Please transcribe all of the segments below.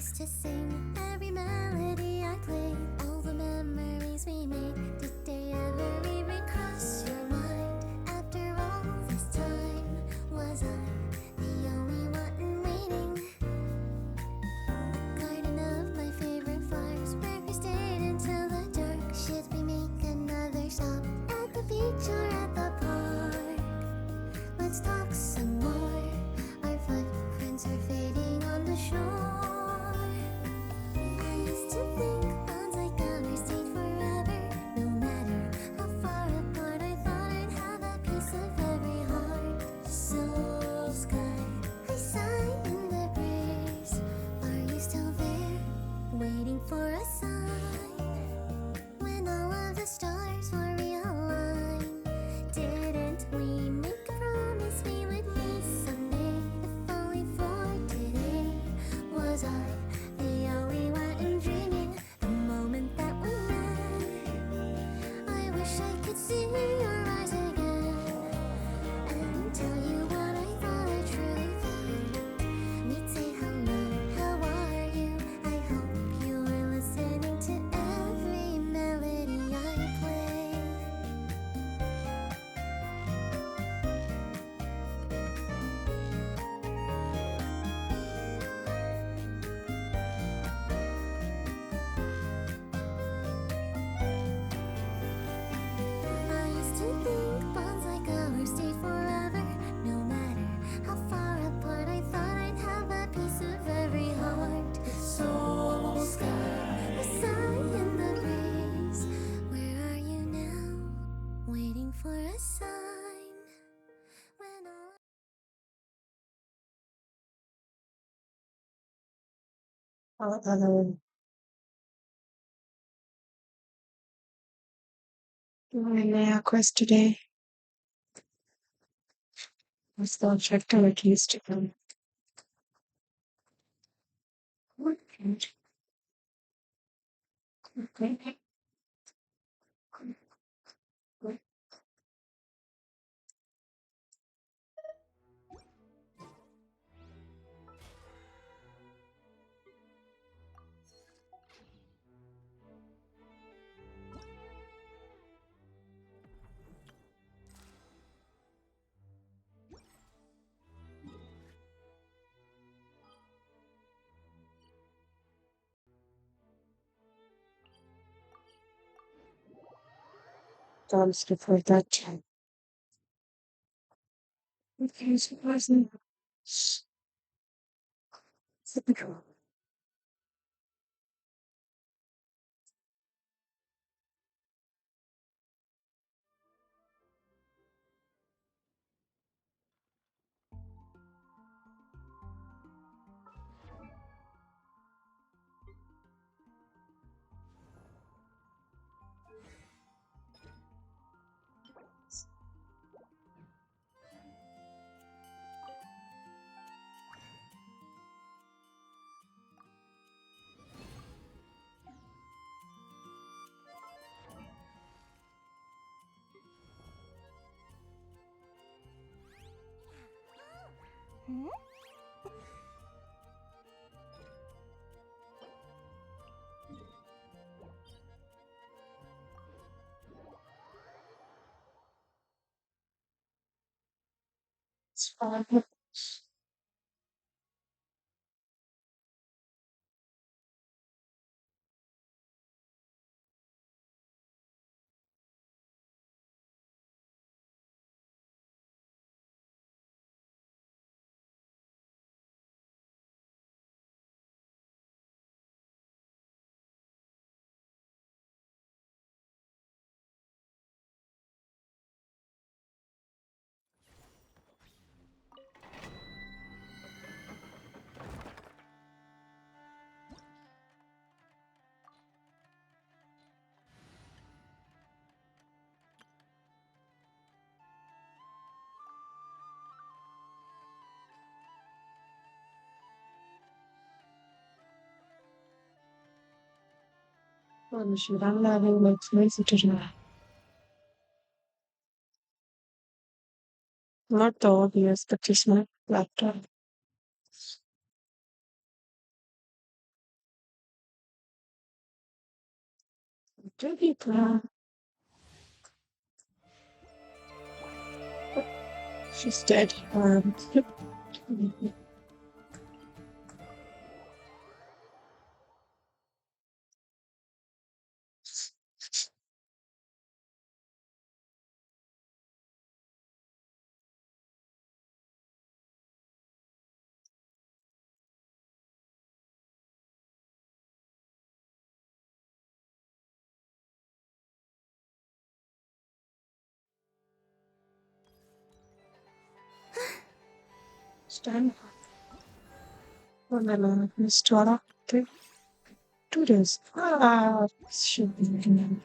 used to sing every melody I played, all the memories we made. Did they ever even cross your mind? After all this time, was I the only one waiting? Garden of my favorite flowers, where we stayed until the dark. Should we make another stop at the beach or at the park? Let's talk some more. Our footprints are fading on the shore. I used to think bonds like ours stayed forever. No matter how far apart, I thought I'd have a piece of every heart. Soul sky, I sigh in the breeze. Are you still there, waiting for a sign? When all of the stars were realigned, didn't we make a promise we would meet someday? If only for today. Was I the only one dreaming the moment that we met? I wish I could see your eyes again and tell you what I thought I truly felt. We'd say hello, how are you? I hope you were listening to every melody I play. I used to think bonds like ours stayed forever. No matter how far apart, I thought I'd have a piece of every heart. Soul sky, a sigh in the breeze. Where are you now? Waiting for a sign. When all Hello, Linnea quiz today. Let's go check the keys to come. Okay. Tom's before that time. Okay, so wasn't typical. It's fine. Should I'm having like today. Not the obvious, but just my laptop. Baby plan. She's dead. Stand for the Mr. Do this. Should be.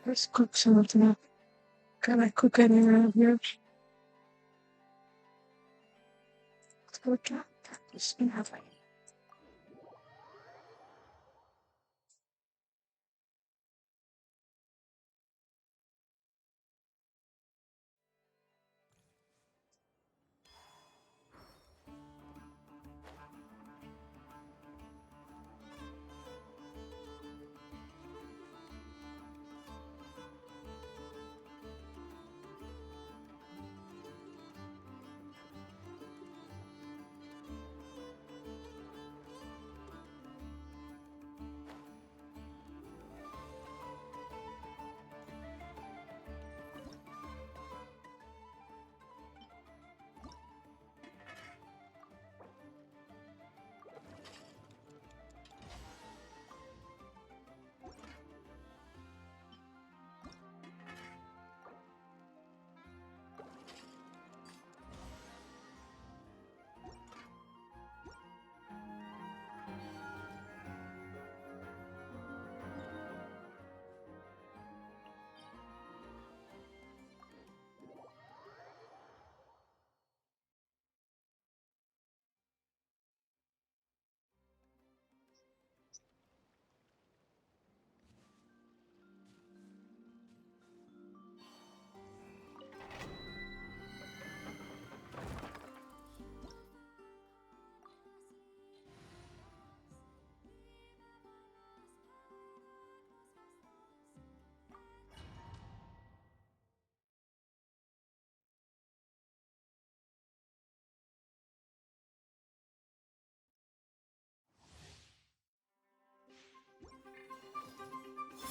Let's cook something. Can I cook anywhere here? Let's go to this.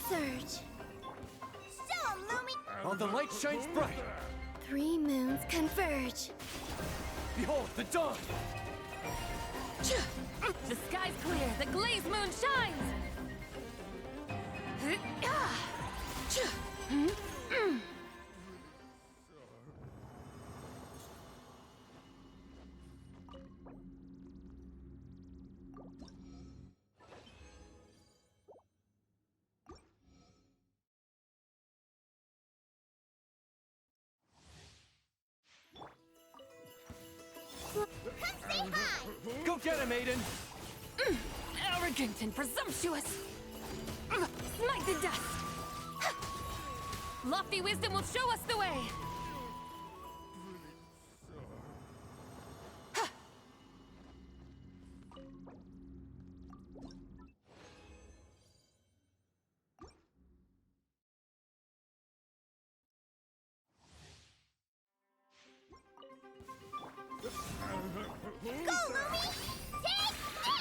Surge. Show 'em, Lumi! While the light shines bright, 3 moons converge. behold the dawn! The sky's clear, the glazed moon shines! Come say hi! Go get him, Aiden! Arrogant and presumptuous! Smite the dust! Lofty wisdom will show us the way! Go, Lumi! Take this!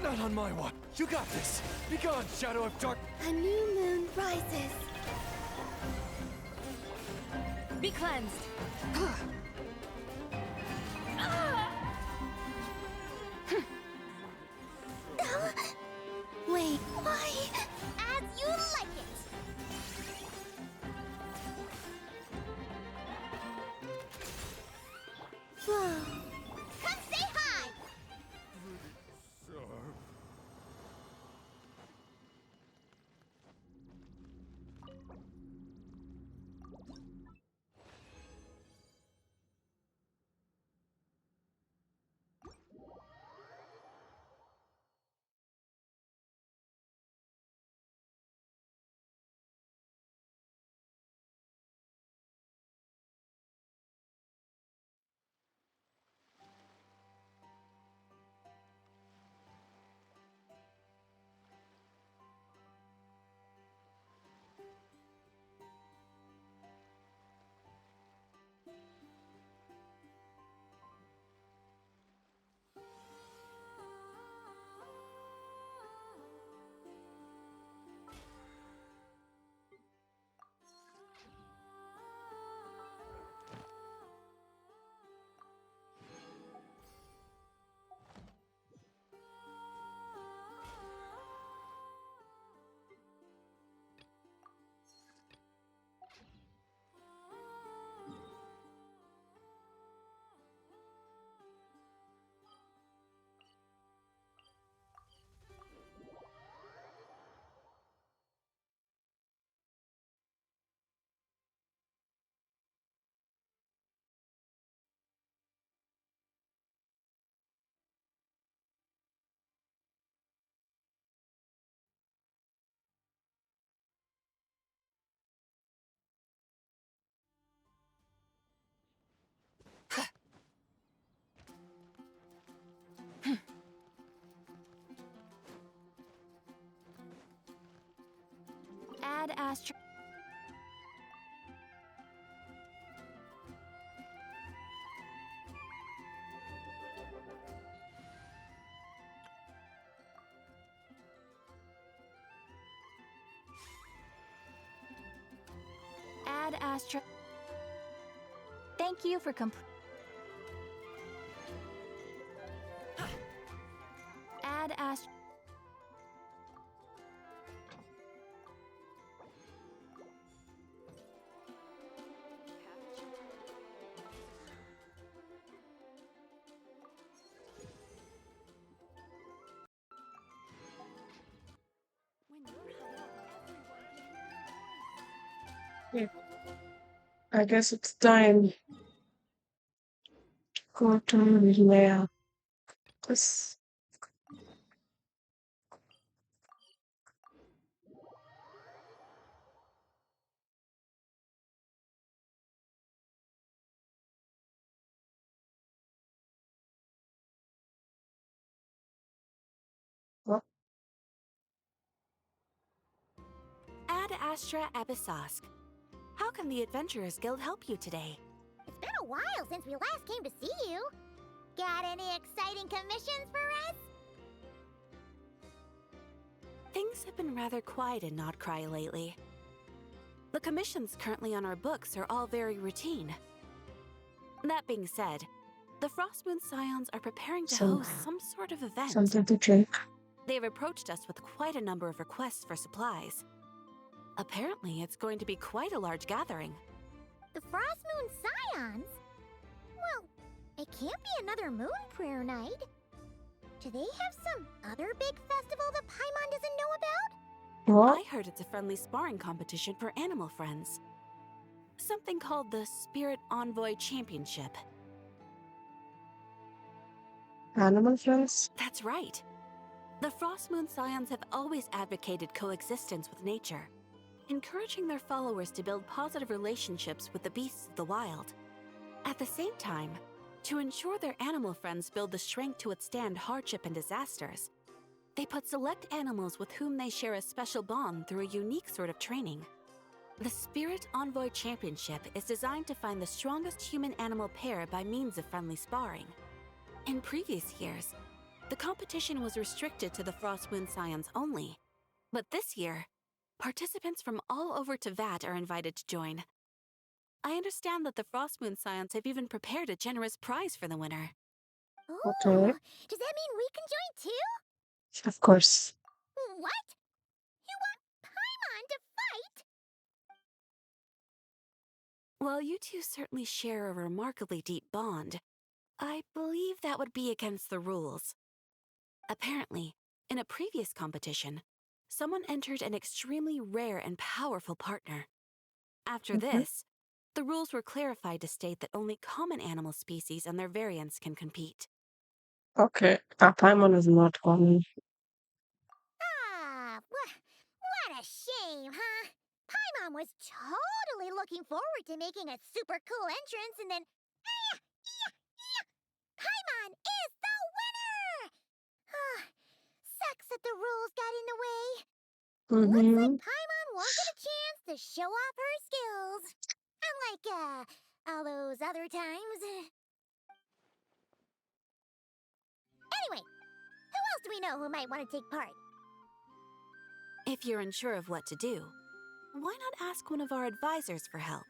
Not on my watch! You got this! Be gone, Shadow of Dark! A new moon rises. Be cleansed! Wait, why? As you like it! Whoa. Come say hi! Ad Astra. Ad Astra. Thank you for Ad Astra. Yeah. I guess it's time to go to Linnea. 'Cause- well, Ad Astra Episosk. How can the Adventurers Guild help you today? It's been a while since we last came to see you. Got any exciting commissions for us? Things have been rather quiet in Nodcry lately. The commissions currently on our books are all very routine. That being said, the Frostmoon Scions are preparing to Some- host some sort of event. something to drink. They've approached us with quite a number of requests for supplies. Apparently, it's going to be quite a large gathering. The Frostmoon Scions? Well, it can't be another Moon Prayer Night. Do they have some other big festival that Paimon doesn't know about? What? I heard it's a friendly sparring competition for animal friends. Something called the Spirit Envoy Championship. Animal friends? That's right. The Frostmoon Scions have always advocated coexistence with nature, encouraging their followers to build positive relationships with the beasts of the wild. At the same time, to ensure their animal friends build the strength to withstand hardship and disasters, they put select animals with whom they share a special bond through a unique sort of training. The Spirit Envoy Championship is designed to find the strongest human-animal pair by means of friendly sparring. In previous years, the competition was restricted to the Frostmoon Scions only, but this year, participants from all over Teyvat are invited to join. I understand that the Frostmoon Scions have even prepared a generous prize for the winner. Oh, Okay. does that mean we can join too? Of course. What? You want Paimon to fight? While you two certainly share a remarkably deep bond, I believe that would be against the rules. Apparently, in a previous competition, someone entered an extremely rare and powerful partner. After Mhm. this, the rules were clarified to state that only common animal species and their variants can compete. Okay. Paimon is not common. Ah, what a shame, huh? Paimon was totally looking forward to making a super cool entrance and then... Paimon is the winner! Sucks that the rules got in the way. Looks Mm-hmm. like Paimon won't get a chance to show off her skills. Unlike, all those other times. Anyway, who else do we know who might want to take part? If you're unsure of what to do, why not ask one of our advisors for help?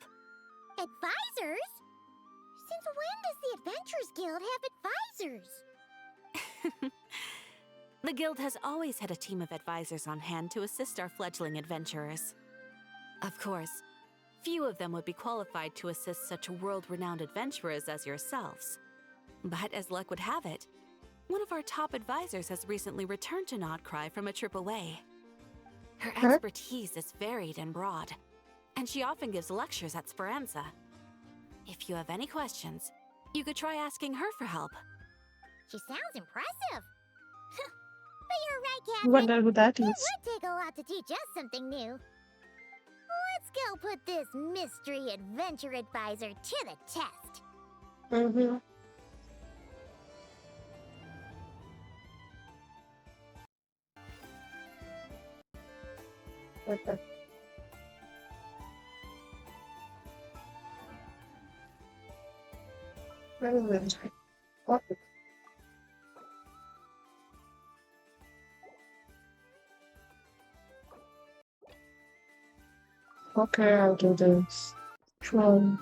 Advisors? Since when does the Adventurers Guild have advisors? The Guild has always had a team of advisors on hand to assist our fledgling adventurers. Of course, few of them would be qualified to assist such world-renowned adventurers as yourselves. But as luck would have it, one of our top advisors has recently returned to Nodcry from a trip away. Her Huh? expertise is varied and broad, and she often gives lectures at Speranza. If you have any questions, you could try asking her for help. She sounds impressive. But you're right, Catherine. Wonder who that It is. would take a lot to teach us something new. Let's go put this mystery adventure advisor to the test. Mm-hmm. Okay. What? Okay, I'll do this. Try.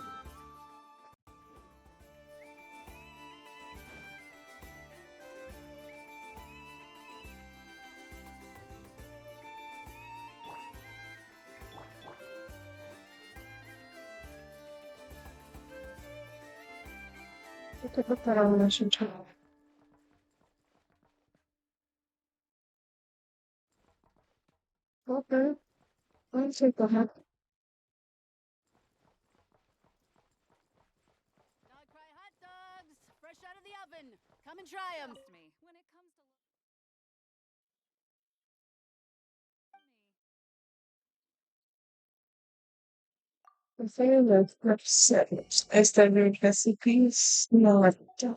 Put that on the center. Okay, I'll take that. Dog Cry hot dogs, fresh out of the oven. Come and try them. Me. When it comes to The thing that upset is that the recipes not. Hmm.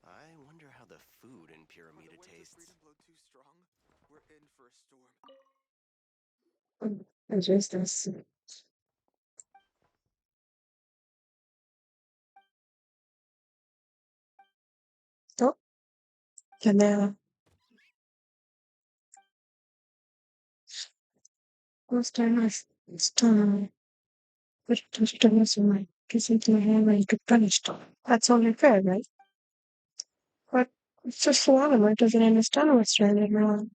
I wonder how the food in Pyramida tastes. Blow too strong? We're in for a storm. I just assume. Oh, Linnea. What's time it's time. But just to miss my kissing to my hand and get punished. That's only fair, right? But it's just so animal, it doesn't understand what's right and wrong.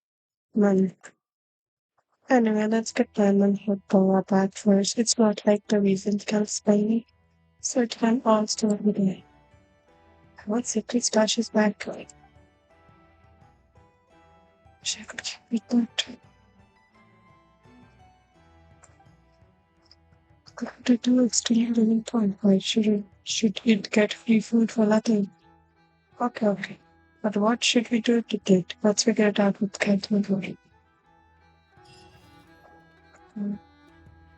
Man. Anyway, let's get plan and football up at first. It's not like the reason comes by me. So it can all still be there. Once it please touches back. She could be that. To do extreme living point. Why should it get free food for nothing? Okay. But what should we do to date? Let's figure it out with Catherine.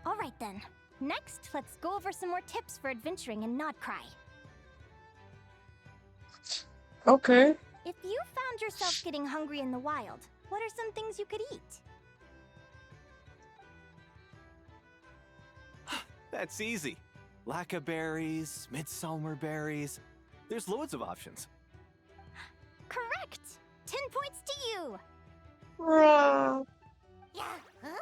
Alright then. Next, let's go over some more tips for adventuring in Nodcry. Okay. If you found yourself getting hungry in the wild, what are some things you could eat? That's easy. Lacca berries, midsummer berries. There's loads of options. Correct! 10 points to you! Wow. Yahoo!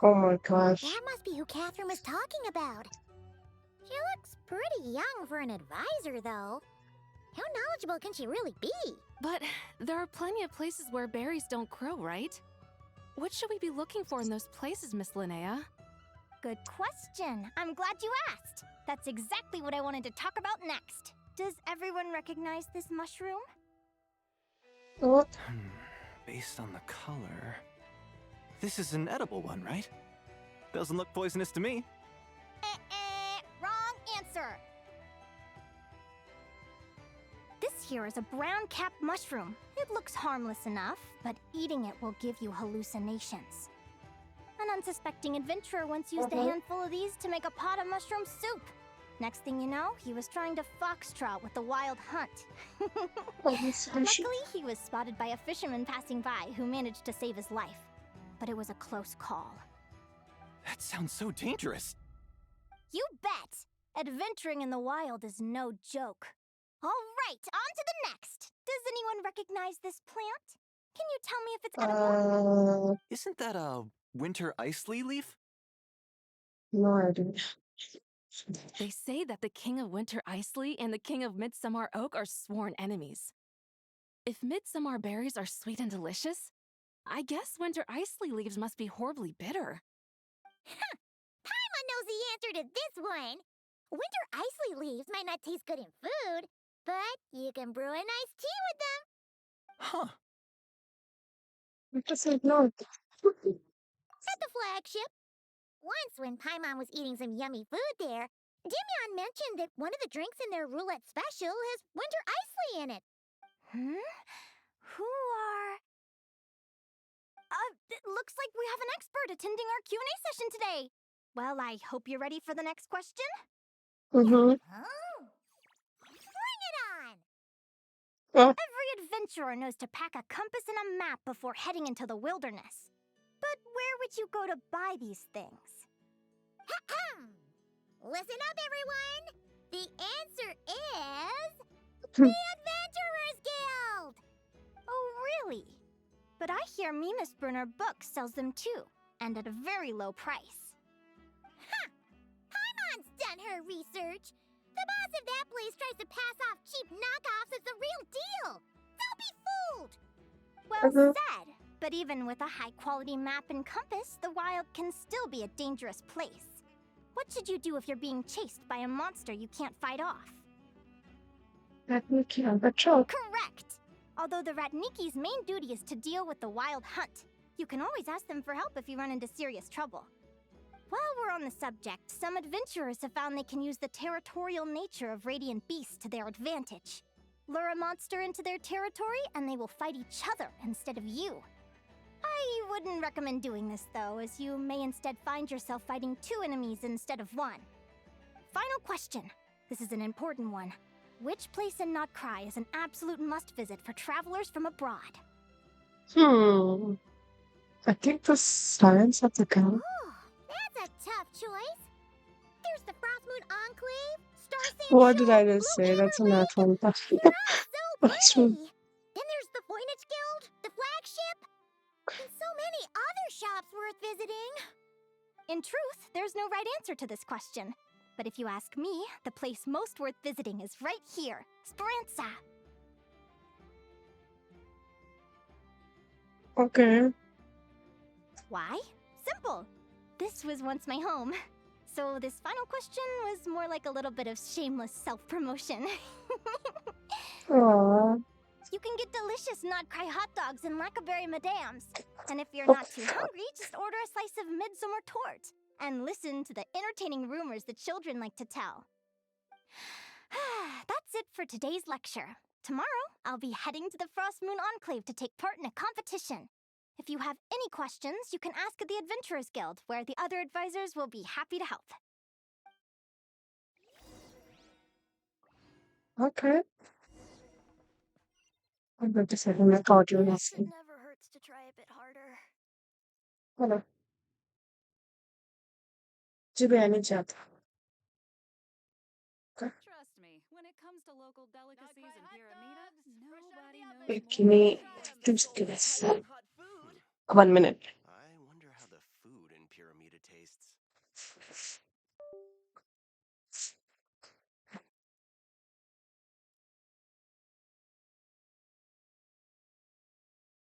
Oh my gosh. That must be who Catherine was talking about. She looks pretty young for an advisor, though. How knowledgeable can she really be? But there are plenty of places where berries don't grow, right? What should we be looking for in those places, Miss Linnea? Good question. I'm glad you asked. That's exactly what I wanted to talk about next. Does everyone recognize this mushroom? What? Based on the color... This is an edible one, right? Doesn't look poisonous to me. Wrong answer. This here is a brown-capped mushroom. It looks harmless enough, but eating it will give you hallucinations. An unsuspecting adventurer once used a handful of these to make a pot of mushroom soup. Next thing you know, he was trying to foxtrot with the wild hunt. Luckily, he was spotted by a fisherman passing by who managed to save his life. But it was a close call. That sounds so dangerous. You bet! Adventuring in the wild is no joke. All right, on to the next. Does anyone recognize this plant? Can you tell me if it's edible? Isn't that a winter ice leaf? No, I didn't. They say that the King of Winter Isley and the King of Midsummer Oak are sworn enemies. If midsummer berries are sweet and delicious, I guess winter isley leaves must be horribly bitter. Paimon knows the answer to this one. Winter isley leaves might not taste good in food, but you can brew a nice tea with them. Huh. I just said no. At the flagship. Once, when Paimon was eating some yummy food there, Dimyon mentioned that one of the drinks in their roulette special has winter isley in it. Who are... it looks like we have an expert attending our Q&A session today. Well, I hope you're ready for the next question. Mm-hmm. Oh. Bring it on! Every adventurer knows to pack a compass and a map before heading into the wilderness. But where would you go to buy these things? Listen up, everyone! The answer is Hmm. the Adventurers Guild! Oh, really? But I hear Mimas Brunner Books sells them too, and at a very low price. Paimon's done her research. The boss of that place tries to pass off cheap knockoffs as the real deal. Don't be fooled! Well Mhm. said. But even with a high-quality map and compass, the wild can still be a dangerous place. What should you do if you're being chased by a monster you can't fight off? Let me kill the troll. Correct! Although the Ratniki's main duty is to deal with the wild hunt, you can always ask them for help if you run into serious trouble. While we're on the subject, some adventurers have found they can use the territorial nature of radiant beasts to their advantage. Lure a monster into their territory and they will fight each other instead of you. I wouldn't recommend doing this though, as you may instead find yourself fighting 2 enemies instead of 1. Final question. This is an important one. Which place in Notcry is an absolute must-visit for travelers from abroad? I think the science of the gun. Oh, that's a tough choice. There's the Frostmoon Enclave, Star Sand What did I Shore, just Blue say? That's a Amber Lake. natural. They're all so That's true. pretty. Then there's the Voynich Guild, the flagship, and so many other shops worth visiting. In truth, there's no right answer to this question. But if you ask me, the place most worth visiting is right here, Speranza. Okay. Why? Simple. This was once my home. So this final question was more like a little bit of shameless self-promotion. Aww. You can get delicious Notcry hot dogs and Lackaberry Madams. And if you're not too hungry, just order a slice of Midsummer Tort. And listen to the entertaining rumors the children like to tell. That's it for today's lecture. Tomorrow, I'll be heading to the Frostmoon Enclave to take part in a competition. If you have any questions, you can ask at the Adventurers Guild, where the other advisors will be happy to help. Okay. I'm going to say I'm a cardio It lesson. never hurts to try a bit harder. Hello. Jibani chat. Trust me, when it comes to local delicacies in Pyramida, nobody knows Give more me about 2 them. seconds. Hot food. 1 minute. I wonder how the food in Pyramida tastes.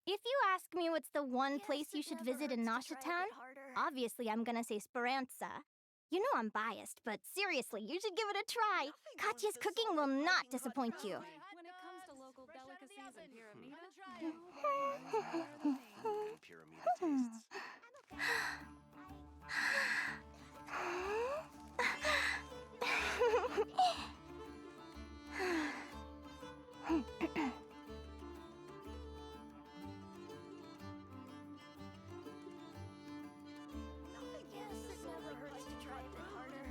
If you ask me what's the one Yes, place you it should never visit in hurts to try a Noshatown, bit harder. obviously I'm gonna say Speranza. You know I'm biased, but seriously, you should give it a try. Katya's cooking will not disappoint you. When it comes to local delicacies in Pyramida, Food in Pyramida tastes. Yes, it never hurts to try a bit harder.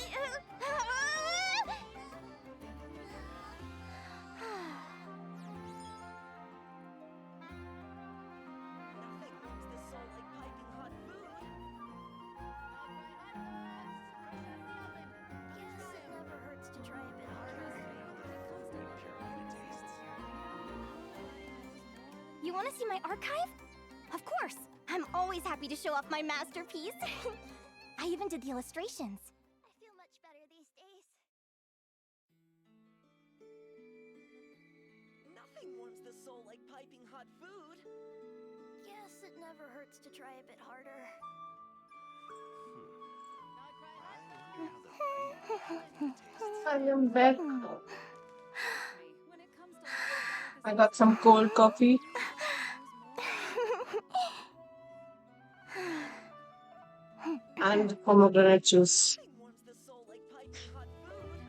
trust me, when it comes to local delicacies in Pyramida, I wonder how the food in Pyramida tastes. Yes, it never hurts to try a bit harder. You want to see my archive? Of course! I'm always happy to show off my masterpiece. I even did the illustrations. I feel much better these days. Nothing warms the soul like piping hot food. Yes, it never hurts to try a bit harder. I am back. when it comes to local I got some cold coffee. And pomegranate juice. Nothing warms the soul like piping hot food.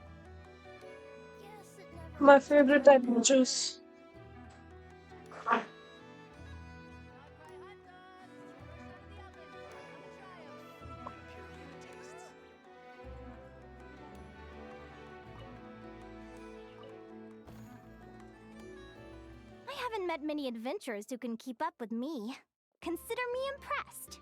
Yes, it never My hurts to favorite try a type bit of juice. haven't met many adventurers who can keep up with me. Consider me impressed.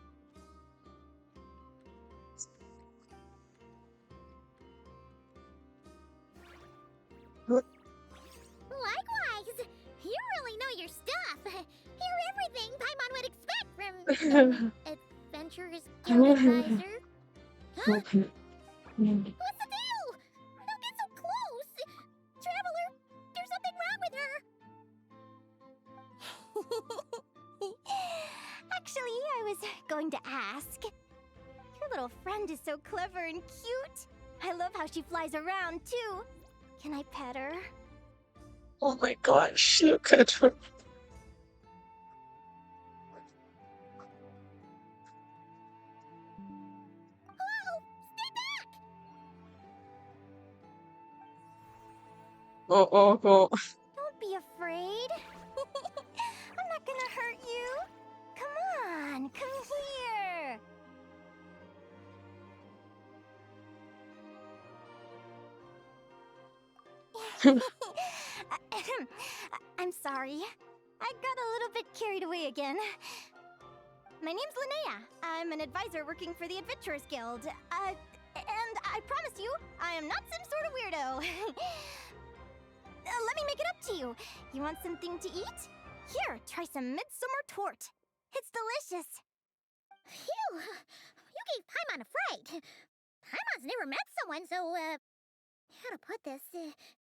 Likewise, you really know your stuff. You're everything Paimon would expect from Adventurers Guild advisor. Huh? What's the deal? Don't get so close! Traveler, there's something wrong with her! Actually, I was going to ask. Your little friend is so clever and cute. I love how she flies around, too. Can I pet her? Oh my gosh, look at her. Whoa! Stay back! Oh. Don't be afraid. I'm not gonna hurt you. Come on, come here. I'm sorry. I got a little bit carried away again. My name's Linnea. I'm an advisor working for the Adventurers Guild. And I promise you, I am not some sort of weirdo. Let me make it up to you. You want something to eat? Here, try some midsummer tort. It's delicious. Phew! You gave Paimon a fright. Paimon's never met someone so, how to put this,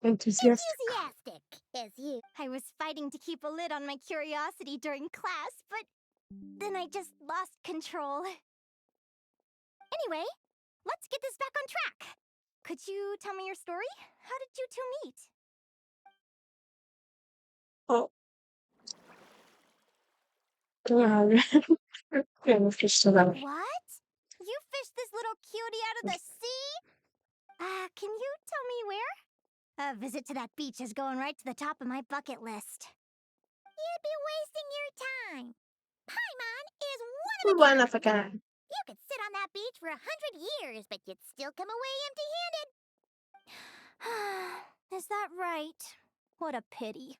Enthusiastic. enthusiastic as you. I was fighting to keep a lid on my curiosity during class, but then I just lost control. Anyway, let's get this back on track. Could you tell me your story? How did you two meet? Oh. God. Yeah, let's just do that. What? You fished this little cutie out of the sea? Can you tell me where? A visit to that beach is going right to the top of my bucket list. You'd be wasting your time. Paimon is One of a kind. You could sit on that beach for 100 years, but you'd still come away empty-handed. Is that right? What a pity.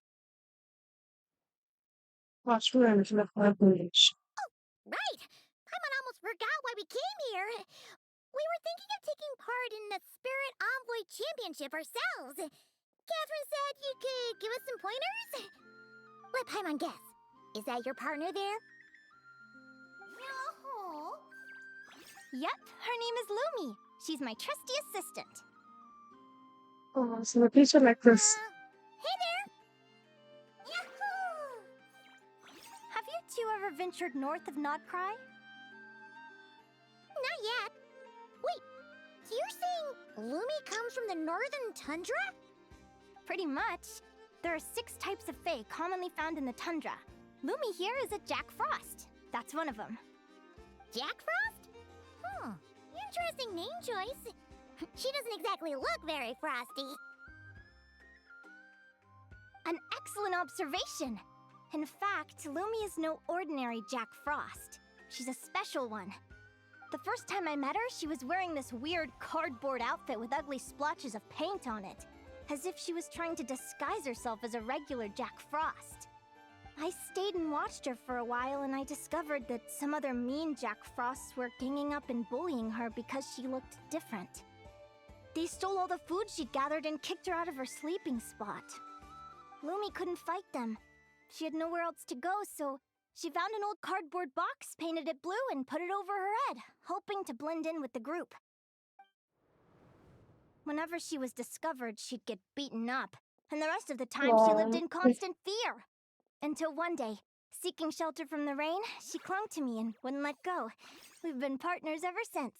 Watch me run to the beach. Right. Paimon almost forgot why we came here. We were thinking of taking part in the Spirit Envoy Championship ourselves. Catherine said you could give us some pointers. Let Paimon guess. Is that your partner there? No. Yep, her name is Lumi. She's my trusty assistant. Oh, so the beach are like this. Hey there. Yahoo! Have you two ever ventured north of Nodcry? Not yet. Wait, so you're saying Lumi comes from the northern tundra? Pretty much. There are 6 types of fae commonly found in the tundra. Lumi here is a Jack Frost. That's one of them. Jack Frost? Interesting name choice. She doesn't exactly look very frosty. An excellent observation. In fact, Lumi is no ordinary Jack Frost. She's a special one. The first time I met her, she was wearing this weird cardboard outfit with ugly splotches of paint on it, as if she was trying to disguise herself as a regular Jack Frost. I stayed and watched her for a while, and I discovered that some other mean Jack Frosts were ganging up and bullying her because she looked different. They stole all the food she'd gathered and kicked her out of her sleeping spot. Lumi couldn't fight them. She had nowhere else to go, so she found an old cardboard box, painted it blue, and put it over her head, hoping to blend in with the group. Whenever she was discovered, she'd get beaten up, and the rest of the time she lived in constant fear. Until one day, seeking shelter from the rain, she clung to me and wouldn't let go. We've been partners ever since.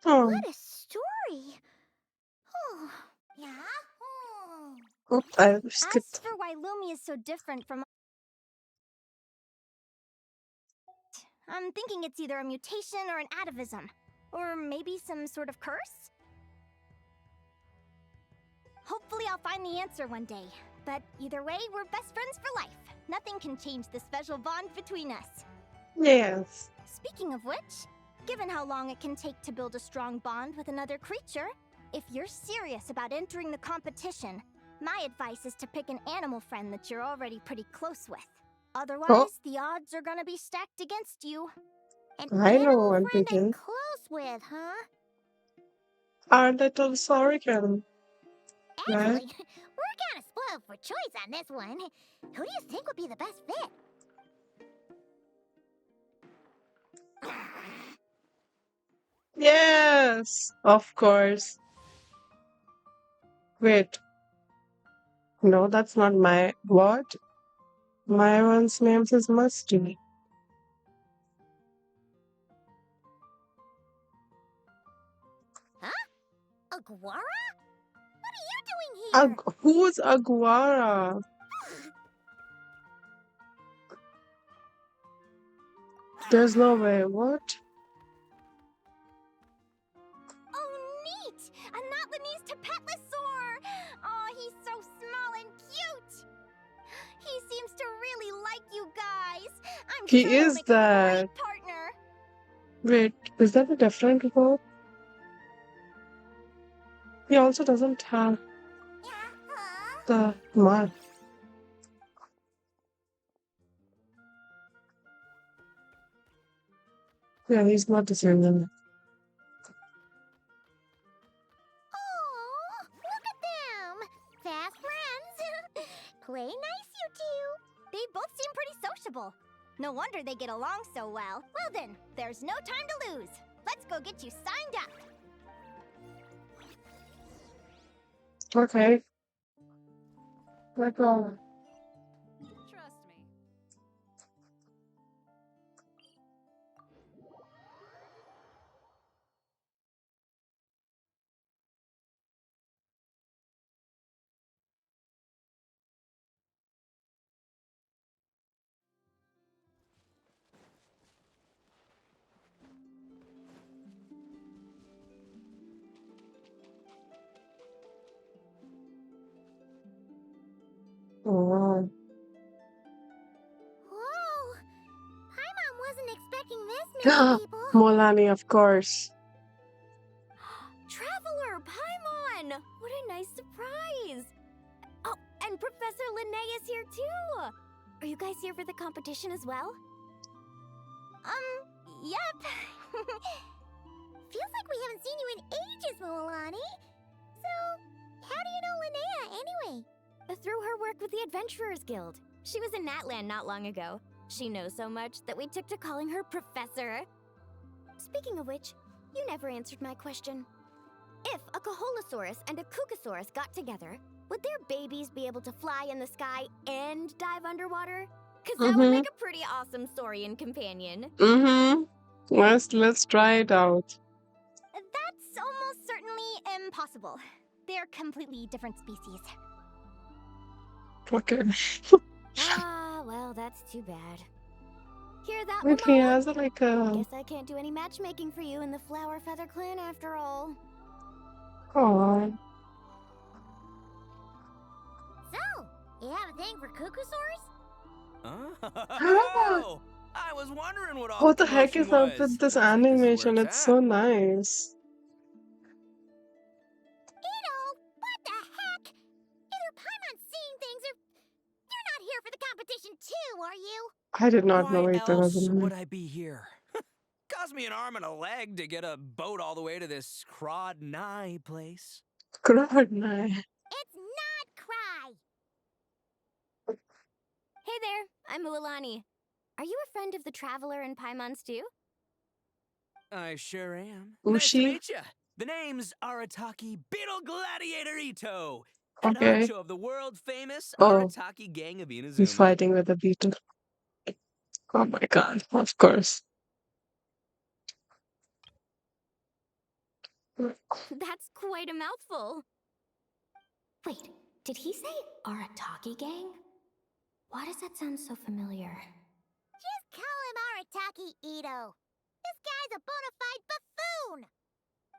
Oh, What a story. Oh, yeah? oops, I As skipped. for why Lumi is so different from... I'm thinking it's either a mutation or an atavism. Or maybe some sort of curse? Hopefully I'll find the answer one day. But either way, we're best friends for life. Nothing can change the special bond between us. Yes. Speaking of which, given how long it can take to build a strong bond with another creature, if you're serious about entering the competition, My advice is to pick an animal friend that you're already pretty close with. Otherwise, Oh, the odds are gonna be stacked against you. An I know animal one friend I'm pigeon. close with, huh? Our little sorrigan. Right? Actually, we're kind of spoiled for choice on this one. Who do you think would be the best fit? Yes, of course. Wait, no, that's not my what? My one's name is Musty. Huh? Aguara? What are you doing here? Who's Aguara? There's no way. What? Oh, neat! A Notlanese Tapetlosaur! Oh, he's so small and cute! He seems to really like you guys. I'm He sure he'll is make a that. great partner. Wait, is that a different verb? He also doesn't have the mark. Yeah, he's not the same then. Oh, look at them! Fast friends! Play nice, you two! They both seem pretty sociable. No wonder they get along so well. Well then, there's no time to lose. Let's go get you signed up. Okay. Let's go. Trust me. Oh. Whoa! Paimon wasn't expecting this many people. Molani, of course. Traveler Paimon! What a nice surprise! Oh, and Professor Linnea is here too! Are you guys here for the competition as well? Yep. Feels like we haven't seen you in ages, Moalani. So, how do you know Linnea anyway? Through her work with the Adventurers Guild. She was in Natland not long ago. She knows so much that we took to calling her Professor. Speaking of which, you never answered my question. If a Caholosaurus and a Kookasaurus got together, would their babies be able to fly in the sky and dive underwater? Because that would make a pretty awesome saurian companion. Mm-hmm. Let's try it out. That's almost certainly impossible. They're completely different species. Okay. Ah, well, that's too bad. Hear that, Wait, he Momoa? has like a. Guess I can't do any matchmaking for you in the Flower Feather Clan after all. Oh. So, you have a thing for Kookasaurs? Oh, I was wondering what all What the the heck is commotion up was. with this Looks like is where animation? It's so at. nice. Ito, what the heck? Either Paimon's seeing things or you're not here for the competition too, are you? I did not Why know it was else an would I be here? Cost me an arm and a leg to get a boat all the way to this Crod Nye place. crowd night. It's not Cry. Hey there, I'm Mualani. Are you a friend of the Traveler and Paimon Stew? I sure am. Who's Nice to she? meet you. The name's Arataki Beetle Gladiator Ito, head Okay. honcho of the world-famous Oh, Arataki gang of he's Inazuma. fighting with a beetle. Oh my god, of course. That's quite a mouthful. Wait, did he say Arataki Gang? Why does that sound so familiar? Just call him Arataki Ito. This guy's a bona fide buffoon.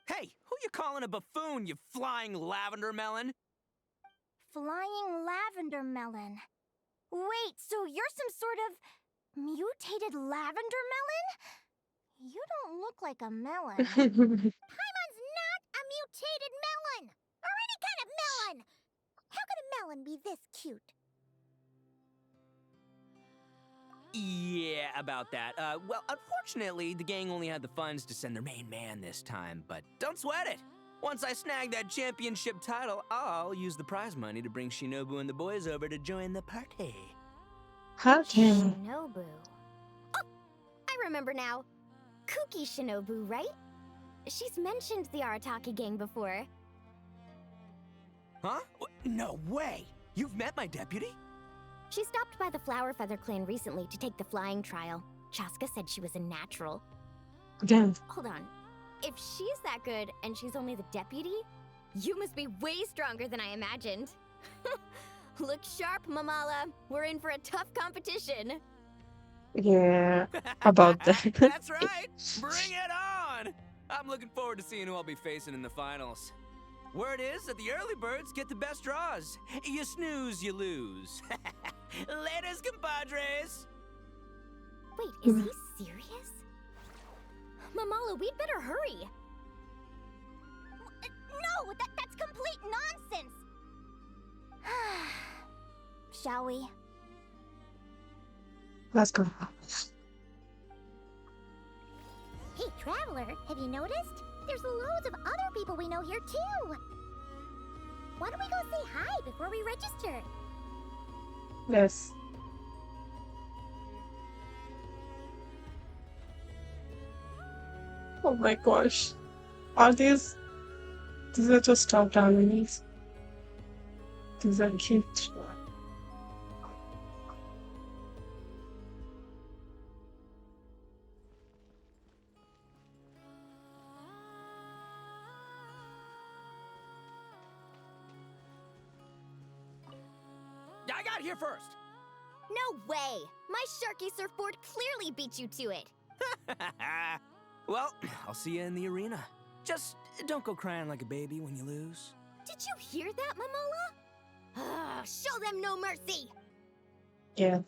Hey, who you calling a buffoon, you flying lavender melon? Flying lavender melon. Wait, so you're some sort of mutated lavender melon? You don't look like a melon. Paimon's not a mutated melon. Or any kind of melon. How could a no one be this cute. Yeah, about that. Well, unfortunately, the gang only had the funds to send their main man this time, but don't sweat it. Once I snag that championship title, I'll use the prize money to bring Shinobu and the boys over to join the party. Okay. Shinobu. Oh, I remember now. Kuki Shinobu, right? She's mentioned the Arataki gang before. Huh? No way! You've met my deputy? She stopped by the Flower Feather clan recently to take the flying trial. Chaska said she was a natural. Again. Hold on. If she's that good and she's only the deputy, you must be way stronger than I imagined. Look sharp, Mamala. We're in for a tough competition. Yeah, about that. That's right! Bring it on! I'm looking forward to seeing who I'll be facing in the finals. Word is that the early birds get the best draws. You snooze, you lose. Laters, compadres! Wait, is he serious? Mamala, we'd better hurry. No, that's complete nonsense. Shall we? Let's go. Hey, Traveler, have you noticed? There's loads of other people we know here, too. Why don't we go say hi before we register? Yes. Oh my gosh. Are these are just top down minis? These are cute. I got here first! No way! My Sharky surfboard clearly beat you to it. Well, I'll see you in the arena. Just don't go crying like a baby when you lose. Did you hear that, Momola? Show them no mercy! Yeah.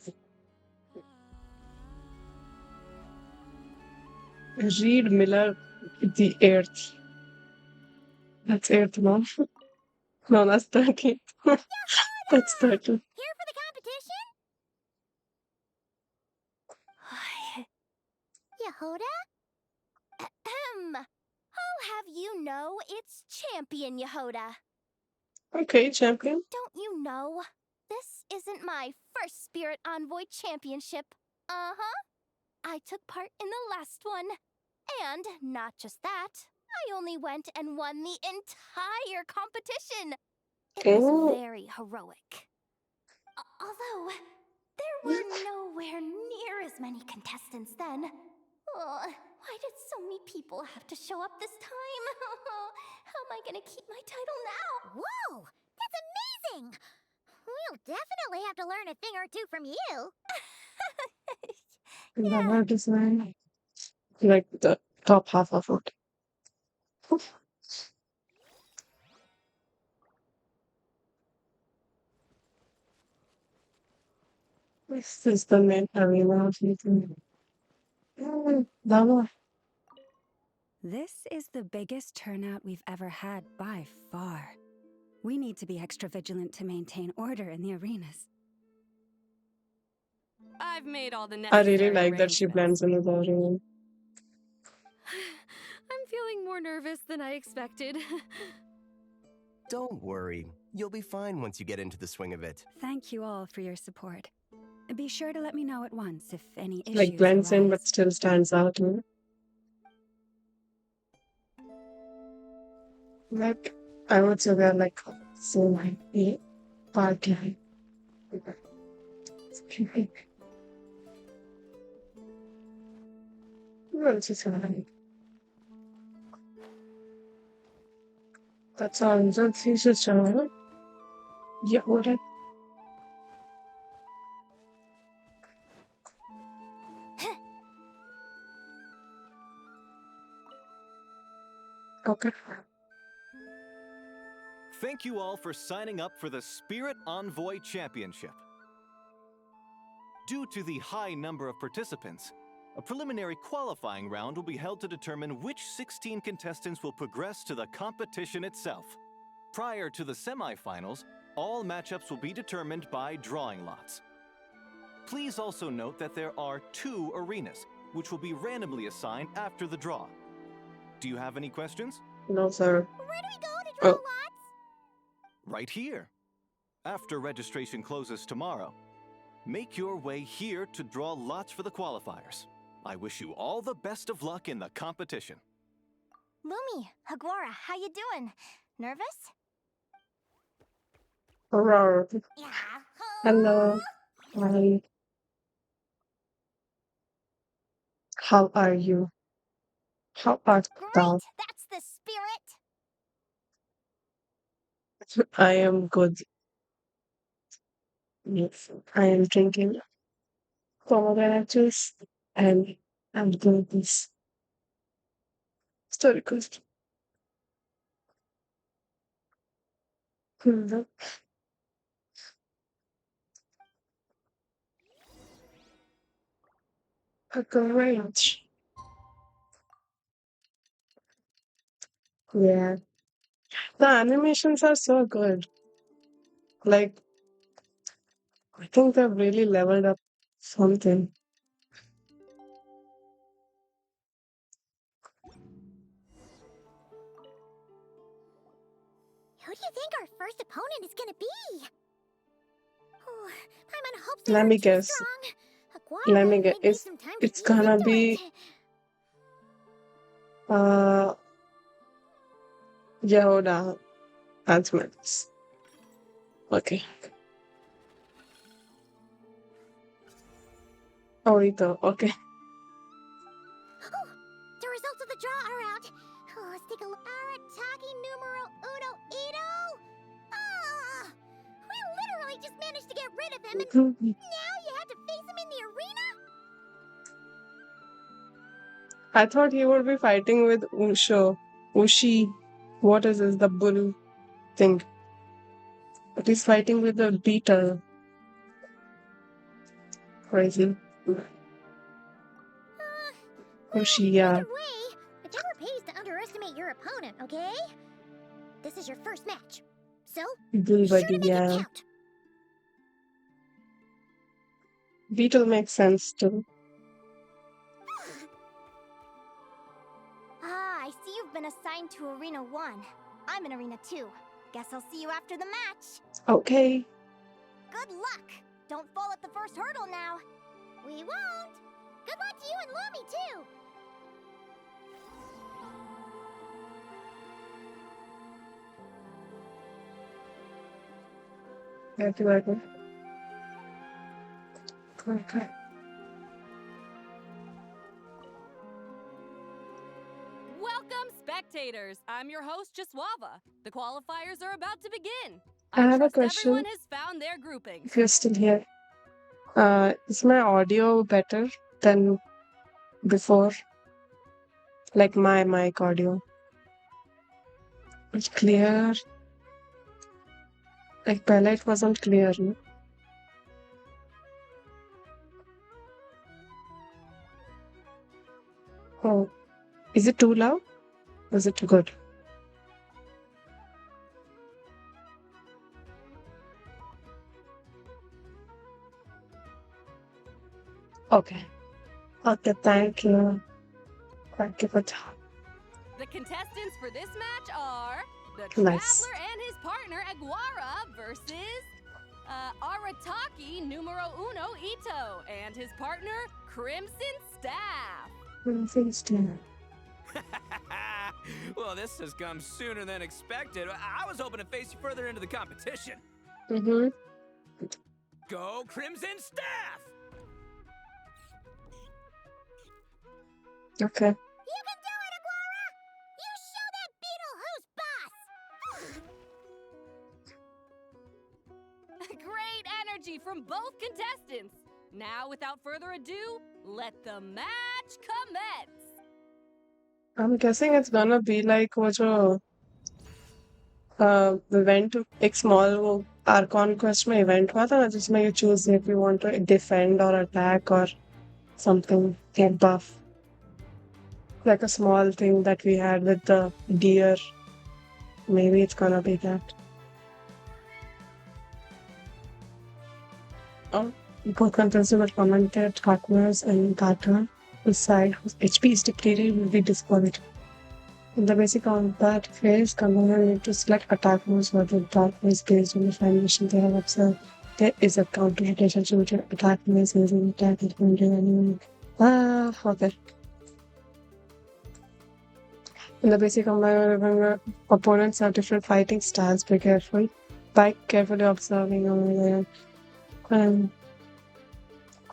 Reed Miller, The Earth. That's Earth, no? No, that's Turkey. That's Turkey. Here for the competition? Yehoda? Ahem. I'll have you know it's Champion Yehoda. Okay, champion. Don't you know? This isn't my first Spirit Envoy Championship. Uh-huh. I took part in the last one. And not just that, I only went and won the entire competition. It was very heroic. Although, there were nowhere near as many contestants then. Why did so many people have to show up this time? How am I gonna keep my title now? Whoa! That's amazing! We'll definitely have to learn a thing or two from you. Level design. Like the top half of it. This is the main arena. That one. This is the biggest turnout we've ever had by far. We need to be extra vigilant to maintain order in the arenas. I've made all the I necessary really like that she arrangements. blends in with the arena. I'm feeling more nervous than I expected. Don't worry. You'll be fine once you get into the swing of it. Thank you all for your support. Be sure to let me know at once if any issues Like blends in but arise. still stands out. Like, I would say they're like so like a party. What else is happening? That sounds that's just yeah, what it okay. Thank you all for signing up for the Spirit Envoy Championship. Due to the high number of participants, a preliminary qualifying round will be held to determine which 16 contestants will progress to the competition itself. Prior to the semifinals, all matchups will be determined by drawing lots. Please also note that there are 2 arenas, which will be randomly assigned after the draw. Do you have any questions? No, sir. Where do we go to draw Oh, lots? Right here. After registration closes tomorrow, make your way here to draw lots for the qualifiers. I wish you all the best of luck in the competition. Lumi, Aguara, how you doing? Nervous? hello. Yeah. Hello. Hi. How are you? How art Great! thou? That's the spirit! I am good. Yes. I am drinking pomegranate juice and I'm doing this story quest. Mhm. Great. Yeah. The animations are so good. Like, I think they've really leveled up something. Who do you think our first opponent is gonna be? Oh, Paimon hopes they Let aren't me too guess. strong. Let Aguara me guess. might need some time to It's ease gonna into be it. Yehuda Admins. Okay. Ahorita. Okay. Oh, the results of the draw are out. Oh, let's take a look. Arataki numero uno Ito? Ah! We literally just managed to get rid of him, and now you have to face him in the arena? I thought he would be fighting with Ushi. What is this? The bull thing. But he's fighting with the beetle. Crazy. Ushi, yeah. Either way, it never pays to underestimate your opponent, okay? This is your first match, so Bull be sure buddy, to make it yeah. count. Beetle makes sense too. Ah, I see you've been assigned to Arena 1. I'm in Arena 2. Guess I'll see you after the match. Okay. Good luck! Don't fall at the first hurdle now. We won't! Good luck to you and Lumi, too! Thank you, Michael. Okay. Welcome, spectators. I'm your host, Jaswava. The qualifiers are about to begin. I have a trust question. everyone has found their grouping. If you're still here. Is my audio better than before? Like my mic audio? It's clear. Like Pella, it wasn't clear. No? Oh, is it too loud? Or is it good? Okay. Okay, thank you. Thank you for that. The contestants for this match are the Nice. Traveler and his partner Aguara versus Arataki numero uno Ito and his partner Crimson Staff. Things too. Well, this has come sooner than expected. I was hoping to face you further into the competition. Mm-hmm. Go Crimson Staff! Okay. You can do it, Aguara! You show that beetle who's boss! Great energy from both contestants. Now, without further ado, let the match commence. I'm guessing it's gonna be like what जो event एक small वो Archon quest में event हुआ था ना जिसमें you choose if you want to defend or attack or something get buff. Like a small thing that we had with the deer. Maybe it's gonna be that. Both contestants will comment their partners and partner decide whose HP is depleted will be disqualified. In the basic combat phase, commander need to select attack moves for the attack moves based on the information they have observed. There is a counter relationship between attack moves using attack and wounding enemy. Okay. In the basic combat, opponents have different fighting styles. Be careful. By carefully observing only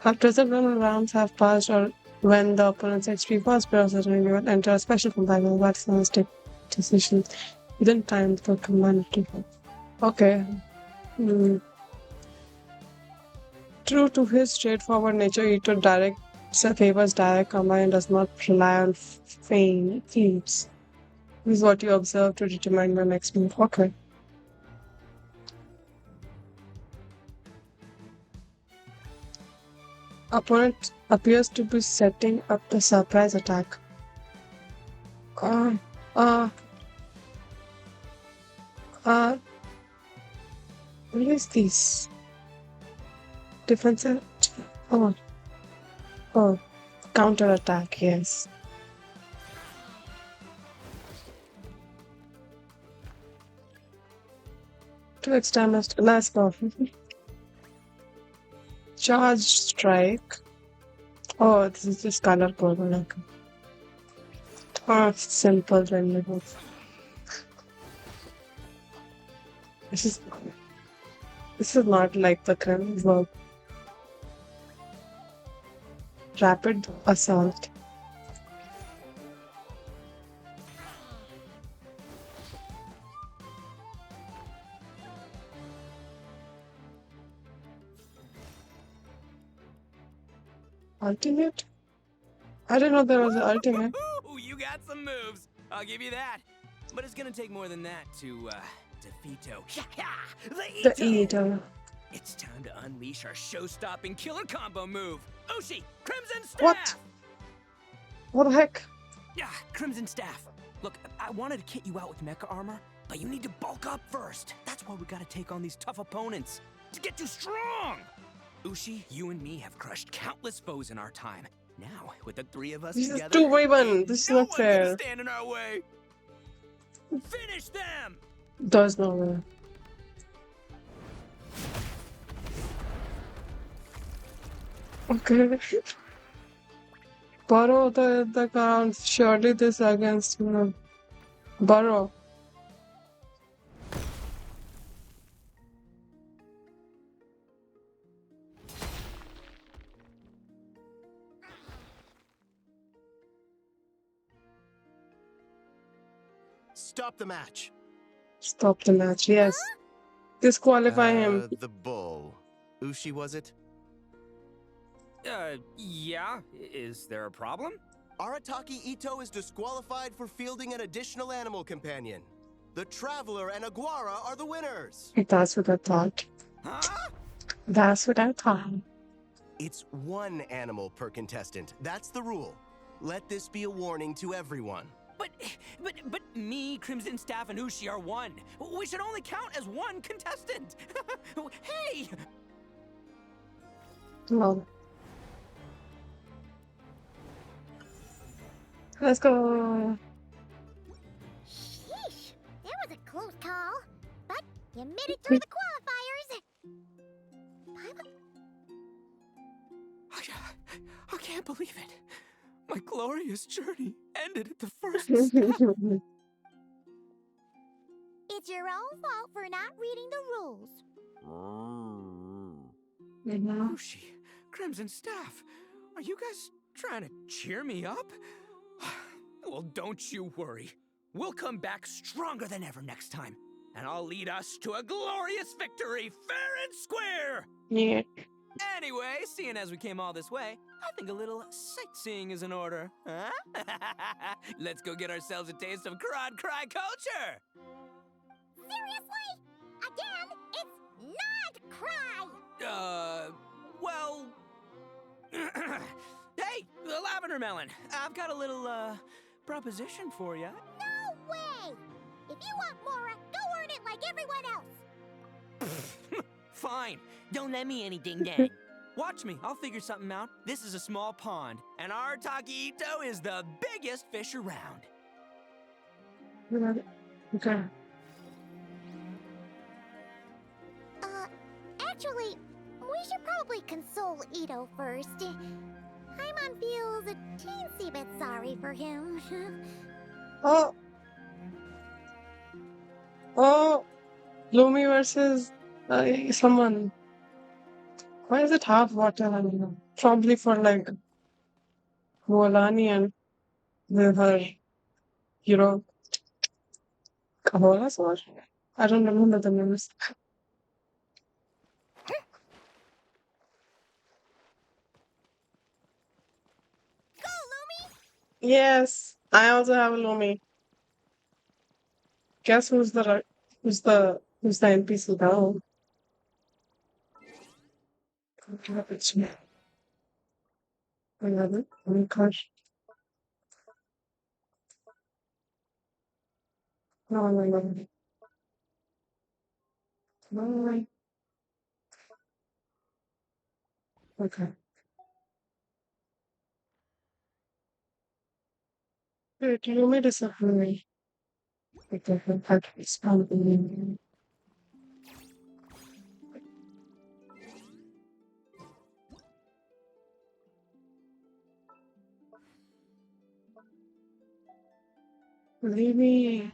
after the rounds have passed or when the opponent's HP was processed, you will enter a special combat mode that's known as decision within time for command to. Okay. True to his straightforward nature, Ito favors direct command and does not rely on feats. This is what you observe to determine the next move. Okay. Opponent appears to be setting up the surprise attack. What is this? Defensive? Oh, counter attack, yes. To its damage, last buff. Charge strike. Oh, this is just color code. Oh, simple remove. This is not like the current verb. Rapid assault. Ultimate? I didn't know there was an ultimate. You got some moves. I'll give you that. But it's gonna take more than that to defeat The Ito. It's time to unleash our show-stopping killer combo move. Ushi, Crimson Staff! What? What the heck? Yeah, Crimson Staff. Look, I wanted to kit you out with mecha armor, but you need to bulk up first. That's why we gotta take on these tough opponents. To get you strong! Ushi, you and me have crushed countless foes in our time. Now, with the three of us This together, is 2v1. This is not fair. Stand in our way. Finish them! There's no way. Okay. Borrow the ground. Surely this against Borrow. Stop the match. Stop the match, yes. Disqualify him. The bull. Ushi, was it? Yeah. Is there a problem? Arataki Ito is disqualified for fielding an additional animal companion. The Traveler and Aguara are the winners. That's what I thought. Huh? That's what I thought. It's one animal per contestant. That's the rule. Let this be a warning to everyone. But me, Crimson Staff, and Ushi are one. We should only count as one contestant. Hey! Well. Let's go. Sheesh, that was a close call. But you made it through the qualifiers. I can't believe it. My glorious journey ended at the first step. It's your own fault for not reading the rules. Ushi, Crimson Staff, are you guys trying to cheer me up? Well, don't you worry. We'll come back stronger than ever next time, and I'll lead us to a glorious victory, fair and square! Yeah. Anyway, seeing as we came all this way, I think a little sightseeing is in order, huh? Let's go get ourselves a taste of Crod Cry culture! Seriously? Again, it's not cry! Well... Hey, the Lavender Melon! I've got a little, proposition for you. No way! If you want Mora, go earn it like everyone else! Fine. Don't let me any ding-dang. Watch me. I'll figure something out. This is a small pond, and our Taquito is the biggest fish around. Okay. Actually, we should probably console Ito first. Paimon feels a teensy bit sorry for him. Oh, oh, Lumi versus someone. Why is it half water? I don't know. Probably for like Volani and with her, you know, Kaholas or I don't remember the names. Go, Lumi! Yes, I also have a Lumi. Guess who's the NPC now? It's me. Another. Oh my gosh. No, no, no. No. Okay. Wait, Lumi disappeared. Okay, it's probably. Lumi.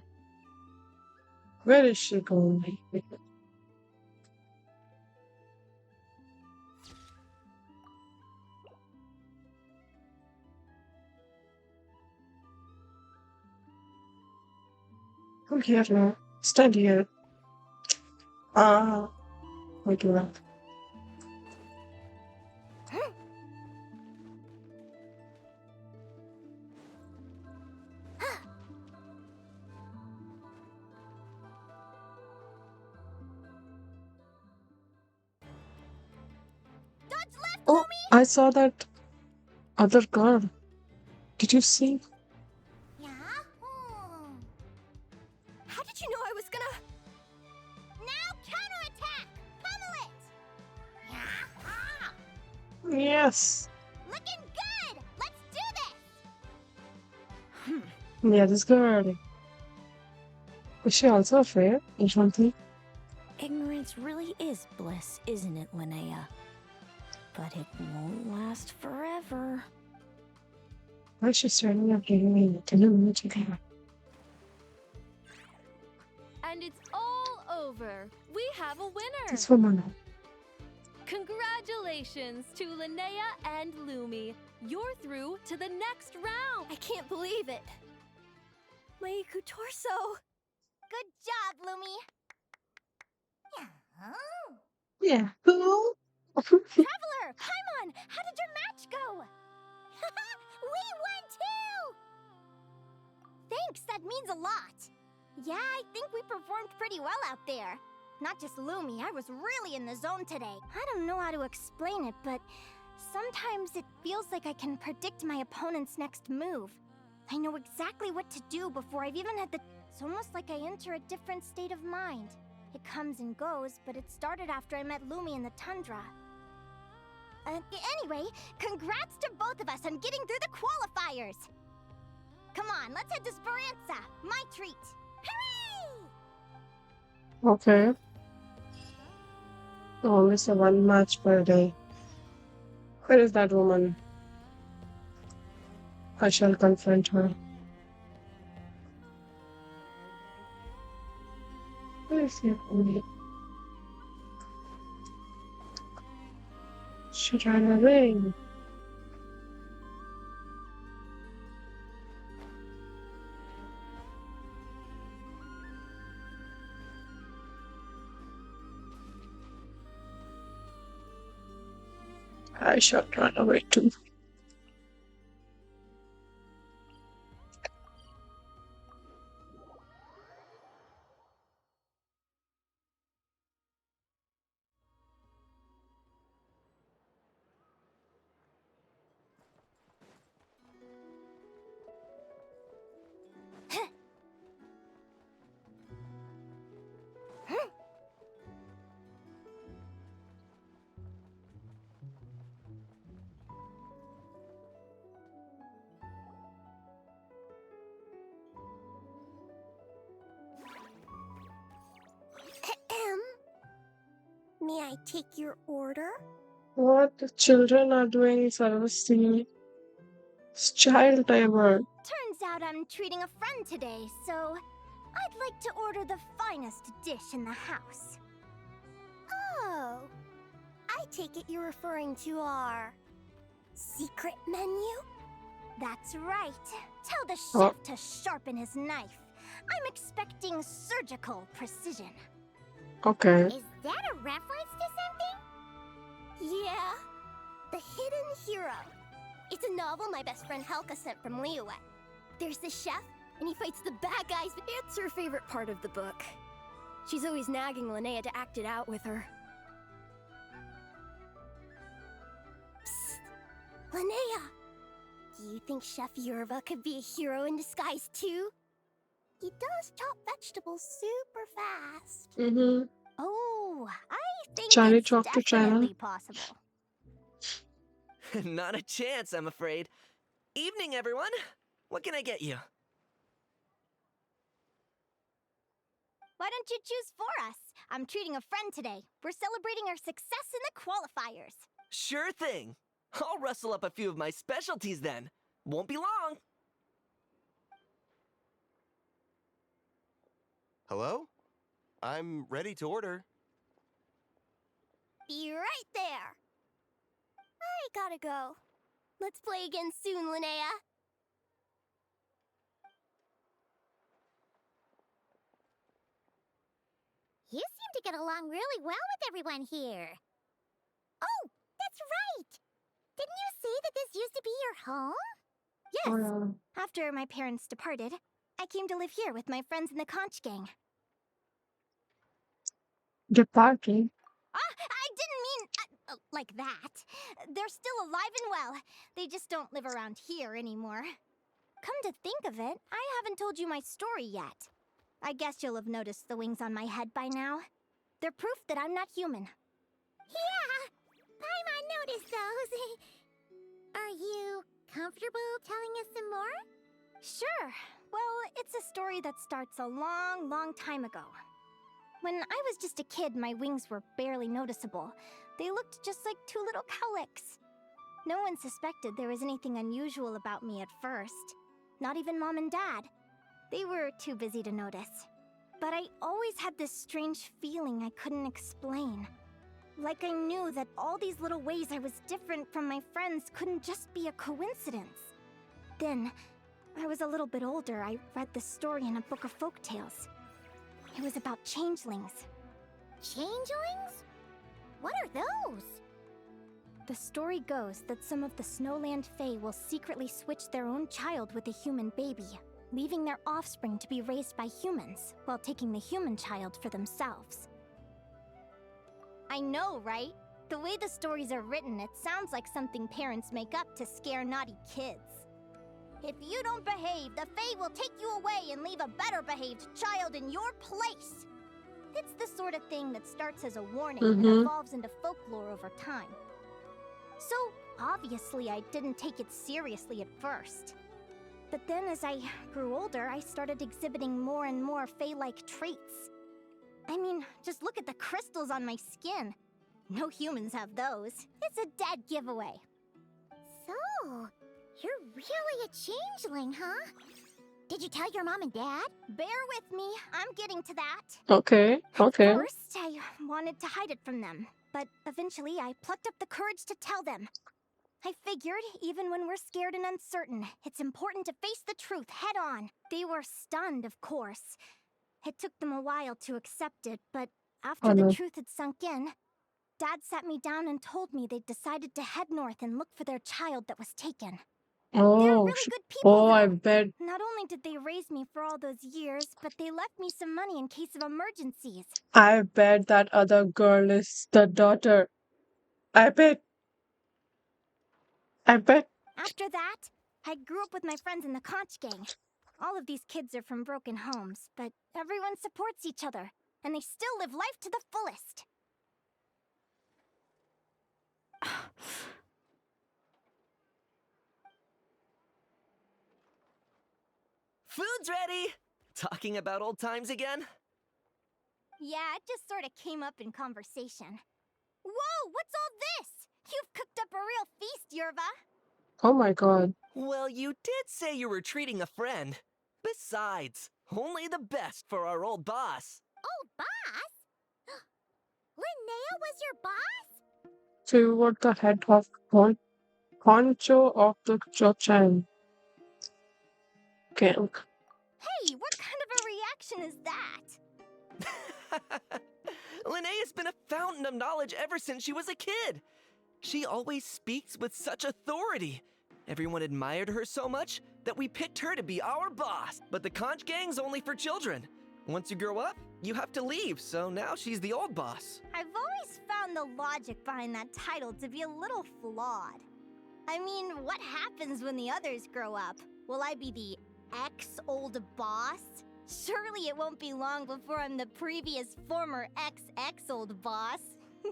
Where is she going? I'm here now. Stand here. Ah, wait, what? Dodge left, Oh, Lumi! I saw that other girl. Did you see? Yeah? How did you know I was gonna? Now counterattack! Pummel it! Yeah! Yes. Looking good! Let's do this! Yeah, this girl. Is she also afraid or something? Ignorance really is bliss, isn't it, Linnea? But it won't last forever. Why is she starting up getting me to know what you can? And it's all over. We have a winner. This woman. Congratulations to Linnea and Lumi. You're through to the next round. I can't believe it. Leiku Torso! Good job, Lumi! Yeah. Yeah. Who? Traveler, Paimon, how did your match go? We won too! Thanks, that means a lot. Yeah, I think we performed pretty well out there. Not just Lumi, I was really in the zone today. I don't know how to explain it, but sometimes it feels like I can predict my opponent's next move. I know exactly what to do before I've even had the... It's almost like I enter a different state of mind. It comes and goes, but it started after I met Lumi in the tundra. Anyway, congrats to both of us on getting through the qualifiers! Come on, let's head to Speranza, my treat! Hooray! Okay. Only so one match per day. Where is that woman? I shall confront her. Where is she? She ran away. I shall run away too. I take your order? What the children are doing is honestly it's child timer. Turns out I'm treating a friend today, so I'd like to order the finest dish in the house. Oh, I take it you're referring to our secret menu? That's right. Tell the Oh. chef to sharpen his knife. I'm expecting surgical precision. Okay. Is that a reference to something? Yeah, The Hidden Hero. It's a novel my best friend Helka sent from Linnea. There's the chef, and he fights the bad guys. It's her favorite part of the book. She's always nagging Linnea to act it out with her. Psst. Linnea! Do you think Chef Yerva could be a hero in disguise too? He does chop vegetables super fast. Mm-hmm. Oh, I think China it's chop to China. definitely possible. Not a chance, I'm afraid. Evening, everyone. What can I get you? Why don't you choose for us? I'm treating a friend today. We're celebrating our success in the qualifiers. Sure thing. I'll rustle up a few of my specialties then. Won't be long. Hello? I'm ready to order. Be right there. I gotta go. Let's play again soon, Linnea. You seem to get along really well with everyone here. Oh, that's right! Didn't you say that this used to be your home? Yes. After my parents departed, I came to live here with my friends in the conch gang. Departing. I didn't mean like that. They're still alive and well. They just don't live around here anymore. Come to think of it, I haven't told you my story yet. I guess you'll have noticed the wings on my head by now. They're proof that I'm not human. Yeah! Paimon noticed those. Are you comfortable telling us some more? Sure. Well, it's a story that starts a long, long time ago. When I was just a kid, my wings were barely noticeable. They looked just like two little cowlicks. No one suspected there was anything unusual about me at first. Not even Mom and Dad. They were too busy to notice. But I always had this strange feeling I couldn't explain. Like I knew that all these little ways I was different from my friends couldn't just be a coincidence. Then, I was a little bit older, I read this story in a book of folktales. It was about changelings. Changelings? What are those? The story goes that some of the Snowland Fae will secretly switch their own child with a human baby, leaving their offspring to be raised by humans, while taking the human child for themselves. I know, right? The way the stories are written, it sounds like something parents make up to scare naughty kids. If you don't behave, the Fae will take you away and leave a better-behaved child in your place. It's the sort of thing that starts as a warning and evolves into folklore over time. So, obviously, I didn't take it seriously at first. But then as I grew older, I started exhibiting more and more Fae-like traits. I mean, just look at the crystals on my skin. No humans have those. It's a dead giveaway. So, you're really a changeling, huh? Did you tell your mom and dad? Bear with me, I'm getting to that. Okay. Okay. First, I wanted to hide it from them, but eventually I plucked up the courage to tell them. I figured, even when we're scared and uncertain, it's important to face the truth head on. They were stunned, of course. It took them a while to accept it, but after the truth had sunk in, Dad sat me down and told me they'd decided to head north and look for their child that was taken. They're Oh, really good people, I though. bet. Not only did they raise me for all those years, but they left me some money in case of emergencies. I bet that other girl is the daughter. I bet. I bet. After that, I grew up with my friends in the conch gang. All of these kids are from broken homes, but everyone supports each other, and they still live life to the fullest. Food's ready! Talking about old times again? Yeah, it just sort of came up in conversation. Whoa, what's all this? You've cooked up a real feast, Yerva. Oh my god. Well, you did say you were treating a friend. Besides, only the best for our old boss. Old boss? Linnea was your boss? So you were the head of Honcho of the Cho-chan gang. Hey, what kind of a reaction is that? Linnea's been a fountain of knowledge ever since she was a kid. She always speaks with such authority. Everyone admired her so much that we picked her to be our boss. But the conch gang's only for children. Once you grow up, you have to leave, so now she's the old boss. I've always found the logic behind that title to be a little flawed. I mean, what happens when the others grow up? Will I be the ex-old boss? Surely it won't be long before I'm the previous former ex-old boss.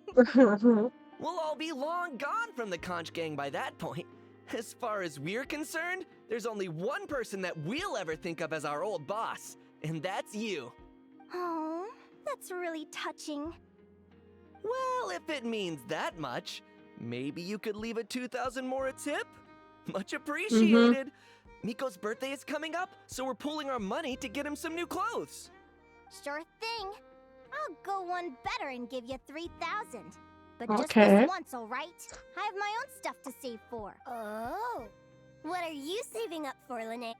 We'll all be long gone from the conch gang by that point. As far as we're concerned, there's only one person that we'll ever think of as our old boss, and that's you. Oh, that's really touching. Well, if it means that much, maybe you could leave a 2,000 more a tip? Much appreciated. Miko's birthday is coming up, so we're pooling our money to get him some new clothes. Sure thing. I'll go one better and give you 3,000. But just Okay. this once, all right? I have my own stuff to save for. Oh. What are you saving up for, Linnea?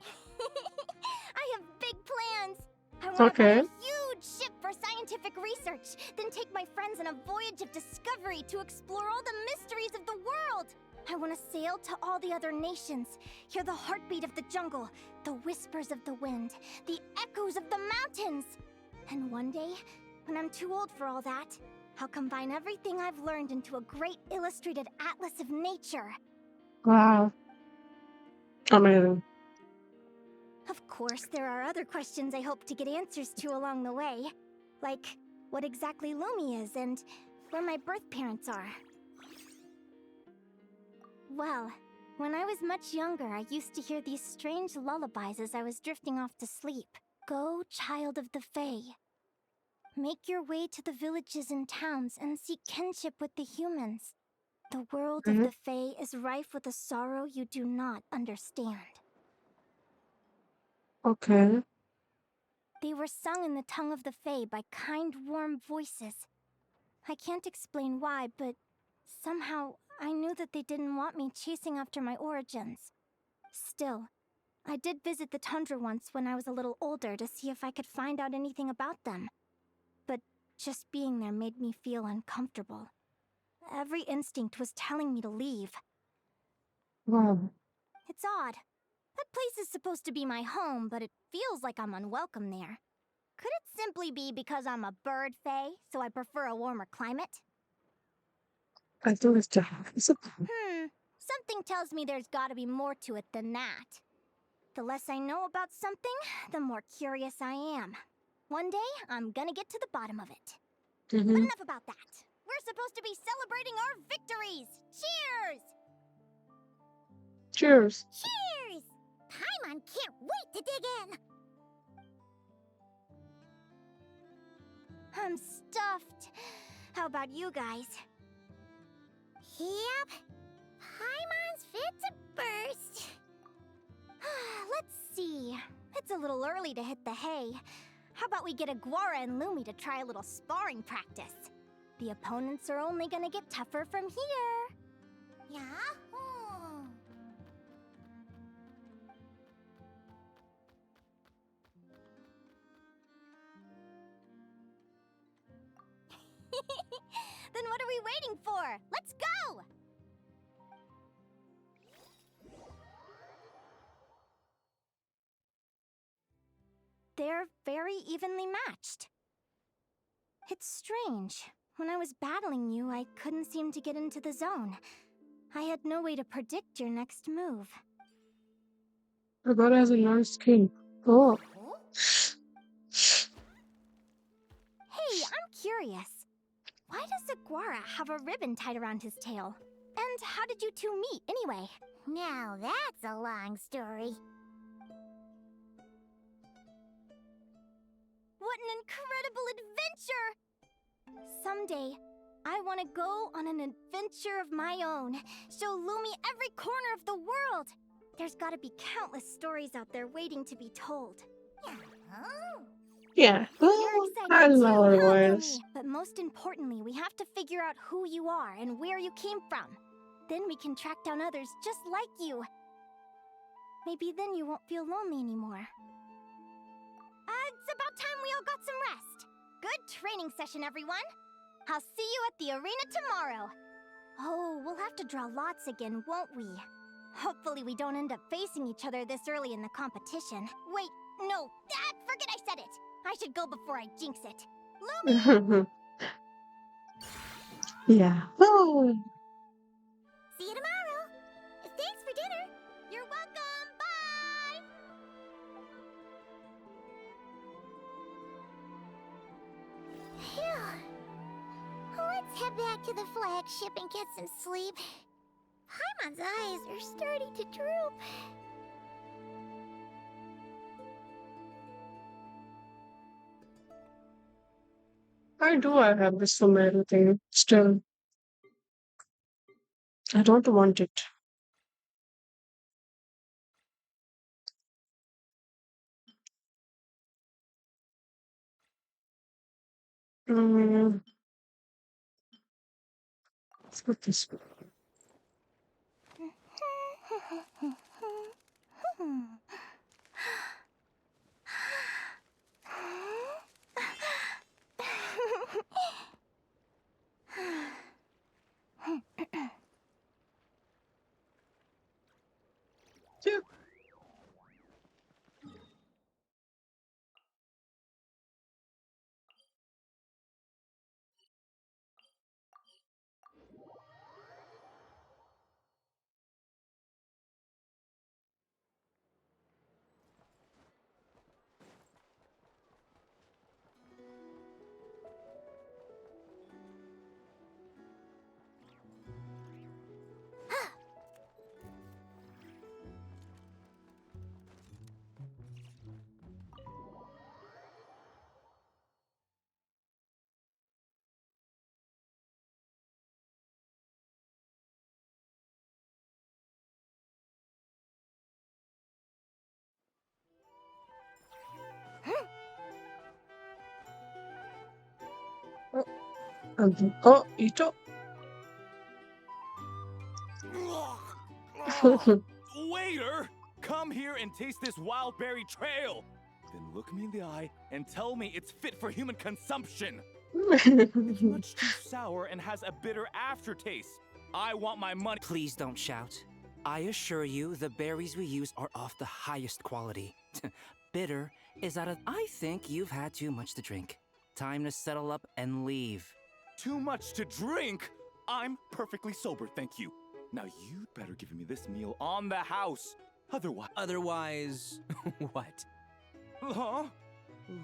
I have big plans. I want to buy Okay. a huge ship for scientific research, then take my friends on a voyage of discovery to explore all the mysteries of the world. I want to sail to all the other nations, hear the heartbeat of the jungle, the whispers of the wind, the echoes of the mountains. And one day, when I'm too old for all that, I'll combine everything I've learned into a great illustrated atlas of nature. Wow. Amazing. Of course, there are other questions I hope to get answers to along the way. Like, what exactly Lumi is and where my birth parents are. Well, when I was much younger, I used to hear these strange lullabies as I was drifting off to sleep. Go, child of the Fae. Make your way to the villages and towns and seek kinship with the humans. The world of the Fae is rife with a sorrow you do not understand. Okay. They were sung in the tongue of the Fae by kind, warm voices. I can't explain why, but somehow I knew that they didn't want me chasing after my origins. Still, I did visit the tundra once when I was a little older to see if I could find out anything about them. But just being there made me feel uncomfortable. Every instinct was telling me to leave. Wow. It's odd. That place is supposed to be my home, but it feels like I'm unwelcome there. Could it simply be because I'm a bird fae, so I prefer a warmer climate? I think it's the Something tells me there's gotta be more to it than that. The less I know about something, the more curious I am. One day, I'm gonna get to the bottom of it. But enough about that. We're supposed to be celebrating our victories! Cheers! Cheers. Cheers! Paimon can't wait to dig in! I'm stuffed. How about you guys? Yep. Paimon's fit to burst. Let's see. It's a little early to hit the hay. How about we get Aguara and Lumi to try a little sparring practice? The opponents are only gonna get tougher from here. Yahoo! Then what are we waiting for? Let's go! They're very evenly matched. It's strange. When I was battling you, I couldn't seem to get into the zone. I had no way to predict your next move. Agora has a nice skin. Oh. Hey, I'm curious. Why does Aguara have a ribbon tied around his tail? And how did you two meet, anyway? Now that's a long story. What an incredible adventure! Someday, I want to go on an adventure of my own. Show Lumi every corner of the world. There's gotta be countless stories out there waiting to be told. Yeah. You're Oh, excited I too, love her huh, voice. Lumi? But most importantly, we have to figure out who you are and where you came from. Then we can track down others just like you. Maybe then you won't feel lonely anymore. It's about time we all got some rest. Good training session, everyone. I'll see you at the arena tomorrow. Oh, we'll have to draw lots again, won't we? Hopefully we don't end up facing each other this early in the competition. Wait, no, forget I said it. I should go before I jinx it. Lumi! Yeah. Oh. See you tomorrow. Thanks for dinner. You're welcome. Bye! Phew. Let's head back to the flagship and get some sleep. Paimon's eyes are starting to droop. Why do I have this Sumeru thing still? I don't want it. Mm, let's put this. Yeah. Oh, Ito. Waiter! Come here and taste this wild berry trail! Then look me in the eye and tell me it's fit for human consumption! It's much too sour and has a bitter aftertaste. I want my money. Please don't shout. I assure you, the berries we use are of the highest quality. Bitter is out of... I think you've had too much to drink. Time to settle up and leave. Too much to drink? I'm perfectly sober, thank you. Now you'd better give me this meal on the house. Otherwise, what? Huh?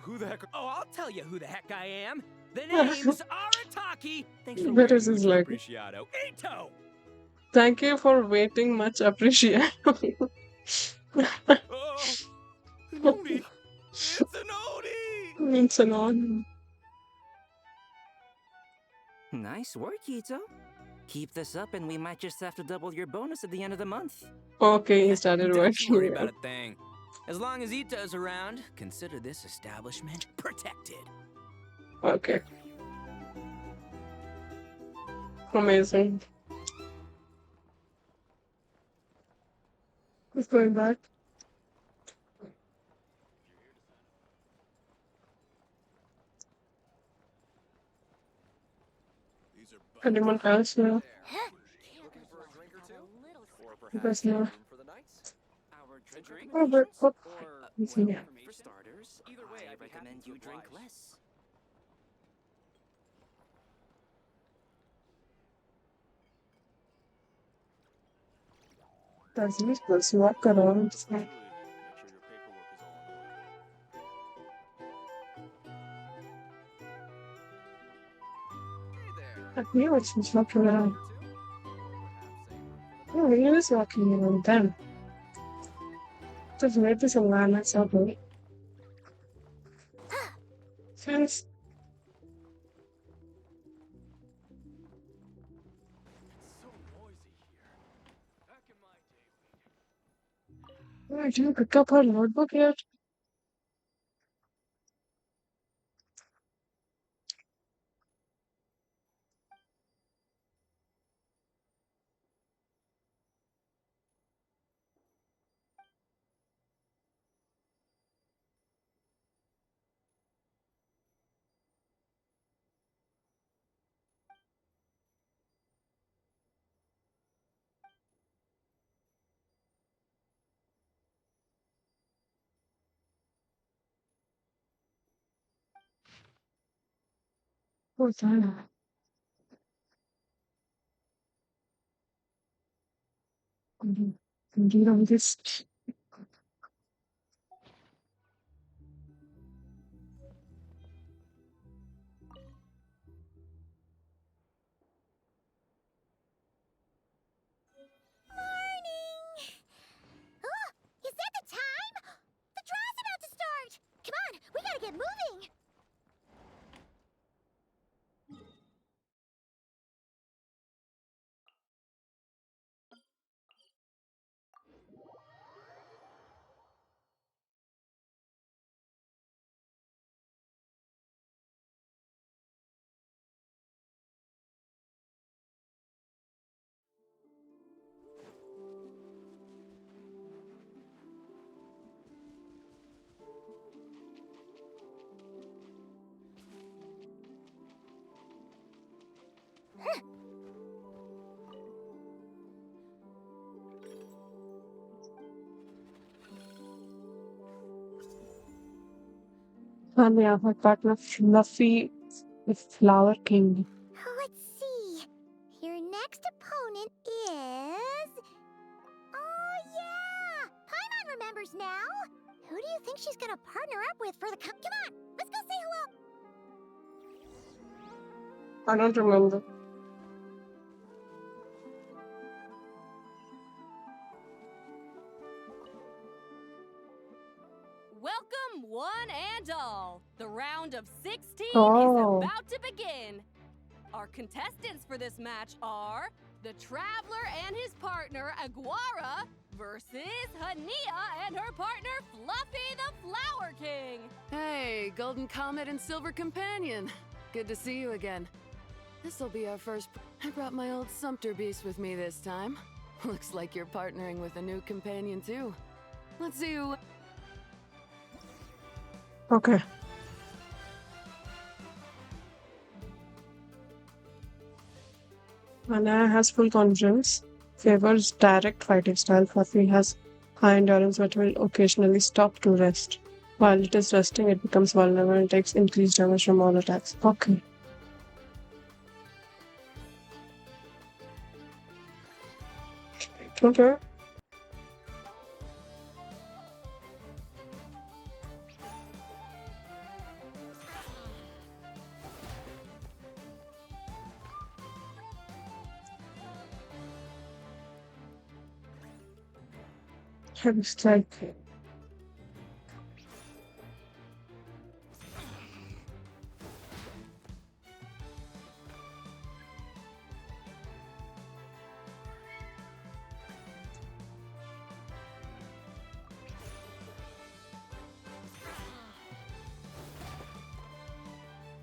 Who the heck? Oh, I'll tell you who the heck I am. The name's Arataki. Thanks for That is waiting, his much like. appreciado. Ito! Thank you for waiting. Much appreciated. Oh, an Oni! It's an Oni! It's an honor. Nice work, Ito. Keep this up and we might just have to double your bonus at the end of the month. Okay, he started Don't you worry working. about a thing. As long as Ito's around, consider this establishment protected. Okay. Amazing. Who's going back? Anyone else now? Because now. Oh, but what? Yeah. For starters, either way, I recommend you drink less. Does this person walk around? I knew it was walking around. Oh, he was walking around then. Just wait this a while, that's okay. Since I didn't pick up her notebook yet. What's that? Indeed, on this. Morning! Oh, is that the time? The draw's about to start! Come on, we gotta get moving! And yeah, my partner Fluffy with Flower King. Let's see. Your next opponent is... Oh, yeah! Paimon remembers now! Who do you think she's gonna partner up with for the Come on, let's go say hello! I don't remember. Welcome, one and all. The round of 16 Oh. is about to begin. Our contestants for this match are the Traveler and his partner, Aguara, versus Linnea and her partner, Fluffy the Flower King. Hey, Golden Comet and Silver Companion. Good to see you again. This'll be our first... I brought my old Sumpter Beast with me this time. Looks like you're partnering with a new companion, too. Let's see who... Okay. Linnea has full confidence, favors direct fighting style. Fluffy has high endurance but will occasionally stop to rest. While it is resting, it becomes vulnerable and takes increased damage from all attacks. Okay. Okay. Heavy strike.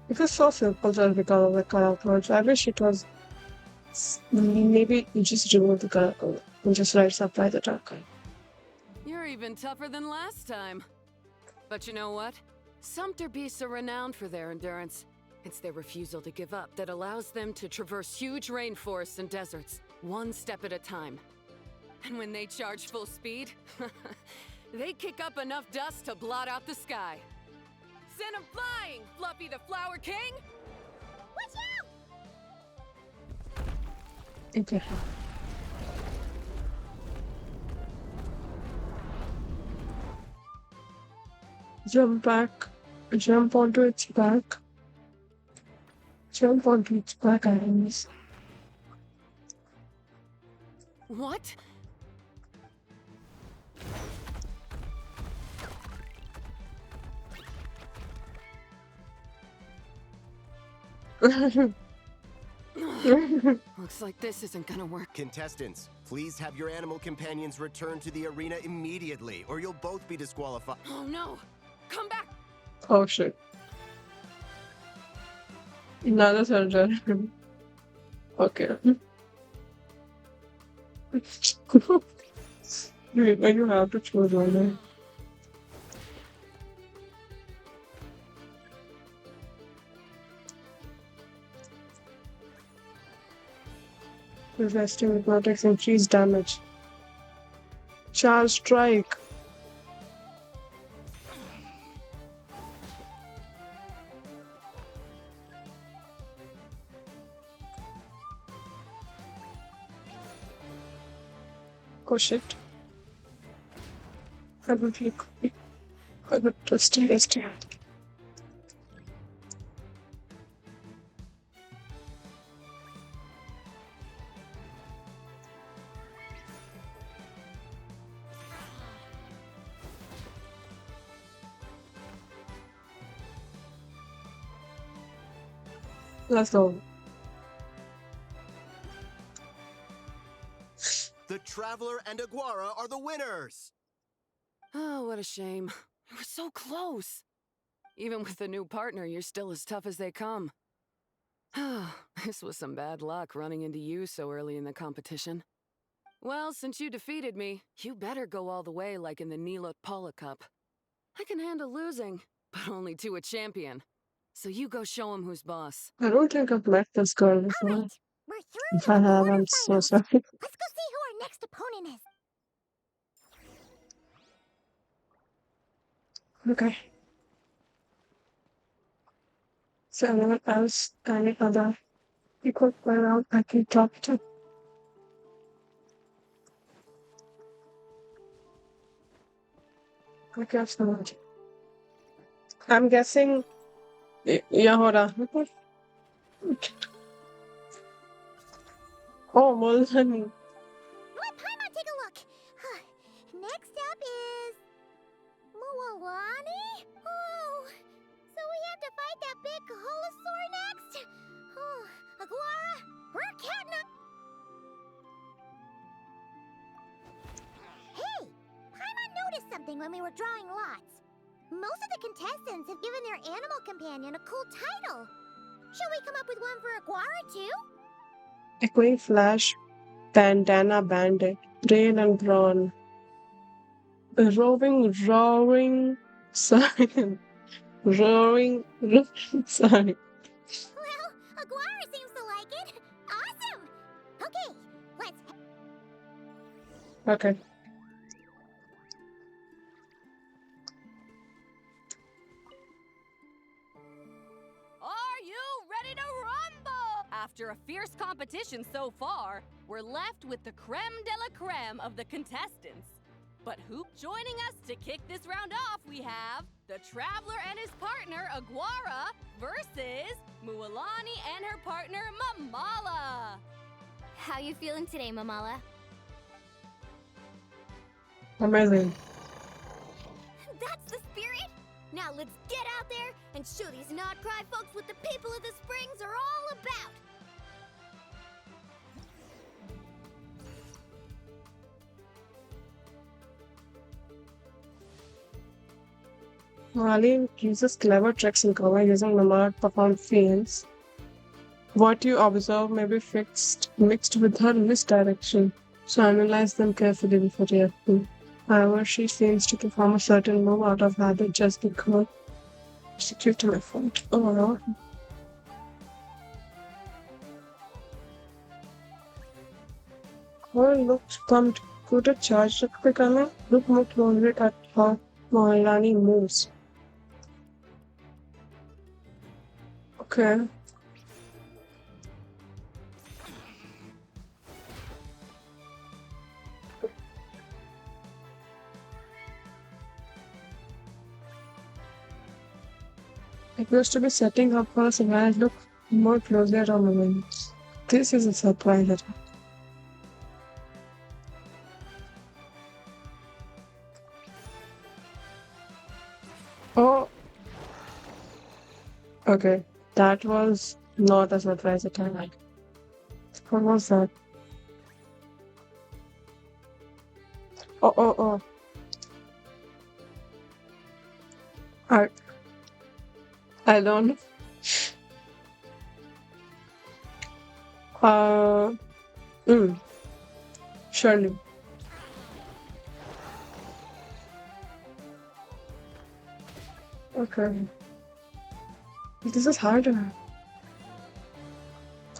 It was so simple just because of the cutout words. I wish it was maybe you just remove the cutout and just write surprise attack. You're even tougher than last time. But you know what? Sumpter Beasts are renowned for their endurance. It's their refusal to give up that allows them to traverse huge rainforests and deserts, one step at a time. And when they charge full speed, they kick up enough dust to blot out the sky. Send 'em flying, Fluffy the Flower King! Watch out! Okay. Jump back. Jump onto its back. Jump onto its back, enemies. What? Looks like this isn't gonna work. Contestants, please have your animal companions return to the arena immediately, or you'll both be disqualified. Oh no! Come back! Oh shit. Another soldier. Okay. Wait, you have to choose one. Resting with Vortex increase damage. Charge strike. Oh shit. I would twisting. Let's go. The Traveler and Aguara are the winners! Oh, what a shame. You were so close. Even with the new partner, you're still as tough as they come. This was some bad luck running into you so early in the competition. Well, since you defeated me, you better go all the way like in the Nilot Paula Cup. I can handle losing, but only to a champion. So you go show him who's boss. I don't think I've met this girl before. Alright, we're through If to I the have, I'm so quarterfinals. sorry. Let's go see who our next opponent is. Okay. So anyone else, any other people around I can talk to? Okay, so much. I'm guessing. Yeah, hold on. Oh, well then. Let Paimon take a look. Next up is... Mualani? Oh, so we have to fight that big holosaur next? Oh, Aguara, we're counting up... Hey, Paimon noticed something when we were drawing lots. Most of the contestants have given their animal companion a cool title. Should we come up with one for Aguara too? Echoing Flash, Bandana Bandit, Brain and Brawn, Roaring, sorry, sorry. Well, Aguara seems to like it. Awesome! Okay, let's... Okay. Are you ready to rumble? After a fierce competition so far, we're left with the creme de la creme of the contestants. But who joining us to kick this round off, we have the Traveler and his partner, Aguara, versus Mualani and her partner, Mamala. How you feeling today, Mamala? Amazing. That's the spirit! Now let's get out there and show these not-cry folks what the people of the Springs are all about! Ali uses clever tricks in cover using Mamala to perform feats. What you observe may be mixed with her misdirection, so analyze them carefully before reacting. However, she seems to perform a certain move out of habit just because she due to my fault. Oh no. Oh, looks pumped. Could a charge be coming? Look more closely at how Moilani moves. Okay. It used to be setting up for a surprise. Look more closely at our movements. This is a surprise attack. Oh. Okay. That was not a surprise attack. What was that? Oh. I don't know. Surely. Okay. This is harder.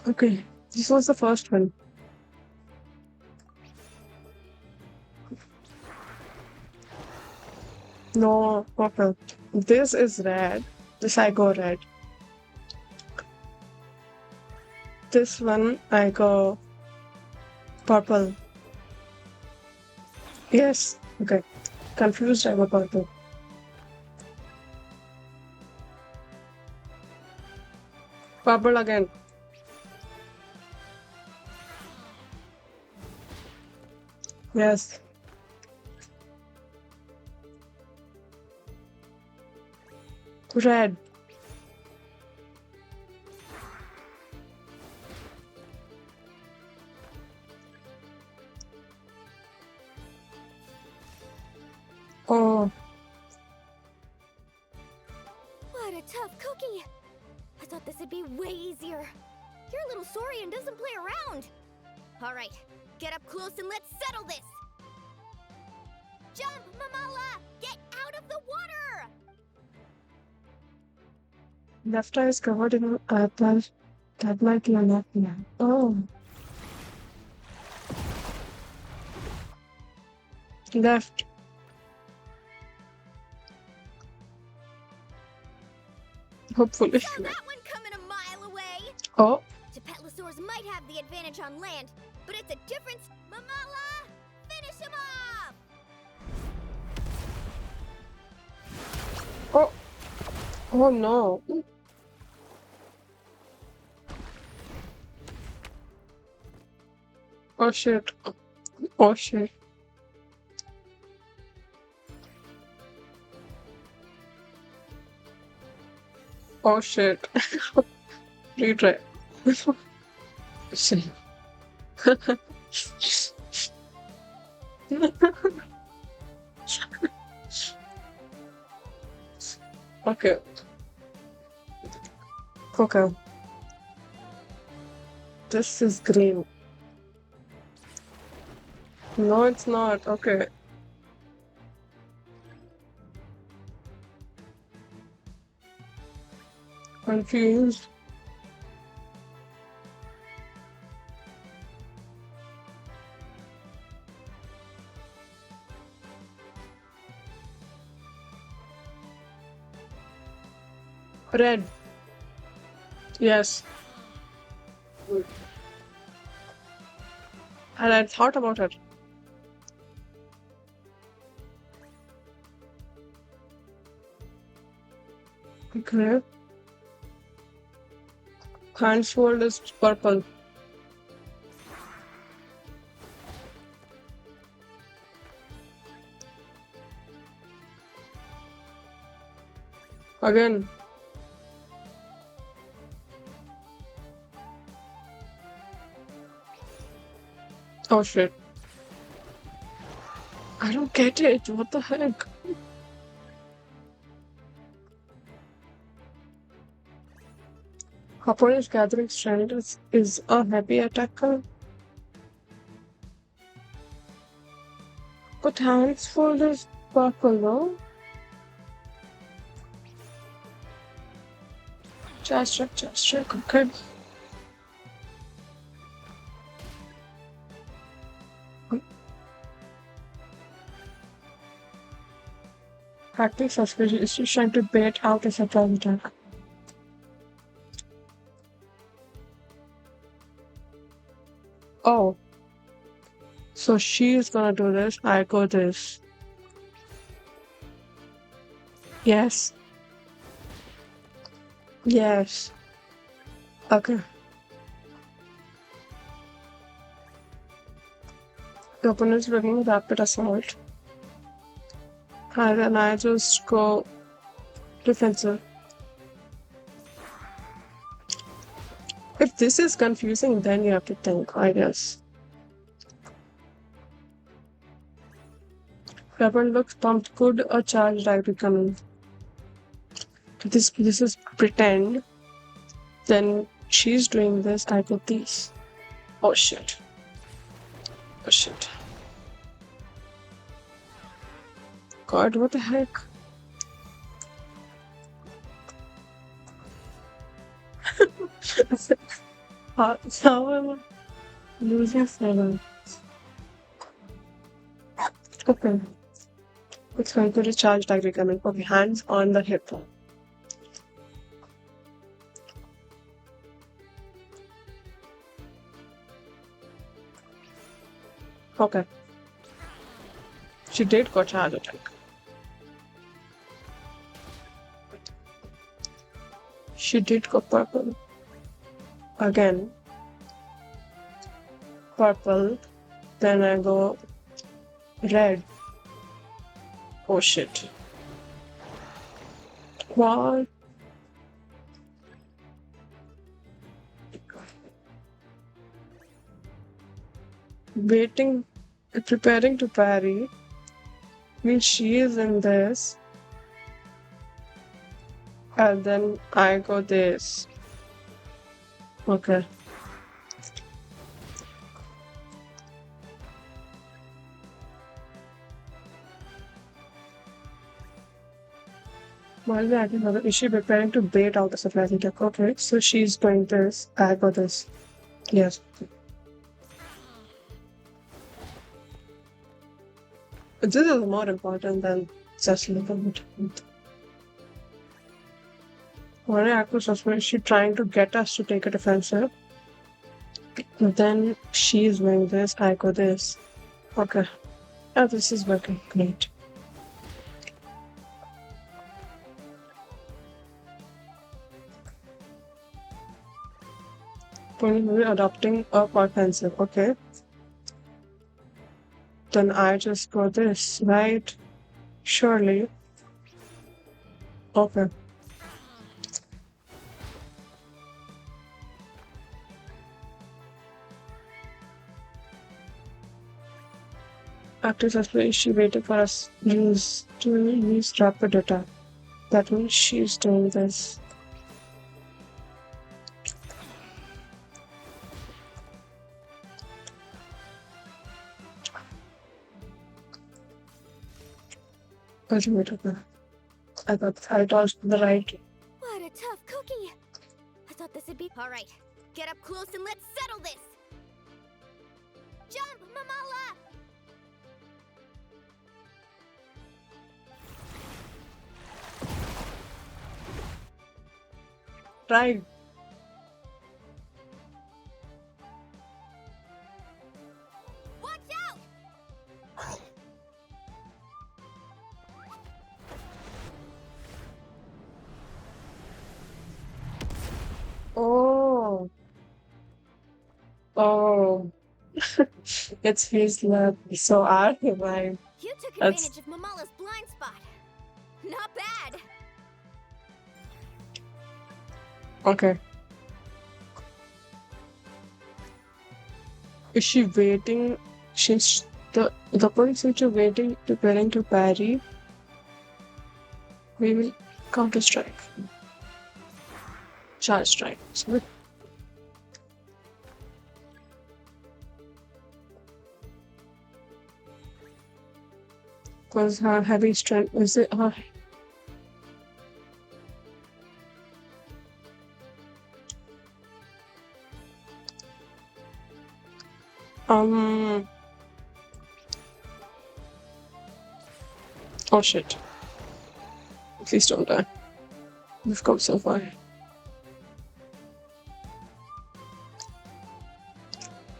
Okay. This was the first one. No, okay. This is red. This I go red. This one I go purple. Yes. Okay. Confused, I go purple. Purple again. Yes. Red. Oh, What a tough cookie! I thought this would be way easier. Your little Saurian doesn't play around. Alright, get up close and let's settle this! Jump, Mamala! Get out of the water! left eye is covered in apple. That might be enough now. Oh. Left. Hopefully. Saw that one coming a mile away! Oh. Gepetlosaurs might have the advantage on land, but it's a difference. Mamala! Finish him off! Oh. Oh no. Oh shit. Oh shit. Oh shit. Retry. Shit. Okay. Okay. This is green. No, it's not. Okay. Confused. Red. Yes. And I thought about it. Okay. Hands fold is purple. Again. Oh shit. I don't get it. What the heck? Opponent's gathering strength is a heavy attacker. But hands fold is purple, no? Just check. Okay. Acting suspicious is trying to bait out a surprise attack. Oh. So she's gonna do this. I go this. Yes. Yes. Okay. The opponent's bringing rapid assault. And then I just go defensive. If this is confusing, then you have to think, I guess. Weapon looks pumped. Could a charge die be coming? This is pretend. Then she's doing this. I got these. Oh shit. Oh shit. God, what the heck? How am I losing 7? Okay. It's going to recharge like coming. Okay, hands on the hip. Okay. She did go charge attack. She did go purple. Again. Purple. Then I go red. Oh shit. What? Waiting, preparing to parry. Means she is in this. And then I go this. Okay. While we're at another, is she preparing to bait out the surprise attack? Okay, so she's doing this. I got this. Yes. This is more important than just looking at it. One actress is she trying to get us to take a defensive. Then she's doing this. I go this. Okay. Oh, this is working great. Maybe adopting a offensive. Okay. Then I just go this, right? Surely. Okay. Active suspect, she waited for us to use rapid attack. That means she's doing this. Wait. I thought I tossed the right. What a tough cookie. I thought this would be... Alright, get up close and let's settle this. Jump, Mamala! Right. Watch out! Oh. Oh. It feels like so out of line. You took advantage of Mamala's blind spot. Not bad. Okay. Is she waiting? She's the point which you're waiting, preparing to parry. We will counter strike. Charge strike. Sorry. Because her heavy strength is it her oh shit. Please don't die. We've come so far.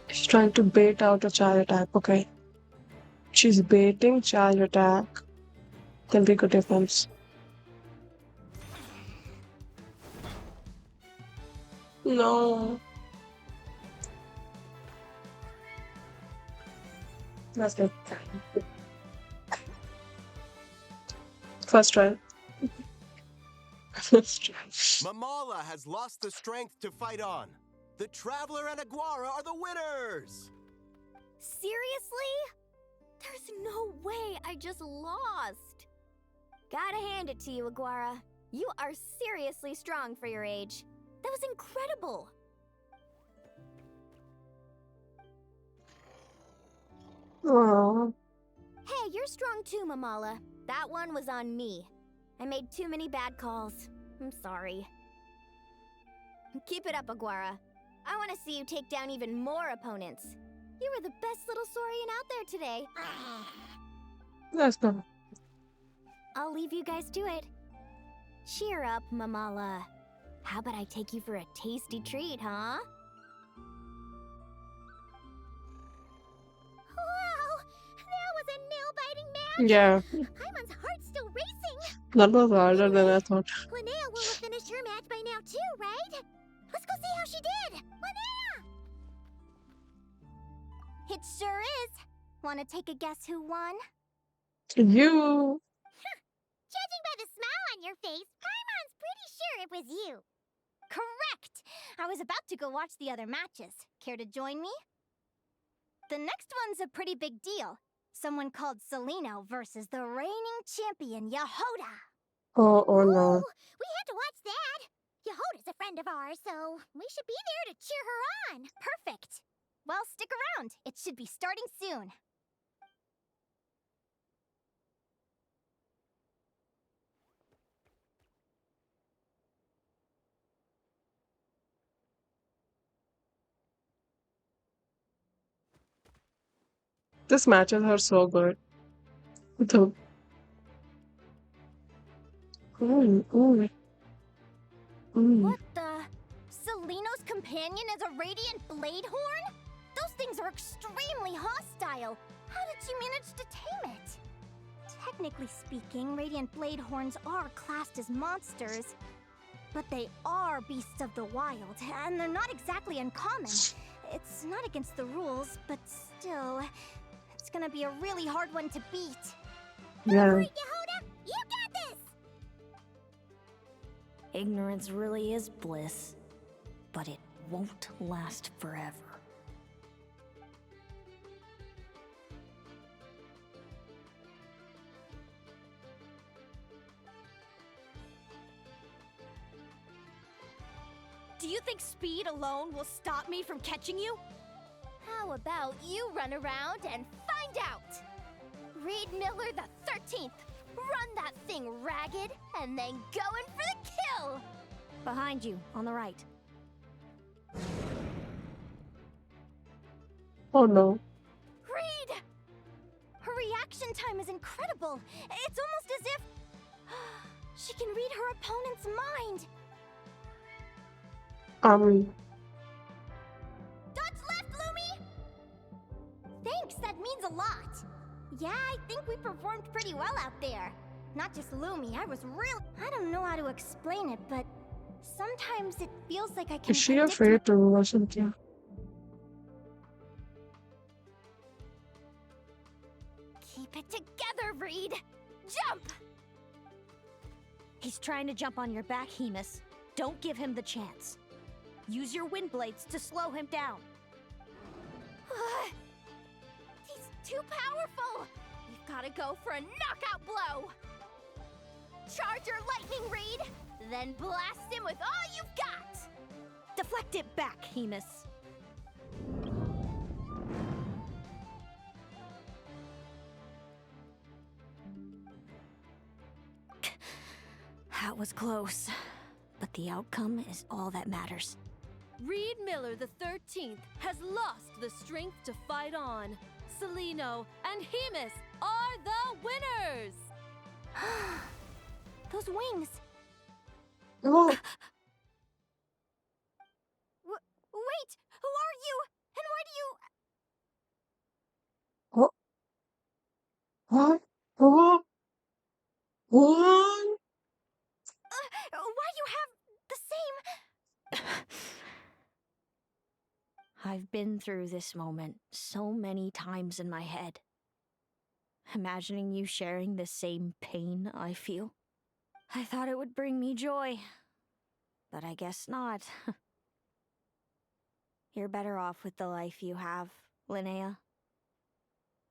She's trying to bait out a charge attack, okay. She's baiting charge attack. Then we go defense. No. That's good. First try. First try. Mamala has lost the strength to fight on. The Traveler and Aguara are the winners! Seriously? There's no way I just lost. Gotta hand it to you, Aguara. You are seriously strong for your age. That was incredible. Aww. Hey, you're strong too, Mamala. That one was on me. I made too many bad calls. I'm sorry. Keep it up, Aguara. I want to see you take down even more opponents. You were the best little Saurian out there today. That's not. I'll leave you guys to it. Cheer up, Mamala. How about I take you for a tasty treat, huh? Wow! That was a nail-biting match! Yeah, Paimon's heart's still racing! that was harder than I thought. Linnea will have finished her match by now too, right? Let's go see how she did! Linnea! It sure is. Want to take a guess who won? You. Judging by the smile on your face, Paimon's pretty sure it was you. Correct! I was about to go watch the other matches. Care to join me? The next one's a pretty big deal. Someone called Celino versus the reigning champion, Yehoda. Oh no. We had to watch that. Yehoda's a friend of ours, so we should be there to cheer her on. Perfect. Well, stick around. It should be starting soon. This matches are so good. The ooh. What the? Celino's companion is a radiant blade horn? Those things are extremely hostile. How did you manage to tame it? Technically speaking, radiant blade horns are classed as monsters, but they are beasts of the wild, and they're not exactly uncommon. It's not against the rules, but still, it's gonna be a really hard one to beat. Yeah. Yehoda, you got this! Ignorance really is bliss, but it won't last forever. Do you think speed alone will stop me from catching you? How about you run around and find out? Reed Miller the 13th. Run that thing ragged, and then go in for the kill! Behind you, on the right. Oh no. Reed! Her reaction time is incredible. It's almost as if she can read her opponent's mind. Dodge left, Lumi! Thanks, that means a lot. Yeah, I think we performed pretty well out there. Not just Lumi, I was real. I don't know how to explain it, but sometimes it feels like I can Is she predict afraid to or something? Keep it together, Reed! Jump! He's trying to jump on your back, Hemus. Don't give him the chance. Use your wind blades to slow him down. He's too powerful! We've gotta go for a knockout blow! Charge your lightning, Reed! Then blast him with all you've got! Deflect it back, Hemus. That was close, but the outcome is all that matters. Reed Miller the 13th has lost the strength to fight on. Celino and Hemus are the winners! Those wings! Oh, Wait! Who are you? And why do you... what? What? What? What? why you have the same... I've been through this moment so many times in my head. Imagining you sharing the same pain I feel. I thought it would bring me joy, but I guess not. You're better off with the life you have, Linnea.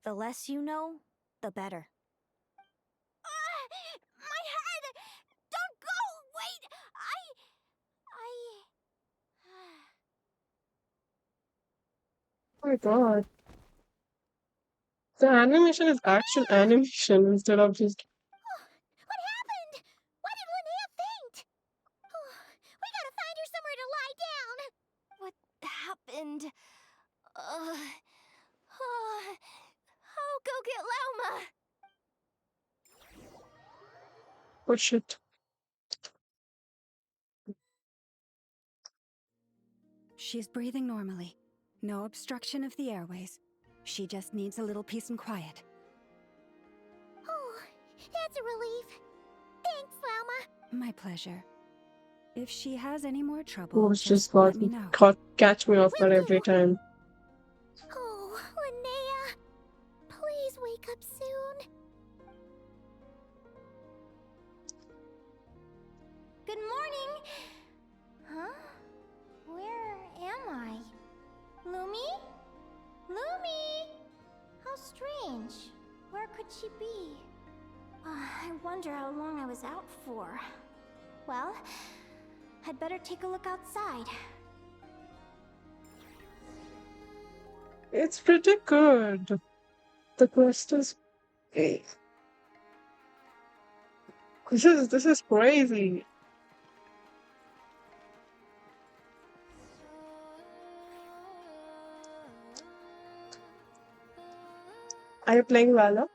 The less you know, the better. My head! Don't go! Wait! Oh my god. The animation is action animation instead of just. What happened? Why did Linnea faint? We gotta find her somewhere to lie down. What happened? I'll go get Lauma. Oh shit. She's breathing normally. No obstruction of the airways. She just needs a little peace and quiet. Oh, that's a relief. Thanks, Lauma. My pleasure. If she has any more Oh, trouble, it's just just got let me know. catch me off guard every time. Oh, Linnea. Please wake up soon. Good morning. Huh? Where am I? Lumi? Lumi! How strange. Where could she be? I wonder how long I was out for. Well, I'd better take a look outside. It's pretty good. The quest is. This is crazy. Are you playing Valor?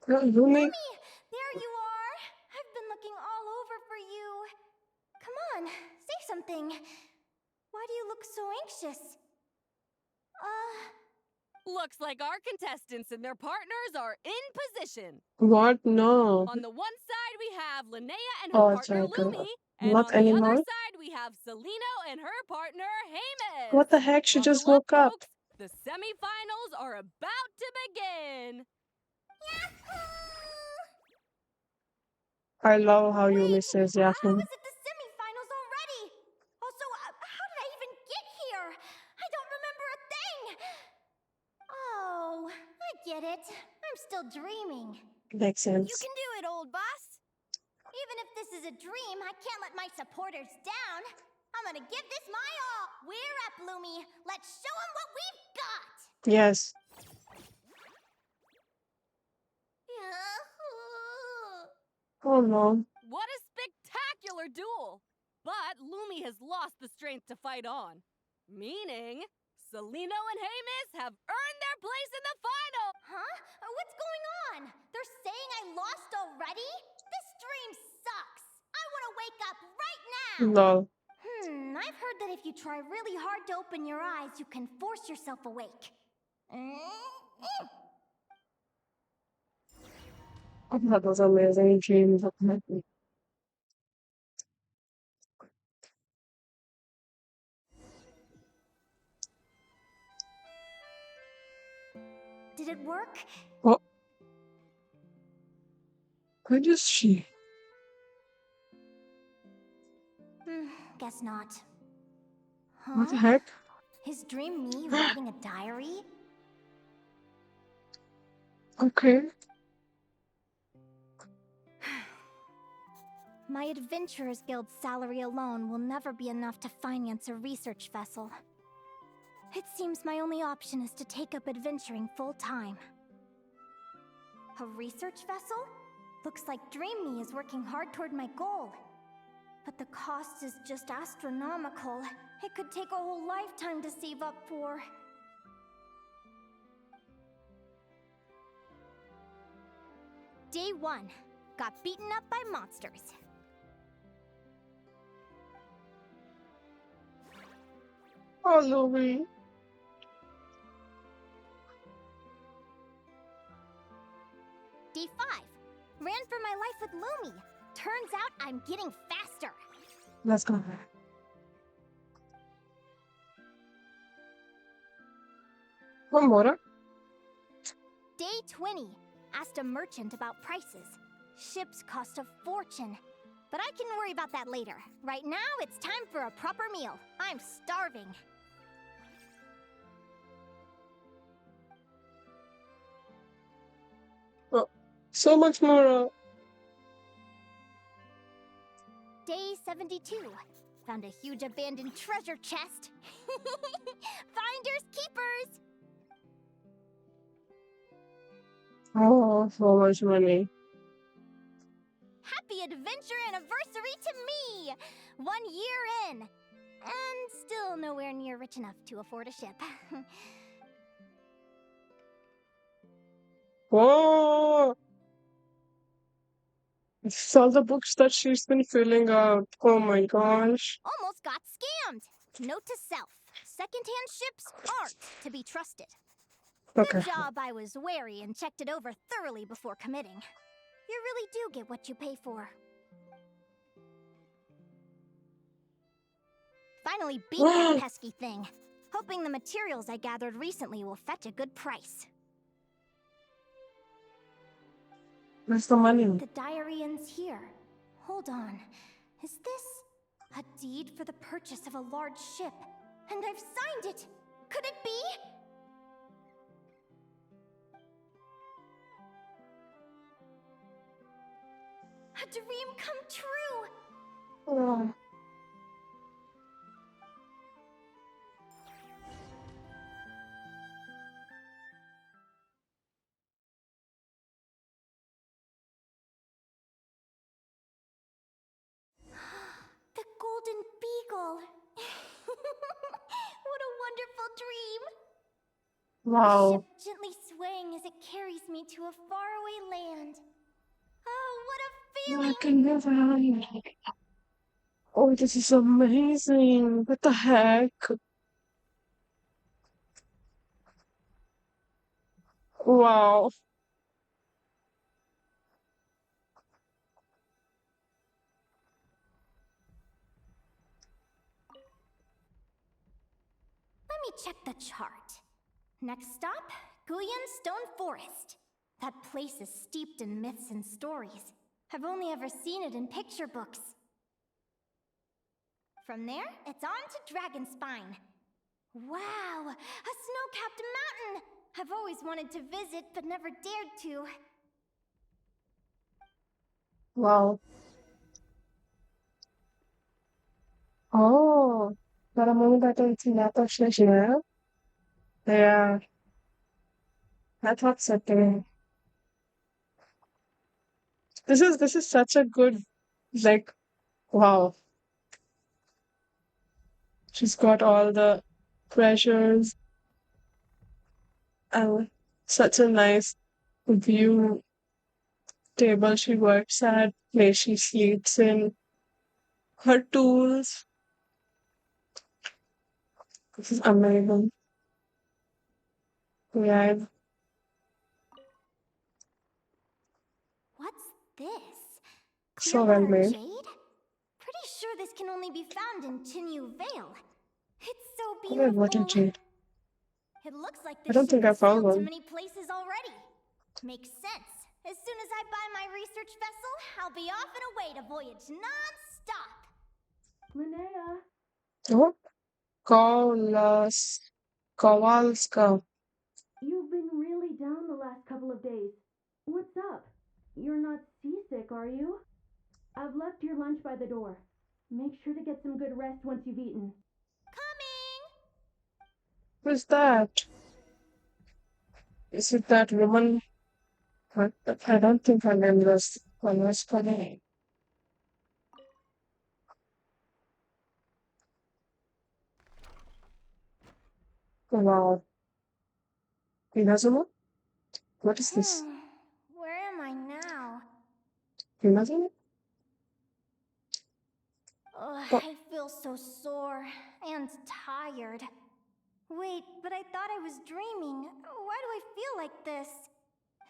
No, you make. Lumi! There you are! I've been looking all over for you. Come on, say something. Why do you look so anxious? Looks like our contestants and their partners are in position. What? No. On the one side, we have Linnea and her Oh, it's partner like. Lumi. And Not on the other anymore? side, we have Celino and her partner Hamish. What the heck? She just Buckle woke up. folks. The semifinals are about to begin. I love how Yumi says How Yahoo. is it the semifinals already? Also, how did I even get here? I don't remember a thing. Oh, I get it. I'm still dreaming. Makes sense. You can do it, old boss. Even if this is a dream, I can't let my supporters down. I'm gonna give this my all. We're up, Lumi. Let's show them what we've got. Yes. Oh no. What a spectacular duel! But Lumi has lost the strength to fight on. Meaning, Celino and Hamish have earned their place in the final! Huh? What's going on? They're saying I lost already? This dream sucks. I want to wake up right now. Lol. I've heard that if you try really hard to open your eyes, you can force yourself awake. Oh, that was amazing dream. Definitely. Did it work? What? Where is she? Guess not. Huh? What the heck? Is dream me writing a diary? Okay. My Adventurers Guild's salary alone will never be enough to finance a research vessel. It seems my only option is to take up adventuring full-time. A research vessel? Looks like Dream Me is working hard toward my goal. But the cost is just astronomical. It could take a whole lifetime to save up for. Day 1. Got beaten up by monsters. Oh, Louie. Day 5. Ran for my life with Lumi. Turns out I'm getting faster. Let's go. One more. Day 20. Asked a merchant about prices. Ships cost a fortune. but I can worry about that later. Right now, it's time for a proper meal. I'm starving. Oh, so much more. Day 72. Found a huge abandoned treasure chest. Finders keepers. Oh, so much money. Happy adventure anniversary to me! 1 year in. And still nowhere near rich enough to afford a ship. Whoa! It's all the books that she's been filling out. Oh my gosh. Almost got scammed. Note to self. Secondhand ships aren't to be trusted. Okay. Good job I was wary and checked it over thoroughly before committing. You really do get what you pay for. Finally beat that pesky thing. Hoping the materials I gathered recently will fetch a good price. Where's the money? The diary ends here. Hold on. Is this a deed for the purchase of a large ship? And I've signed it! Could it be? A dream come true! Oh. The Golden Beagle! What a wonderful dream! The Wow. ship gently swaying as it carries me to a faraway land. Oh, what a feeling! I can never. Oh, this is amazing. What the heck? Wow. Let me check the chart. Next stop, Guyan Stone Forest. That place is steeped in myths and stories. I've only ever seen it in picture books. From there, it's on to Dragonspine. Wow, a snow-capped mountain! I've always wanted to visit, but never dared to. Wow. Oh, para mga batang tinapos na siya. Yeah, I thought so too. This is such a good, like, wow. She's got all the treasures and such a nice view table she works at, place she sleeps in, her tools. This is amazing. Yeah, What's this? so well Clearwater made. jade? Pretty sure this can only be found in Chinyu Vale. It's so Oh, what a beautiful. jade. It looks like I this don't ship think I has found sailed to one. many places already. Makes sense. As soon as I buy my research vessel, I'll be off and away to voyage non-stop. Linnea, Oh, Kolas, Kowalska. you've been really down the last couple of days. What's up? You're not seasick, are you? I've left your lunch by the door. Make sure to get some good rest once you've eaten. Coming! Who's that? Is it that woman? I don't think her name was funny. Wow. Inazuma? What is this? Where am I now? Inazuma? Ugh, Oh, I feel so sore and tired. Wait, but I thought I was dreaming. Why do I feel like this?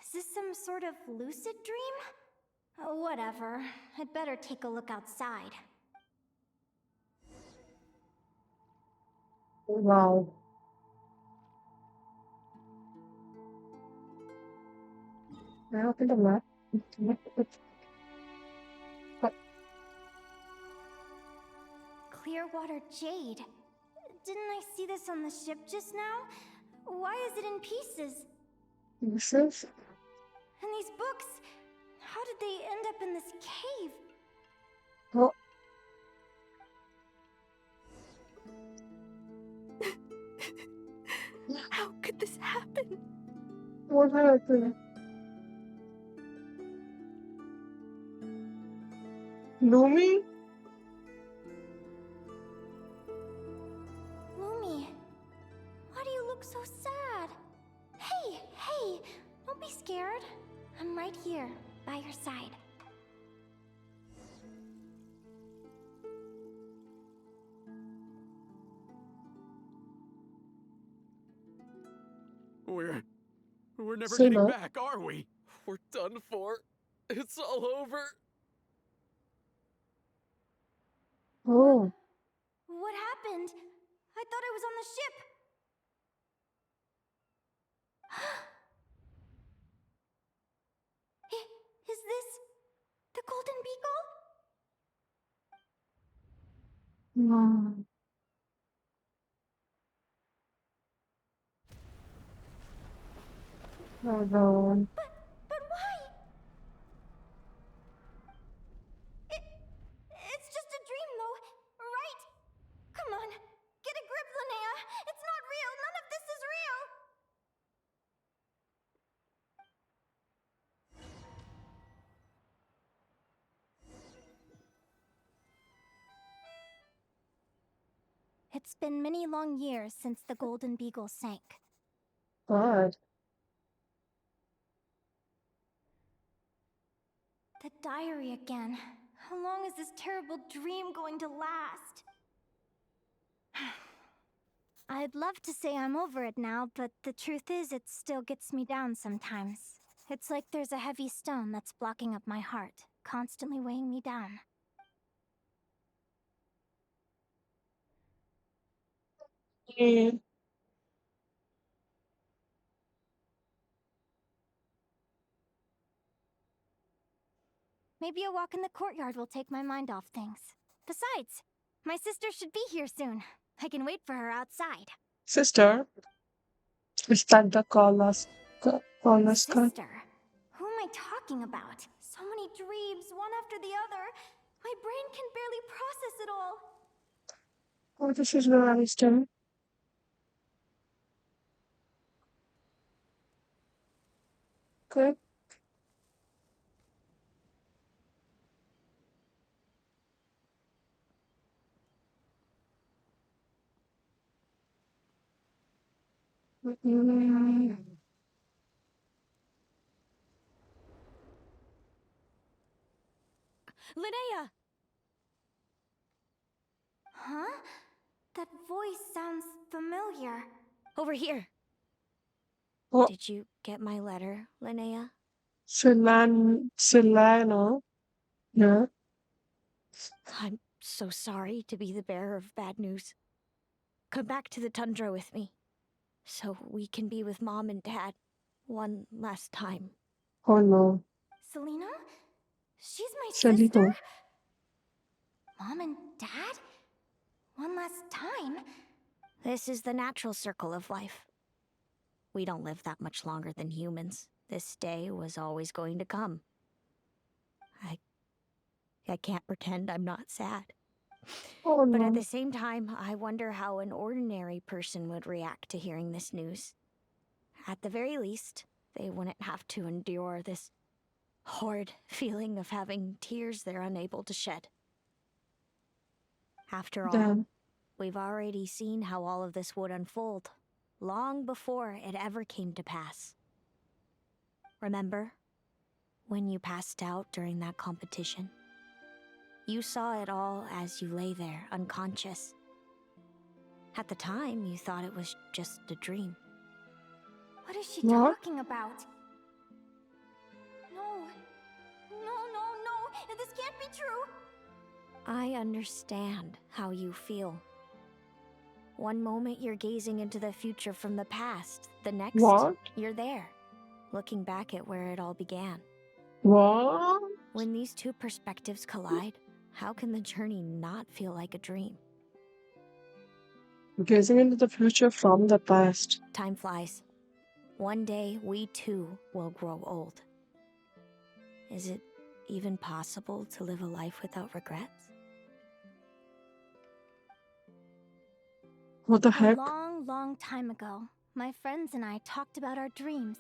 Is this some sort of lucid dream? Whatever. I'd better take a look outside. wow. I opened the map. What? Clearwater jade. Didn't I see this on the ship just now? Why is it in pieces? Pieces? And these books, how did they end up in this cave? Oh. How could this happen? What happened? Lumi? Lumi, why do you look so sad? Hey, hey, don't be scared. I'm right here, by your side. We're never Simba. getting back, are we? We're done for. It's all over. Oh. What happened? I thought I was on the ship. Is this the Golden Beagle? No. Oh no. But why? It's just a dream, though, right? Come on, get a grip, Linnea. It's not real. None of this is real. It's been many long years since the Golden Beagle sank. God. The diary again. How long is this terrible dream going to last? I'd love to say I'm over it now, but the truth is it still gets me down sometimes. It's like there's a heavy stone that's blocking up my heart, constantly weighing me down. Yeah. Maybe a walk in the courtyard will take my mind off things. Besides, my sister should be here soon. I can wait for her outside. Sister? Is that the call card? Sister? Who am I talking about? So many dreams, one after the other. My brain can barely process it all. Oh, this is very still. Okay. Mm. Linnea! Huh? That voice sounds familiar. Over here. Oh, Did you get my letter, Linnea? Silano. Yeah. I'm so sorry to be the bearer of bad news. Come back to the tundra with me, so we can be with Mom and Dad one last time. Oh no. Selena? She's my Salito. sister? Mom and Dad? One last time? This is the natural circle of life. We don't live that much longer than humans. This day was always going to come. I can't pretend I'm not sad. Oh But at no. the same time, I wonder how an ordinary person would react to hearing this news. At the very least, they wouldn't have to endure this horrid feeling of having tears they're unable to shed. After all, Damn. we've already seen how all of this would unfold, long before it ever came to pass. Remember, when you passed out during that competition? You saw it all as you lay there, unconscious. At the time, you thought it was just a dream. What is she What? talking about? No. No. This can't be true. I understand how you feel. One moment you're gazing into the future from the past, the next, What? you're there, looking back at where it all began. What? When these two perspectives collide, how can the journey not feel like a dream? Gazing into the future from the past. Time flies. One day, we too will grow old. Is it even possible to live a life without regrets? What the A heck? long, long time ago, my friends and I talked about our dreams.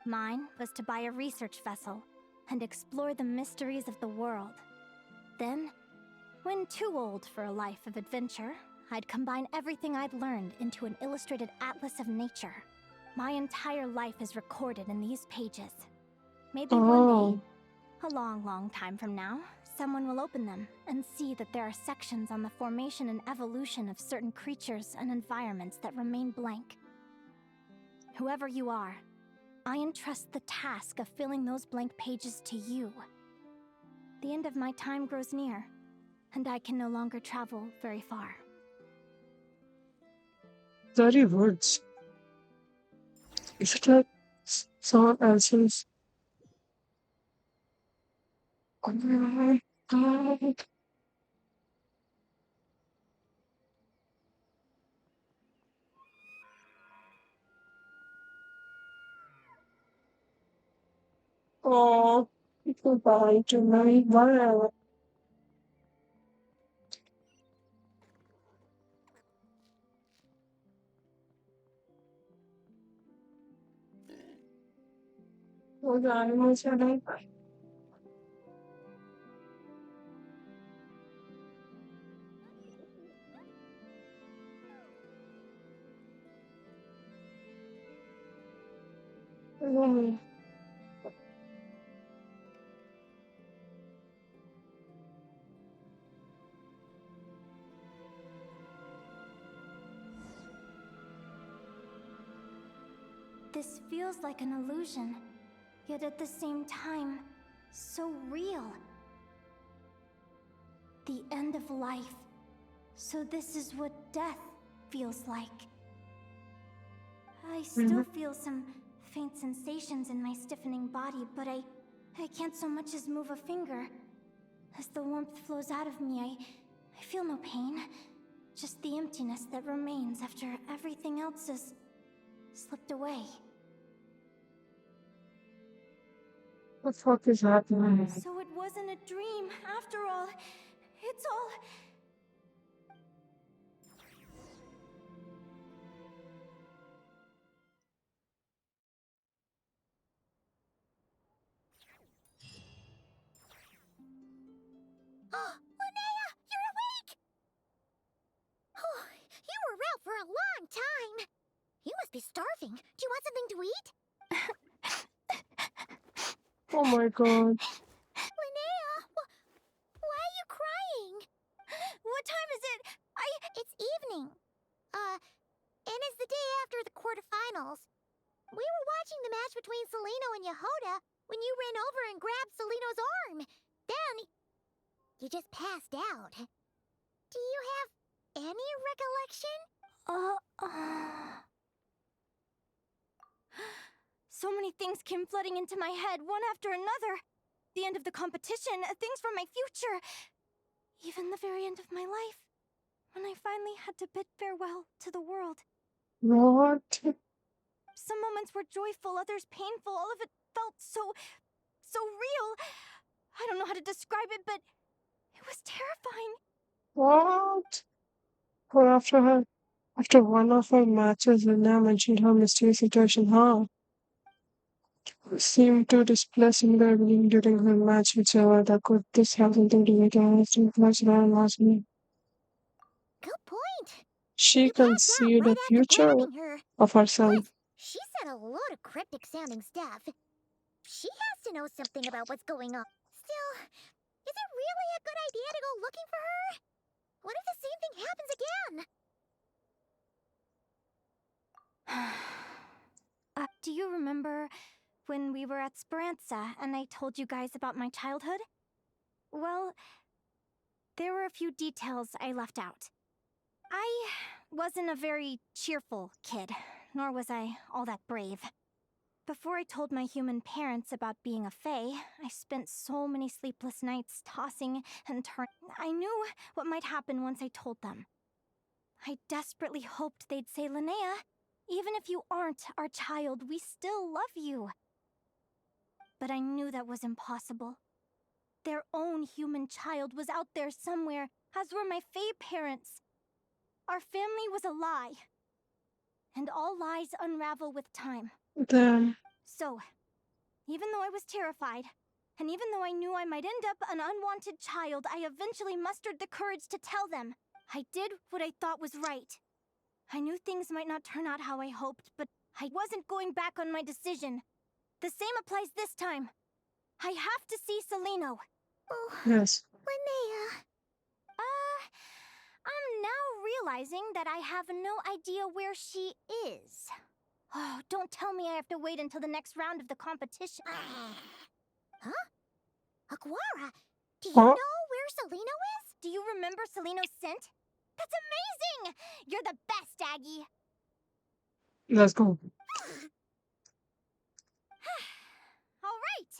Mine was to buy a research vessel and explore the mysteries of the world. Then, when too old for a life of adventure, I'd combine everything I'd learned into an illustrated atlas of nature. My entire life is recorded in these pages. Maybe one day, a long, long time from now, someone will open them and see that there are sections on the formation and evolution of certain creatures and environments that remain blank. Whoever you are, I entrust the task of filling those blank pages to you. The end of my time grows near, and I can no longer travel very far. Dirty words. Is it like someone else's? Oh my god. Oh, goodbye to my world. Oh, the animals are like, oh, This feels like an illusion, yet at the same time, so real. The end of life. So this is what death feels like. I still feel some faint sensations in my stiffening body, but I can't so much as move a finger. As the warmth flows out of me, I feel no pain. Just the emptiness that remains after everything else is slipped away. what the fuck is happening? So it wasn't a dream, after all. It's all... Oh, Linnea, you're awake! Oh, you were out for a long time. You must be starving. Do you want something to eat? Oh my god. Linnea, why are you crying? What time is it? It's evening. And it's the day after the quarterfinals. We were watching the match between Celino and Yehoda when you ran over and grabbed Celino's arm. Then, you just passed out. Do you have any recollection? So many things came flooding into my head, one after another. The end of the competition, things from my future. Even the very end of my life. When I finally had to bid farewell to the world. What? Some moments were joyful, others painful. All of it felt so real. I don't know how to describe it, but it was terrifying. What? Or after one of her matches, Linnea mentioned her mysterious situation, huh? Seemed to display similar meaning during her match with Zavada. Could this have something to do with her instant match around last week? Good point. She You passed out conceived right a after future grabbing her. of her son. Plus, she said a load of cryptic sounding stuff. She has to know something about what's going on. Still, is it really a good idea to go looking for her? What if the same thing happens again? Do you remember when we were at Speranza and I told you guys about my childhood? Well, there were a few details I left out. I wasn't a very cheerful kid, nor was I all that brave. Before I told my human parents about being a fae, I spent so many sleepless nights tossing and turning. I knew what might happen once I told them. I desperately hoped they'd say, Linnea, even if you aren't our child, we still love you. But I knew that was impossible. Their own human child was out there somewhere, as were my Fae parents. Our family was a lie. And all lies unravel with time. Damn. So, even though I was terrified, and even though I knew I might end up an unwanted child, I eventually mustered the courage to tell them. I did what I thought was right. I knew things might not turn out how I hoped, but I wasn't going back on my decision. The same applies this time. I have to see Celino. Oh, Yes. Linnea. I'm now realizing that I have no idea where she is. Oh, don't tell me I have to wait until the next round of the competition. Huh? Aguara, do you Huh? know where Celino is? Do you remember Celino's scent? That's amazing! You're the best, Aggie! Let's go. Alright,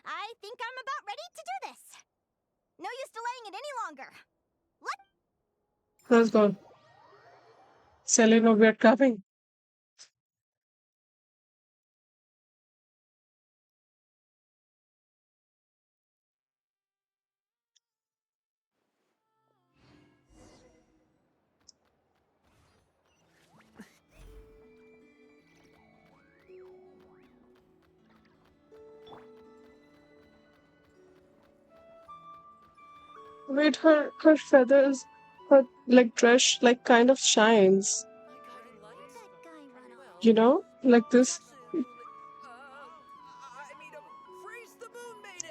I think I'm about ready to do this. No use delaying it any longer. Let's go. Selena, we're coming. Wait, her feathers, her like dress, like kind of shines. You know, like this.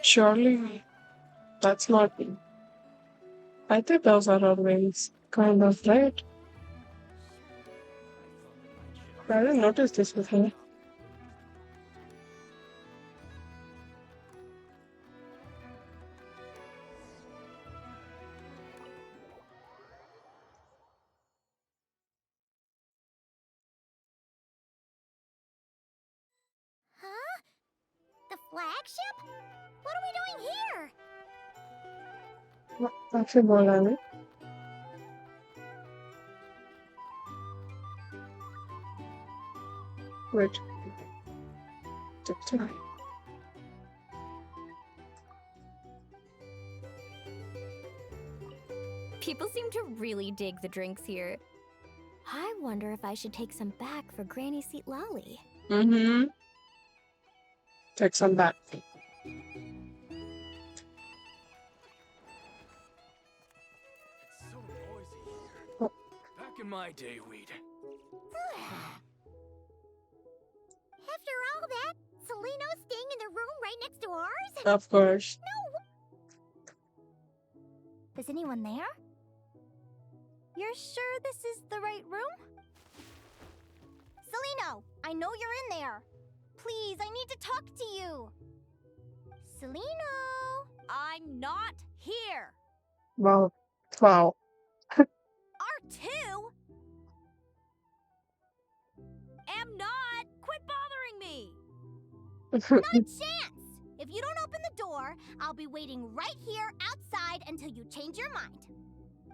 Surely, that's not. I think those are her wings, kind of, right? I didn't notice this with her. Huh? The flagship? What are we doing here? काफी बोला है wait TikTok. People seem to really dig the drinks here. I wonder if I should take some back for Granny Seat Lolly. Mm-hmm. Take some back. So noisy here. Back in my day, we'd. After all that, Celino's staying in the room right next to ours? Of course. No! Is anyone there? You're sure this is the right room? Celino, I know you're in there. Please, I need to talk to you. Celino! I'm not here. Wow. Wow. R2? Am not. Quit bothering me. Not a chance. If you don't open the door, I'll be waiting right here outside until you change your mind.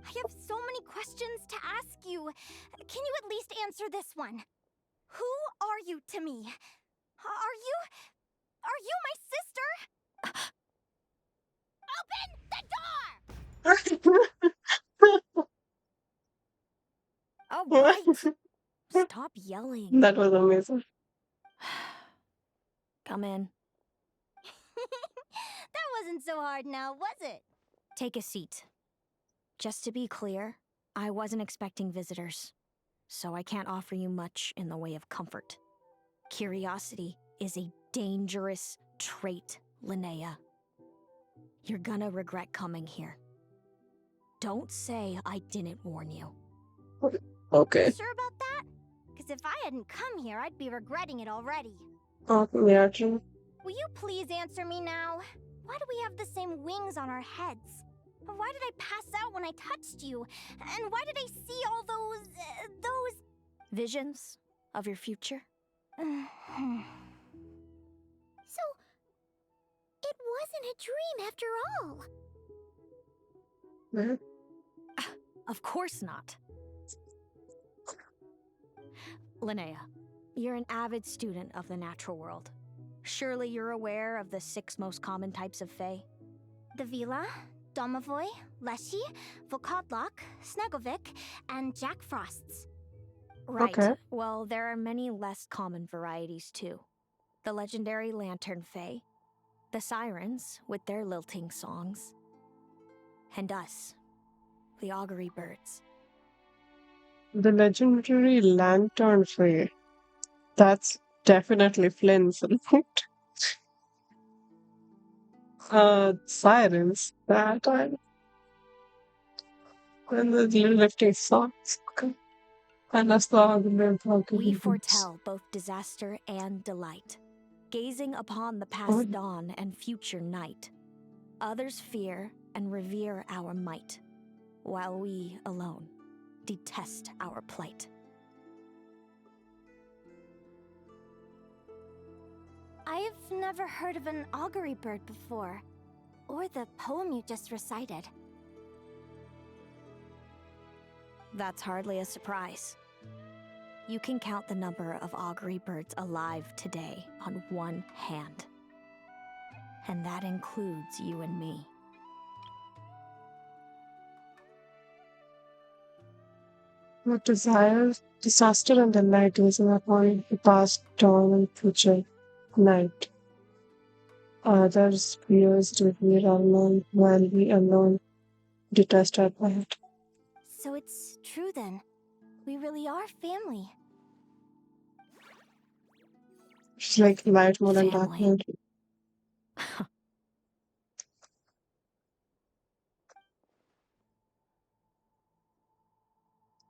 I have so many questions to ask you. Can you at least answer this one? Who are you to me? Are you my sister? Open the door! Oh, right. Stop yelling. That was amazing. Come in. That wasn't so hard now, was it? Take a seat. Just to be clear, I wasn't expecting visitors, so I can't offer you much in the way of comfort. Curiosity is a dangerous trait, Linnea. You're gonna regret coming here. Don't say I didn't warn you. Okay. You sure about that? Because if I hadn't come here, I'd be regretting it already. Oh, yeah, true. Will you please answer me now? Why do we have the same wings on our heads? Why did I pass out when I touched you? And why did I see all those... Visions of your future? So, it wasn't a dream after all. Mm-hmm. Of course not. Linnea, you're an avid student of the natural world. Surely you're aware of the 6 most common types of Fae? The Vila, Domovoy, Leshy, Volkodlok, Snegovic, and Jack Frosts. Right. Okay. Well, there are many less common varieties too. The legendary Lantern Fae, the Sirens with their lilting songs, and us, the Augury Birds. The legendary Lantern Fae. That's definitely Flynn's, right? Sirens. That I and the lifting songs. Okay. And that's the argument for We giving boots. foretell both disaster and delight, gazing upon the Oh, past dawn and future night. Others fear and revere our might, while we alone detest our plight. I've never heard of an augury bird before, or the poem you just recited. That's hardly a surprise. You can count the number of augury birds alive today on one hand. And that includes you and me. what desires, disaster and delight is upon the past, dawn, and future night. Others fears to be alone, while we alone detest our plight. So it's true then. We really are family. She's like light more than dark Family. mode.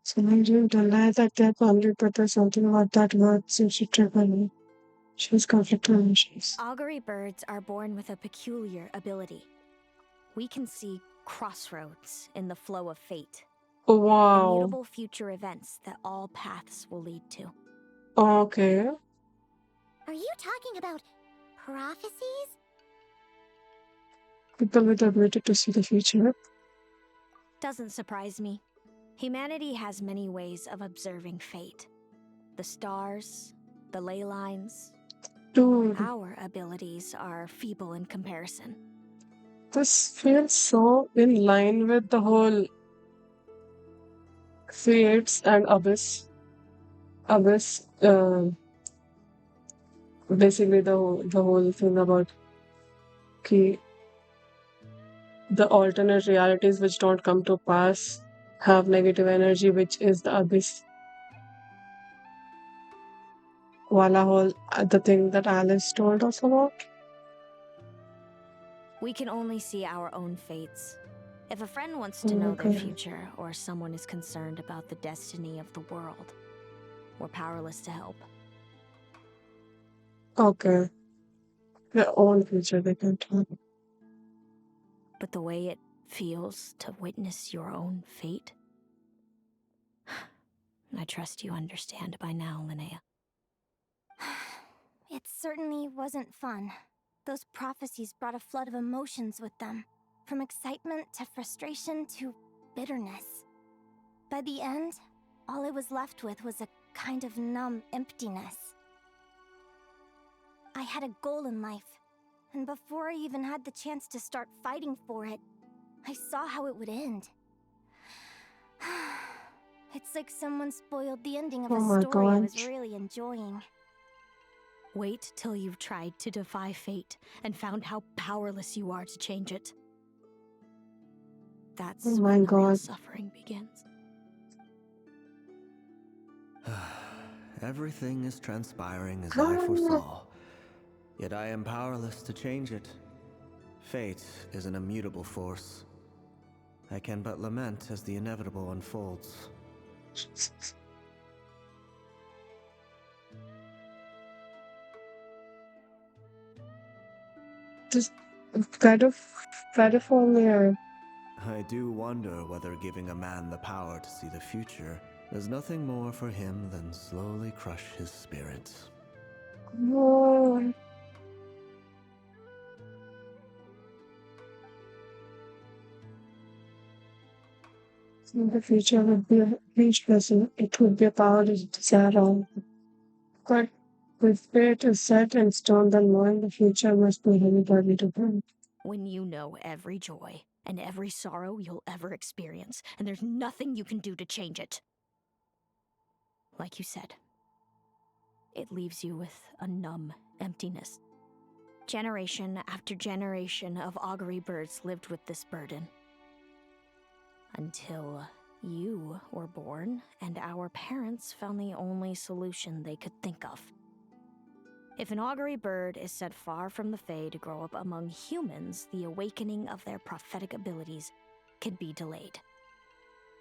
So I didn't deny that they're family, but there's something about that word seems to trigger me. She has conflict issues. Augury birds are born with a peculiar ability. We can see crossroads in the flow of fate. Oh, wow. Immutable future events that all paths will lead to. Okay. Are you talking about prophecies? People with the ability to see the future. Doesn't surprise me. Humanity has many ways of observing fate. The stars, the ley lines. Dude, Our abilities are feeble in comparison. this feels so in line with the whole Fates and Abyss. Abyss, basically the whole thing about ki, the alternate realities which don't come to pass have negative energy, which is the Abyss. Wala whole, the thing that Alice told us about. We can only see our own fates. If a friend wants to know their Okay. future, or someone is concerned about the destiny of the world, we're powerless to help. Okay. Their own future they can tell. But the way it feels to witness your own fate, I trust you understand by now, Linnea. It certainly wasn't fun. Those prophecies brought a flood of emotions with them, from excitement to frustration to bitterness. By the end, all I was left with was a kind of numb emptiness. I had a goal in life, and before I even had the chance to start fighting for it, I saw how it would end. It's like someone spoiled the ending of Oh a my story I was gosh. really enjoying. Wait till you've tried to defy fate and found how powerless you are to change it. That's Oh my when the real God. suffering begins. Everything is transpiring as I foresaw, yet I am powerless to change it. Fate is an immutable force. I can but lament as the inevitable unfolds. Just better for me. I do wonder whether giving a man the power to see the future does nothing more for him than slowly crush his spirit. No. In the future would be a huge blessing. It would be a power to desire all. But if fate is set in stone, then knowing the future must be really deadly to them. When you know every joy and every sorrow you'll ever experience, and there's nothing you can do to change it. Like you said, it leaves you with a numb emptiness. Generation after generation of augury birds lived with this burden. Until you were born, and our parents found the only solution they could think of. If an augury bird is sent far from the Fae to grow up among humans, the awakening of their prophetic abilities can be delayed.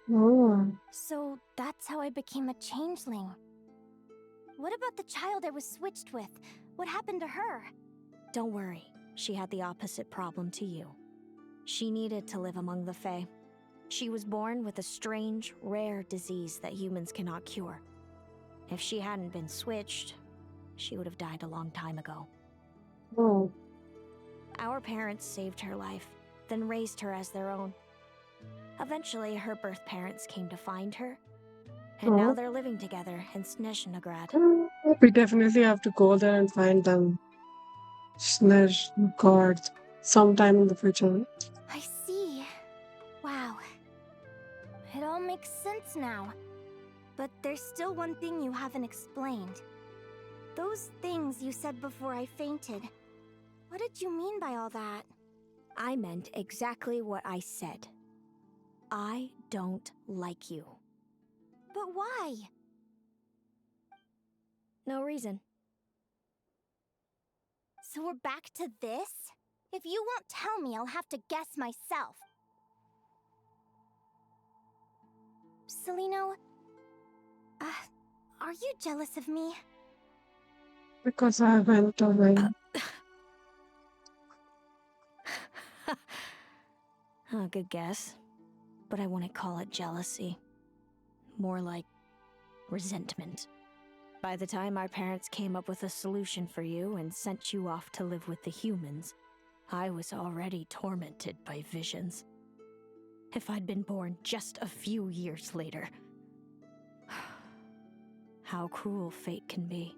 Oh. So that's how I became a changeling. What about the child I was switched with? What happened to her? Don't worry, she had the opposite problem to you. She needed to live among the Fae. She was born with a strange, rare disease that humans cannot cure. If she hadn't been switched, she would have died a long time ago. Oh. Our parents saved her life, then raised her as their own. Eventually, her birth parents came to find her, and now they're living together in Snezhnegrad. We definitely have to go there and find them. Snezhnegrad sometime in the future. I see. Wow. It all makes sense now. But there's still one thing you haven't explained. Those things you said before I fainted. What did you mean by all that? I meant exactly what I said. I don't like you. But why? No reason. So we're back to this? If you won't tell me, I'll have to guess myself. Celino, are you jealous of me? Because I went away. Good guess. But I wouldn't call it jealousy. More like resentment. By the time our parents came up with a solution for you and sent you off to live with the humans, I was already tormented by visions. If I'd been born just a few years later. How cruel fate can be.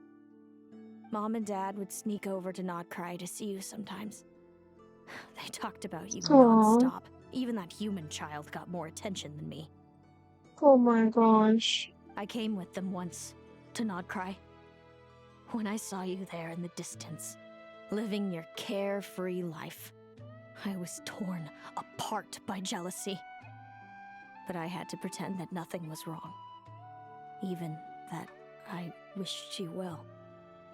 Mom and Dad would sneak over to Nodcry to see you sometimes. They talked about you non-stop. Even that human child got more attention than me. Oh my gosh. I came with them once, to Nodcry. When I saw you there in the distance, living your carefree life, I was torn apart by jealousy. But I had to pretend that nothing was wrong. Even that I wished you well.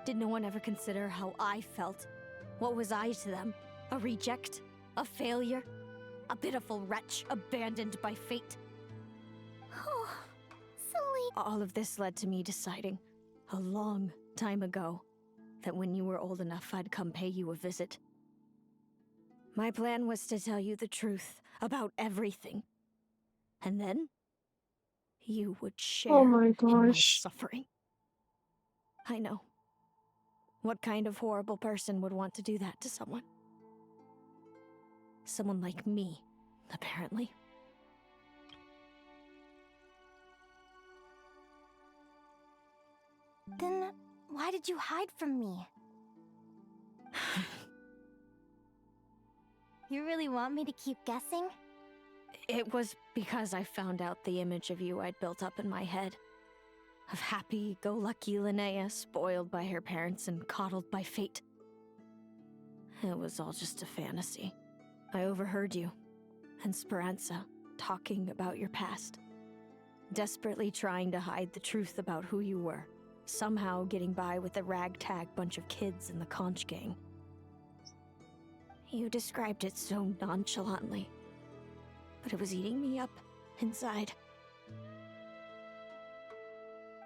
Did no one ever consider how I felt? What was I to them? A reject? A failure? A pitiful wretch abandoned by fate? Oh, Celine. All of this led to me deciding, a long time ago, that when you were old enough, I'd come pay you a visit. My plan was to tell you the truth about everything. And then, you would share Oh my in my gosh. suffering. I know. What kind of horrible person would want to do that to someone? Someone like me, apparently. Then why did you hide from me? You really want me to keep guessing? It was because I found out the image of you I'd built up in my head. Of happy-go-lucky Linnea, spoiled by her parents and coddled by fate. It was all just a fantasy. I overheard you, and Speranza, talking about your past. Desperately trying to hide the truth about who you were. Somehow getting by with a ragtag bunch of kids in the conch gang. You described it so nonchalantly, but it was eating me up inside.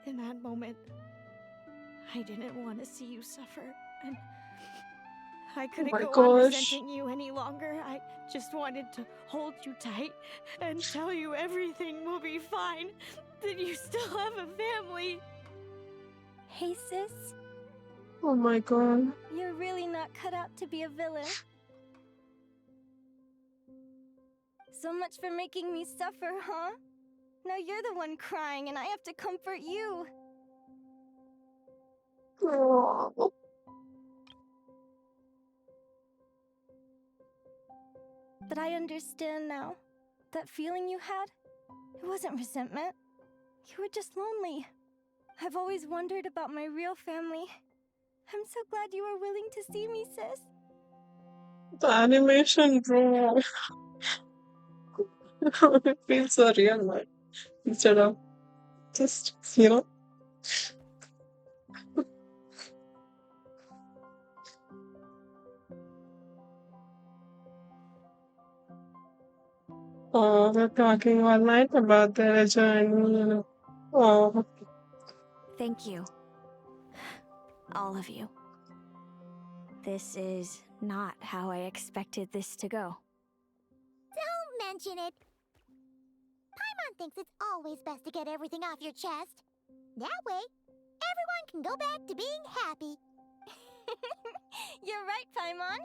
In that moment, I didn't want to see you suffer, and I couldn't my go on gosh. resenting you any longer. I just wanted to hold you tight and tell you everything will be fine, that you still have a family. Hey, sis. Oh my god. You're really not cut out to be a villain. So much for making me suffer, huh? Now you're the one crying and I have to comfort you. Oh. But I understand now. That feeling you had, it wasn't resentment. You were just lonely. I've always wondered about my real family. I'm so glad you were willing to see me, sis. The animation, bro. It feels so real, man. Instead of just, oh, they're talking all night about their journey. Oh, Thank you. All of you. This is not how I expected this to go. Don't mention it. Paimon thinks it's always best to get everything off your chest. That way, everyone can go back to being happy. You're right, Paimon.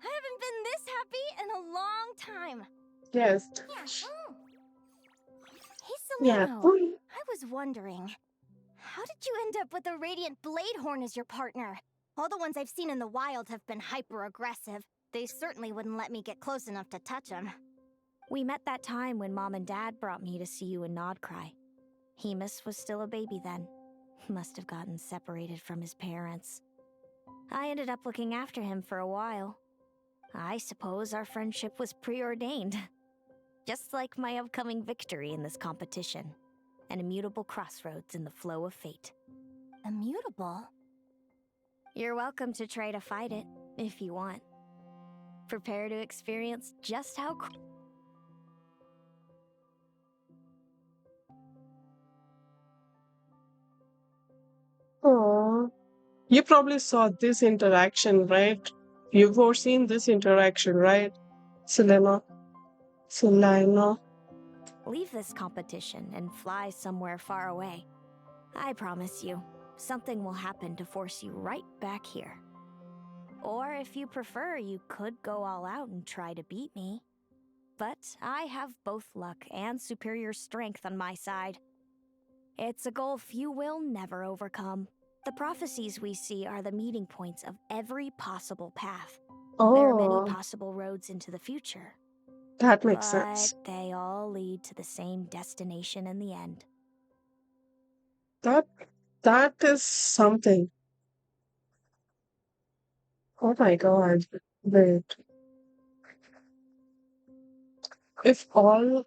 I haven't been this happy in a long time. yes. Hey, Yeah. Seleno. I was wondering, how did you end up with a Radiant Bladehorn as your partner? All the ones I've seen in the wild have been hyper-aggressive. They certainly wouldn't let me get close enough to touch them. We met that time when Mom and Dad brought me to see you in Nodcry. Hemus was still a baby then. Must have gotten separated from his parents. I ended up looking after him for a while. I suppose our friendship was preordained. Just like my upcoming victory in this competition. An immutable crossroads in the flow of fate. Immutable? You're welcome to try to fight it, if you want. Prepare to experience just how Oh, you probably saw this interaction, right? You've foreseen this interaction, right? Selena. leave this competition and fly somewhere far away. I promise you, something will happen to force you right back here. Or if you prefer, you could go all out and try to beat me. But I have both luck and superior strength on my side. It's a goal few will never overcome. The prophecies we see are the meeting points of every possible path. There are many possible roads into the future. That makes sense. But they all lead to the same destination in the end. That is something. Oh my god. Wait. If all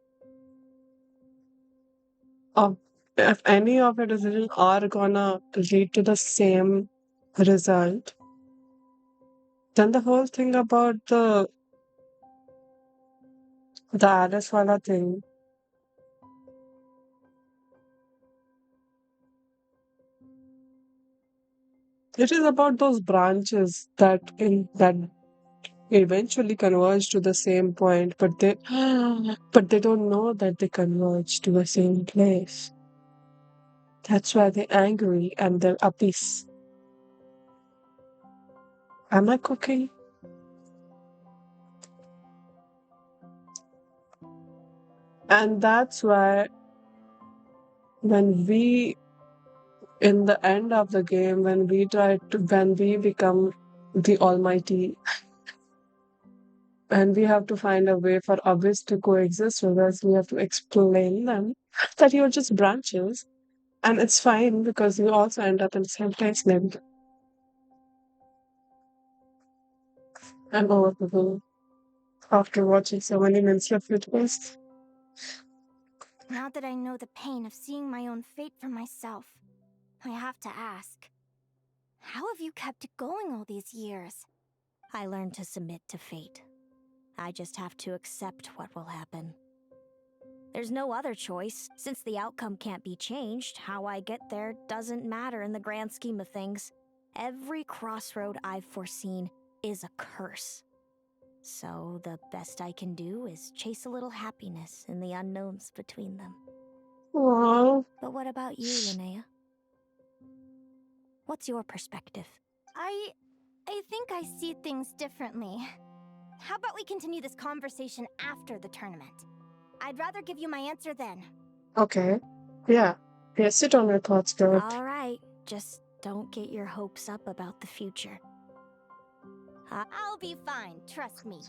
of if any of the decisions are gonna lead to the same result, then the whole thing about the Alice wala thing, it is about those branches that eventually converge to the same point, but they don't know that they converge to the same place. That's why they're angry and they're apiece. Am I cooking? And that's why when we, in the end of the game, when we become the Almighty, and we have to find a way for Abyss to coexist with us, we have to explain them that you're just branches. And it's fine because you also end up in the same place, maybe. I'm over the moon after watching so many Minstrel videos. Now that I know the pain of seeing my own fate for myself, I have to ask, how have you kept it going all these years? I learned to submit to fate. I just have to accept what will happen. There's no other choice. Since the outcome can't be changed, how I get there doesn't matter in the grand scheme of things. Every crossroad I've foreseen is a curse. So the best I can do is chase a little happiness in the unknowns between them. Wow. But what about you, Linnea? What's your perspective? I think I see things differently. How about we continue this conversation after the tournament? I'd rather give you my answer then. Okay. Yeah. Yeah, sit on your thoughts, girl. Alright, just don't get your hopes up about the future. I'll be fine, trust me.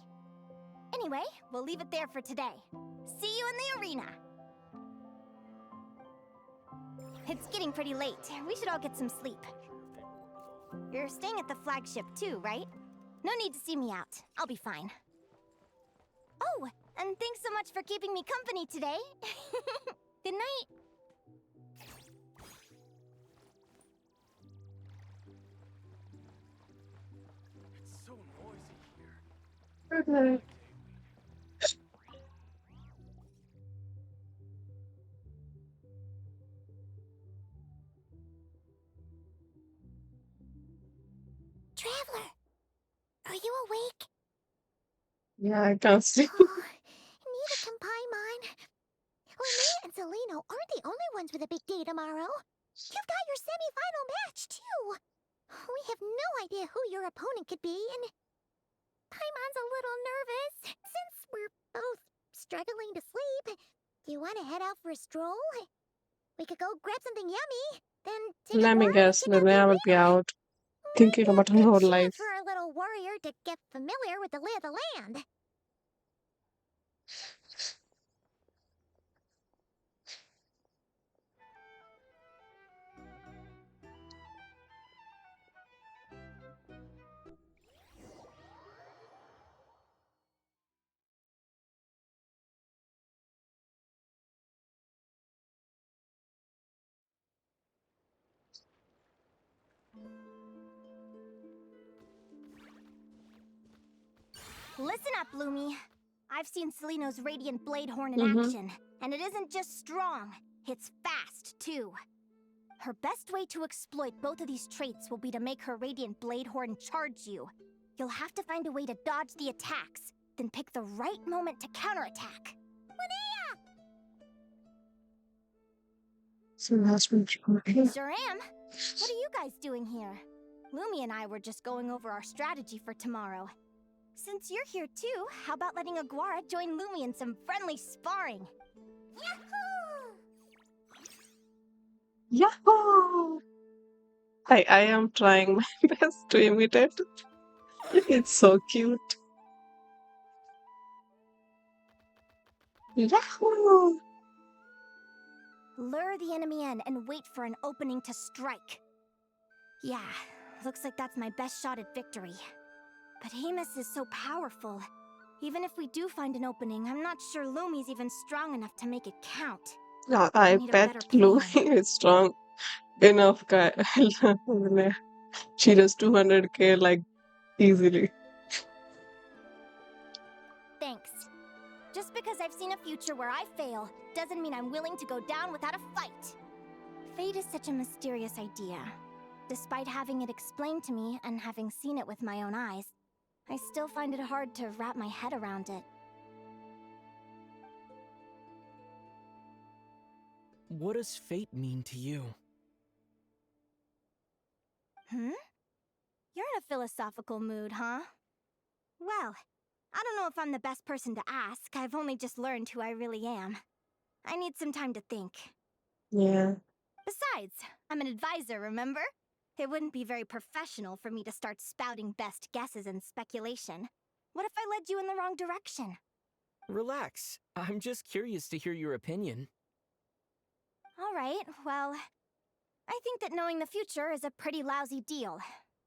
Anyway, we'll leave it there for today. See you in the arena! It's getting pretty late. We should all get some sleep. You're staying at the flagship too, right? No need to see me out. I'll be fine. Oh, and thanks so much for keeping me company today. Good night. It's so noisy here. Good night. Traveler, are you awake? Yeah, I can't sleep. Neither can Paimon. Linnea and Celino aren't the only ones with a big day tomorrow. You've got your semi-final match, too. We have no idea who your opponent could be, and Paimon's a little nervous. Since we're both struggling to sleep, do you want to head out for a stroll? We could go grab something yummy, then take a Let me guard and guess, check out the Linnea will be arena. out thinking Maybe a about her good whole chance life. for our little warrior to get familiar with the lay of the land. Listen up, Lumi. I've seen Celino's Radiant Blade Horn in Mm-hmm. action, and it isn't just strong, it's fast, too. Her best way to exploit both of these traits will be to make her Radiant Blade Horn charge you. You'll have to find a way to dodge the attacks, then pick the right moment to counterattack. So last week, Sure am. What are you guys doing here? Lumi and I were just going over our strategy for tomorrow. Since you're here too, how about letting Aguara join Lumi in some friendly sparring? Yahoo! Yahoo! I am trying my best to imitate. It's so cute. Yahoo! Lure the enemy in and wait for an opening to strike. Yeah, looks like that's my best shot at victory. But Amos is so powerful. Even if we do find an opening, I'm not sure Lumi's even strong enough to make it count. Yeah, I need a bet better Louis plan. is strong enough, guy. She does 200k like easily. Thanks. Just because I've seen a future where I fail, doesn't mean I'm willing to go down without a fight. Fate is such a mysterious idea. Despite having it explained to me and having seen it with my own eyes, I still find it hard to wrap my head around it. What does fate mean to you? Hmm? You're in a philosophical mood, huh? Well, I don't know if I'm the best person to ask. I've only just learned who I really am. I need some time to think. Yeah. Besides, I'm an advisor, remember? It wouldn't be very professional for me to start spouting best guesses and speculation. What if I led you in the wrong direction? Relax. I'm just curious to hear your opinion. Alright, well, I think that knowing the future is a pretty lousy deal.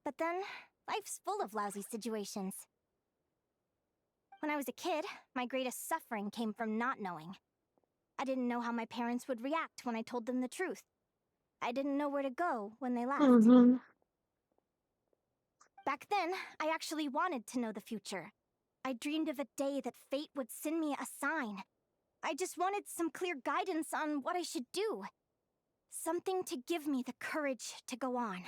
But then, life's full of lousy situations. When I was a kid, my greatest suffering came from not knowing. I didn't know how my parents would react when I told them the truth. I didn't know where to go when they left. Mm-hmm. Back then, I actually wanted to know the future. I dreamed of a day that fate would send me a sign. I just wanted some clear guidance on what I should do. Something to give me the courage to go on.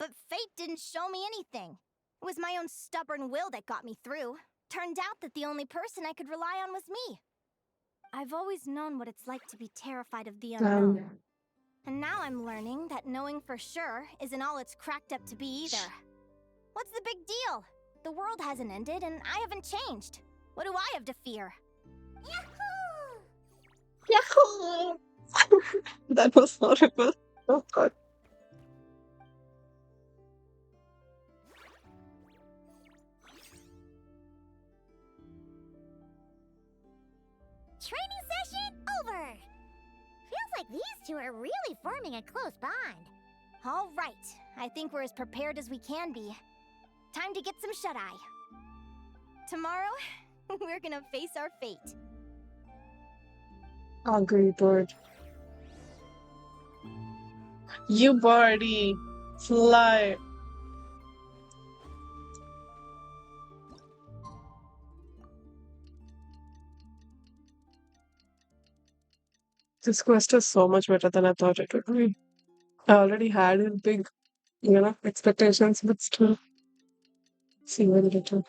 But fate didn't show me anything. It was my own stubborn will that got me through. Turned out that the only person I could rely on was me. I've always known what it's like to be terrified of the unknown. And now I'm learning that knowing for sure isn't all it's cracked up to be either. What's the big deal? The world hasn't ended and I haven't changed. What do I have to fear? Yahoo! Yahoo! That was horrible. Oh god. Training session over! Feels like these two are really forming a close bond. All right, I think we're as prepared as we can be. Time to get some shut-eye. Tomorrow, we're gonna face our fate. Angry bird. You birdie. Fly. This quest is so much better than I thought it would be. I already had a big, expectations, but still, see very little.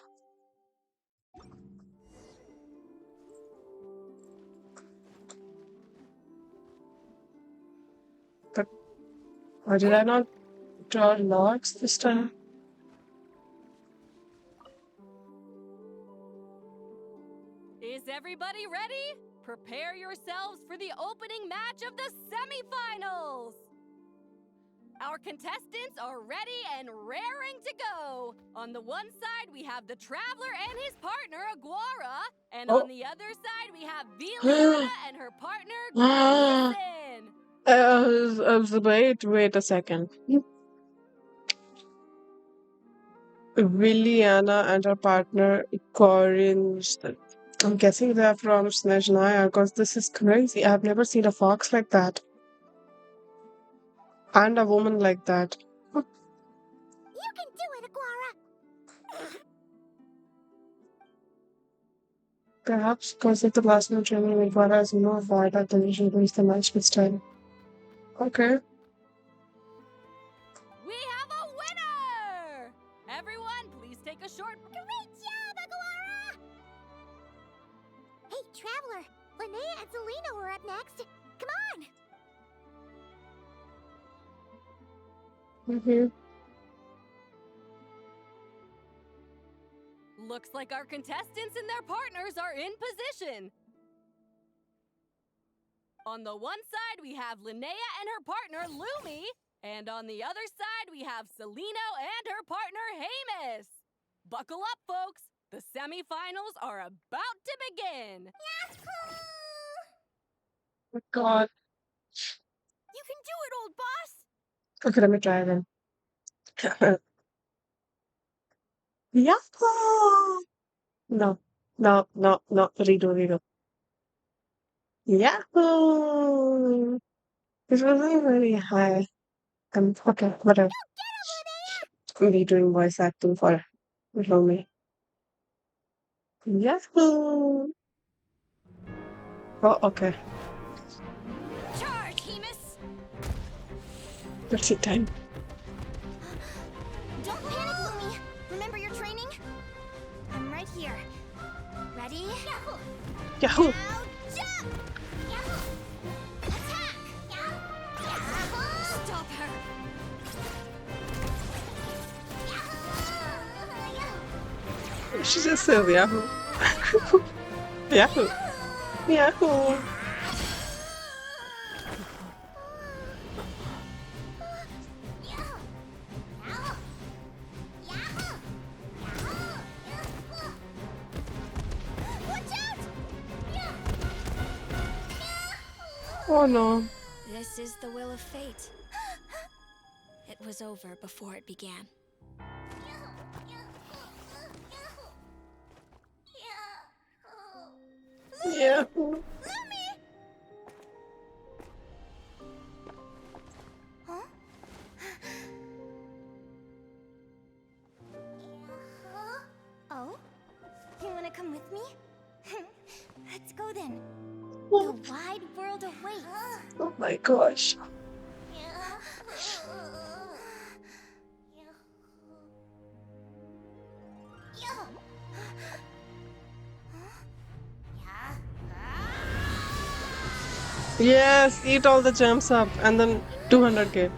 But why did I not draw logs this time? Is everybody ready? Prepare yourselves for the opening match of the semifinals! Our contestants are ready and raring to go. On the one side, we have the Traveler and his partner, Aguara. And on the other side, we have Linnea and her partner, Grayson. Wait a second. Williana and her partner, Corin. I'm guessing they're from Snezhnaya because this is crazy. I've never seen a fox like that. And a woman like that. You can do it, Aguara! Perhaps because of the last minute training, Iguara has no avoid that the usual wins the match this time. Okay. We have a winner! Everyone, please take a short... Great job, Aguara! Hey, Traveler! Linnea and Selena were up next. Come on! Looks like our contestants and their partners are in position. On the one side, we have Linnea and her partner, Lumi. And on the other side, we have Celino and her partner, Hamus. Buckle up, folks. The semifinals are about to begin. Yahoo! Oh god. You can do it, old boss! Okay, let me try again. Yahoo! No. Redo. Yahoo! It wasn't very high. Okay, whatever. I'm redoing voice acting for Romy. Yahoo! Oh, okay. Charge, Hamus! Let's see time. Don't panic, Lumi. Remember your training? I'm right here. Ready? Yahoo! Now jump! Attack! Stop her! She just said Yahoo. Yahoo! Yahoo! Oh no. This is the will of fate. It was over before it began. Yahoo! Huh? Oh? You wanna come with me? Let's go then. The wide world awaits. Oh my gosh. Yes, eat all the gems up and then 200k.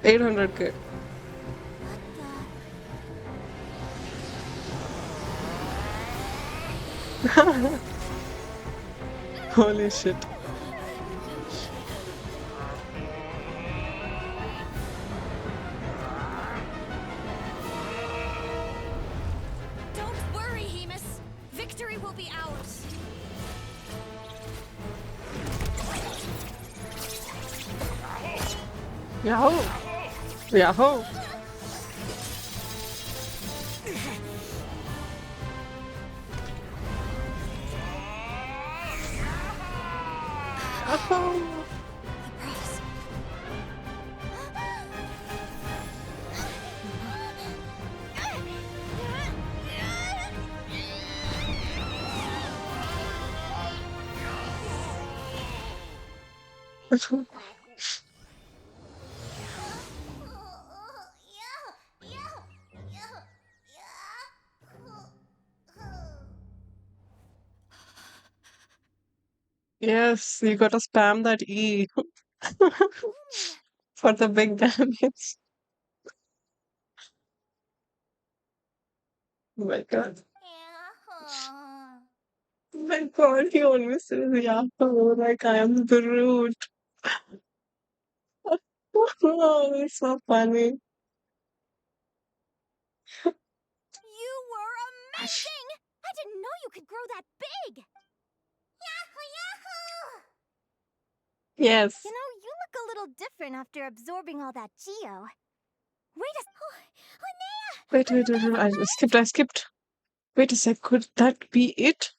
800k. Holy shit. Victory will be ours. Yahoo! Yahoo! Yahoo! Yes, you gotta spam that E for the big damage. Oh my god. Oh my god, he always says Yahoo, like I am the root. Oh, it's so funny. You were amazing! I didn't know you could grow that big! Yahoo, yahoo! Yes. You know, you look a little different after absorbing all that Geo. Wait a... Linnea! Wait. I skipped. Wait a sec, could that be it?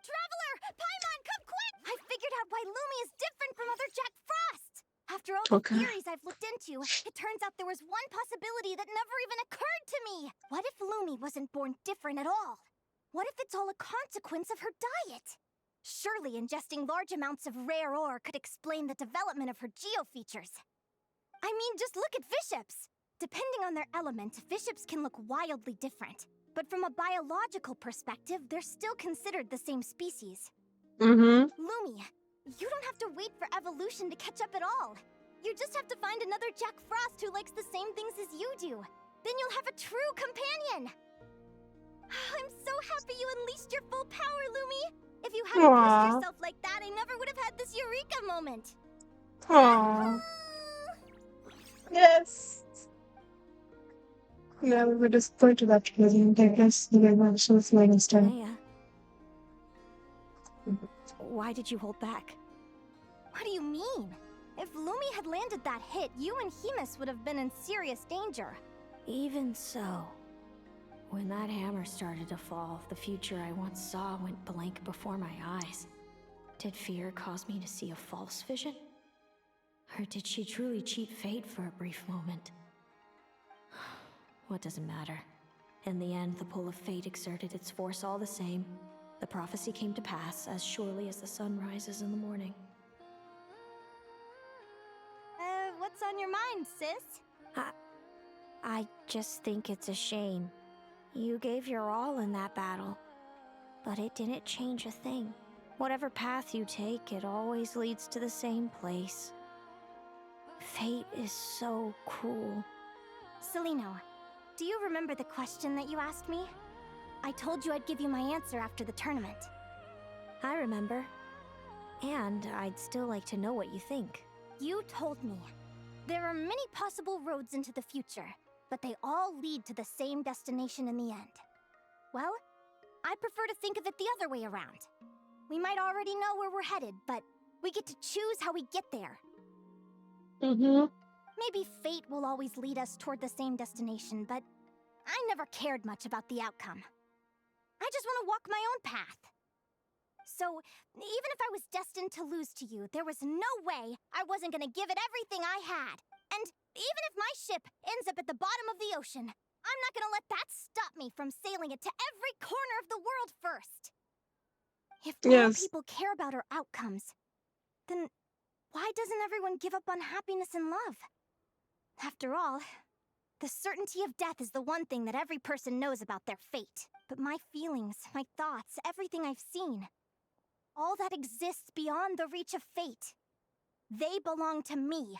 Traveler! Paimon, come quick! I figured out why Lumi is different from other Jack Frost! After all the Okay. theories I've looked into, it turns out there was one possibility that never even occurred to me! What if Lumi wasn't born different at all? What if it's all a consequence of her diet? Surely ingesting large amounts of rare ore could explain the development of her geo features. I mean, just look at Viships! Depending on their element, Viships can look wildly different. But from a biological perspective, they're still considered the same species. Mm-hmm. Lumi, you don't have to wait for evolution to catch up at all. You just have to find another Jack Frost who likes the same things as you do. Then you'll have a true companion. I'm so happy you unleashed your full power, Lumi. If you hadn't pushed yourself like that, I never would have had this eureka moment. Aww. Yes. Yeah, we were just going to that present, I guess. The mentions minus 10. Linnea. Why did you hold back? What do you mean? If Lumi had landed that hit, you and Hemus would have been in serious danger. Even so, when that hammer started to fall, the future I once saw went blank before my eyes. Did fear cause me to see a false vision? Or did she truly cheat fate for a brief moment? What does it matter? In the end, the pull of fate exerted its force all the same. The prophecy came to pass as surely as the sun rises in the morning. What's on your mind, sis? I just think it's a shame. You gave your all in that battle, but it didn't change a thing. Whatever path you take, it always leads to the same place. Fate is so cruel. Celino, do you remember the question that you asked me? I told you I'd give you my answer after the tournament. I remember. And I'd still like to know what you think. You told me. There are many possible roads into the future, but they all lead to the same destination in the end. Well, I prefer to think of it the other way around. We might already know where we're headed, but we get to choose how we get there. Mm-hmm. Maybe fate will always lead us toward the same destination, but I never cared much about the outcome. I just want to walk my own path. So, even if I was destined to lose to you, there was no way I wasn't gonna give it everything I had. And even if my ship ends up at the bottom of the ocean, I'm not gonna let that stop me from sailing it to every corner of the world first. If all people care about our outcomes, then why doesn't everyone give up on happiness and love? After all, the certainty of death is the one thing that every person knows about their fate. But my feelings, my thoughts, everything I've seen, all that exists beyond the reach of fate. They belong to me,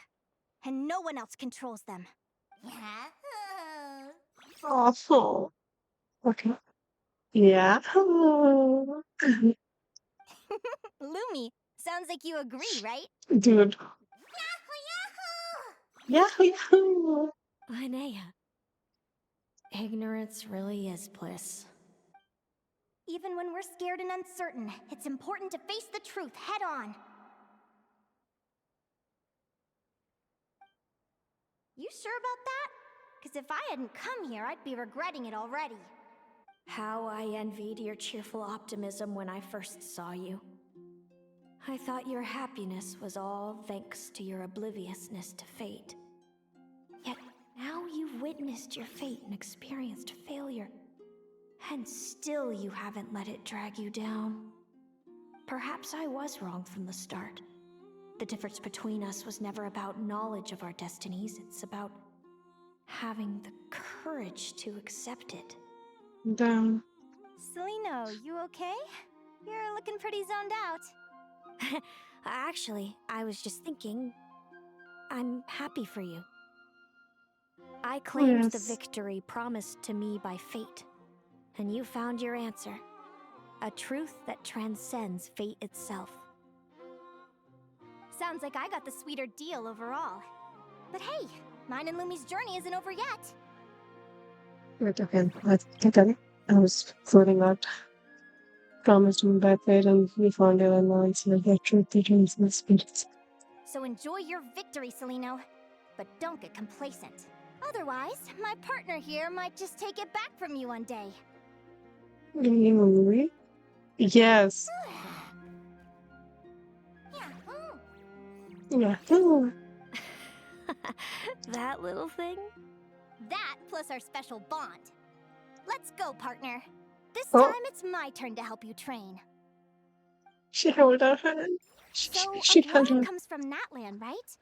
and no one else controls them. Awful. Okay. Yeah. Lumi, sounds like you agree, right? Dude. Yahoo! Linnea. Ignorance really is bliss. Even when we're scared and uncertain, it's important to face the truth head on. You sure about that? Because if I hadn't come here, I'd be regretting it already. How I envied your cheerful optimism when I first saw you. I thought your happiness was all thanks to your obliviousness to fate. Yet now you've witnessed your fate and experienced failure. And still you haven't let it drag you down. Perhaps I was wrong from the start. The difference between us was never about knowledge of our destinies, it's about having the courage to accept it. Damn. Celino, you okay? You're looking pretty zoned out. Actually, I was just thinking, I'm happy for you. I claimed the Yes. victory promised to me by fate, and you found your answer. A truth that transcends fate itself. Sounds like I got the sweeter deal overall. But hey, mine and Lumi's journey isn't over yet. Wait, okay. I was floating out. Promised me by fate, and we found your answer. The truth that is my spirits. So enjoy your victory, Celino. But don't get complacent. Otherwise, my partner here might just take it back from you one day. Really? Yes. Yeah. Ooh. That little thing? That plus our special bond. Let's go, partner. This Oh. time it's my turn to help you train. She held her hand. So, She held Aguara her. comes from Natland, right?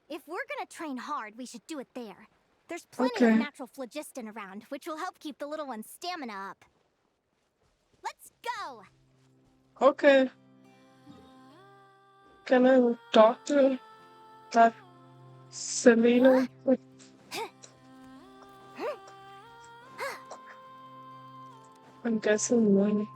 If we're gonna train hard, we should do it there. There's plenty of Okay. natural phlogiston around, which will help keep the little one's stamina up. Let's go! Okay. Can I talk to that Selena? Like, I'm guessing no.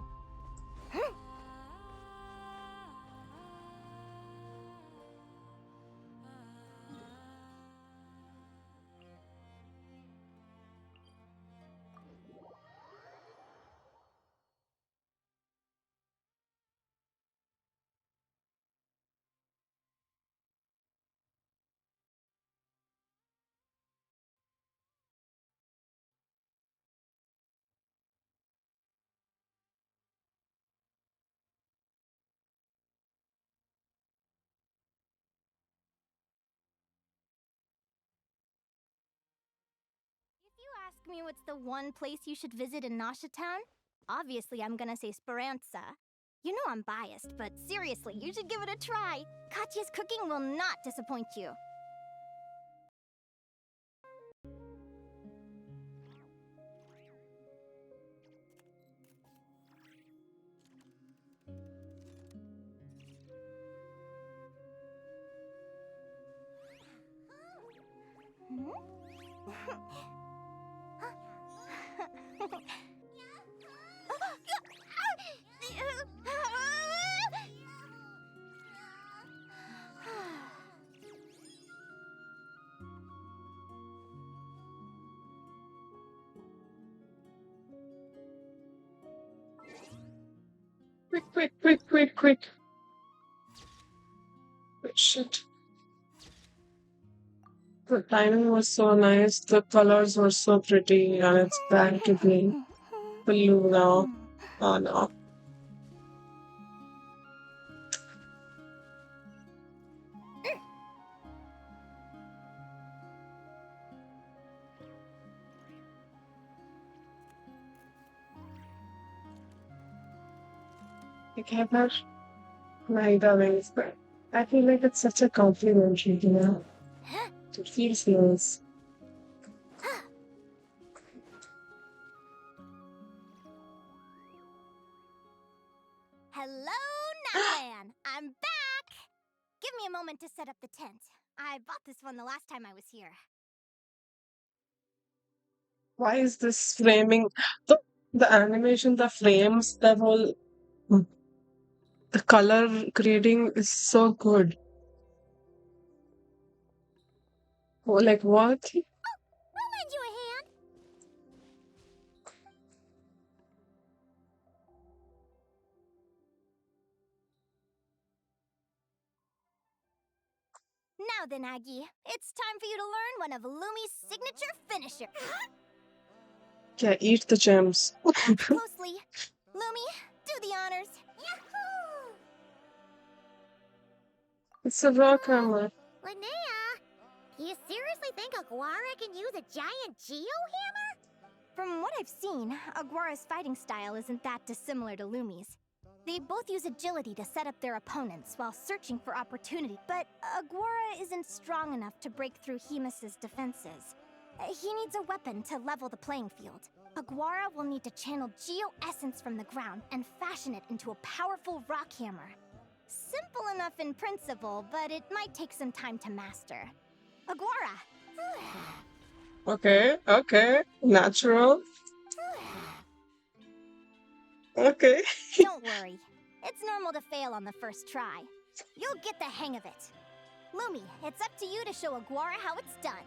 If you ask me what's the one place you should visit in Nasha Town, obviously I'm gonna say Speranza. You know I'm biased, but seriously, you should give it a try. Katya's cooking will not disappoint you. Quick. Shit. The timing was so nice. The colors were so pretty, and it's back to being blue now. Oh no. Okay, but my darling, I feel like it's such a compliment, you know. It feels nice. Hello, Natlan! I'm back! Give me a moment to set up the tent. I bought this one the last time I was here. Why is this framing? The animation, the frames, the whole, the color grading is so good. Oh, like what? I'll lend you a hand. Now then, Aggie, it's time for you to learn one of Lumi's signature finishers. Yeah, eat the gems. Watch closely. Lumi, do the honors. Yahoo! It's a rock hammer. Linnea, do you seriously think Aguara can use a giant geo-hammer? From what I've seen, Aguara's fighting style isn't that dissimilar to Lumi's. They both use agility to set up their opponents while searching for opportunity, but Aguara isn't strong enough to break through Hemus's defenses. He needs a weapon to level the playing field. Aguara will need to channel Geo-Essence from the ground and fashion it into a powerful rock hammer. Simple enough in principle, but it might take some time to master. Aguara! Okay. Natural. Okay. Don't worry. It's normal to fail on the first try. You'll get the hang of it. Lumi, it's up to you to show Aguara how it's done.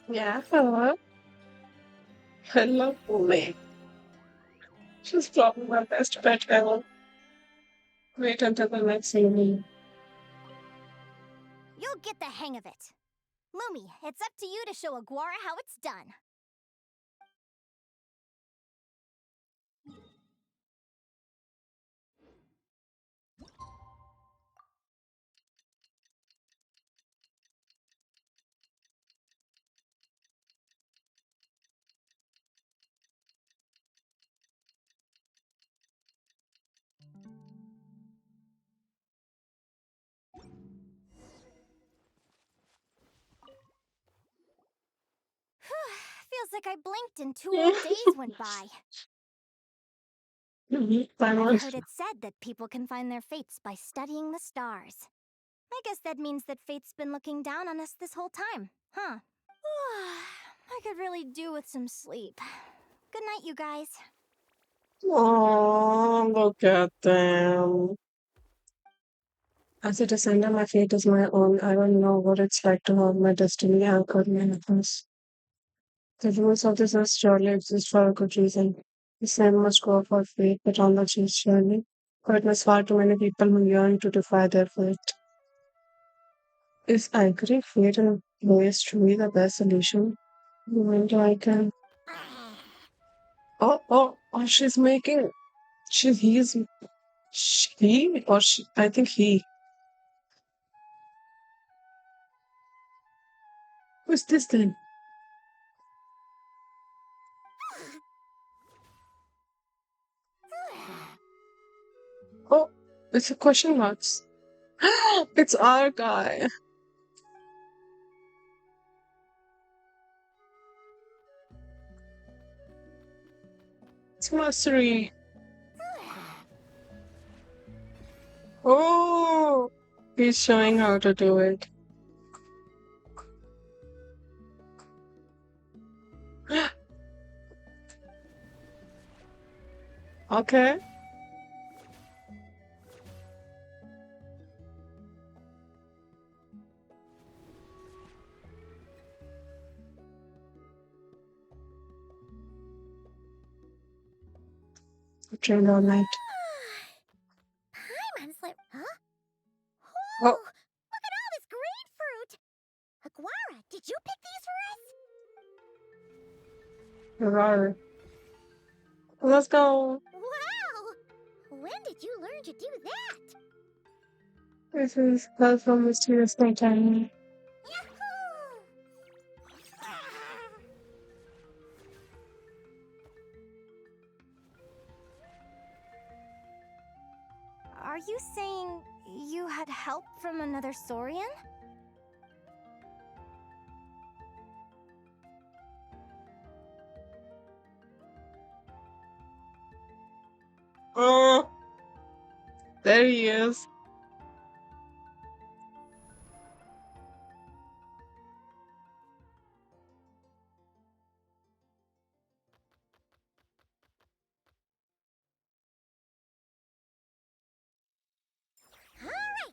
Yeah. Hello, me. She's probably my best pet ever. Wait until the next evening. You'll get the hang of it. Lumi, it's up to you to show Aguara how it's done. Feels like I blinked and 2 whole days went by. I've heard it said that people can find their fates by studying the stars. I guess that means that fate's been looking down on us this whole time, huh? I could really do with some sleep. Good night, you guys. Oh, look at them. As a descendant, my fate is my own. I don't know what it's like to have my destiny anchored in universe. The rules of this earth surely exist for a good reason. The same must go for fate, but on the chase journey, witness far too many people who yearn to defy their fate. Is anchoring fate in a place truly the best solution? When do I can? Oh, she's making. He's. She or she? I think he. Who's this then? Oh, it's a question marks. It's our guy. It's Mastery. Oh, he's showing how to do it. Okay. Trained all night. Paimon slip, huh? Oh, Look at all this grapefruit! Aguara, did you pick these for us? rawr. Let's go. Wow! When did you learn to do that? This is help from mysterious nighttime. Yahoo! Are you saying you had help from another Saurian? Oh, there he is. Alright!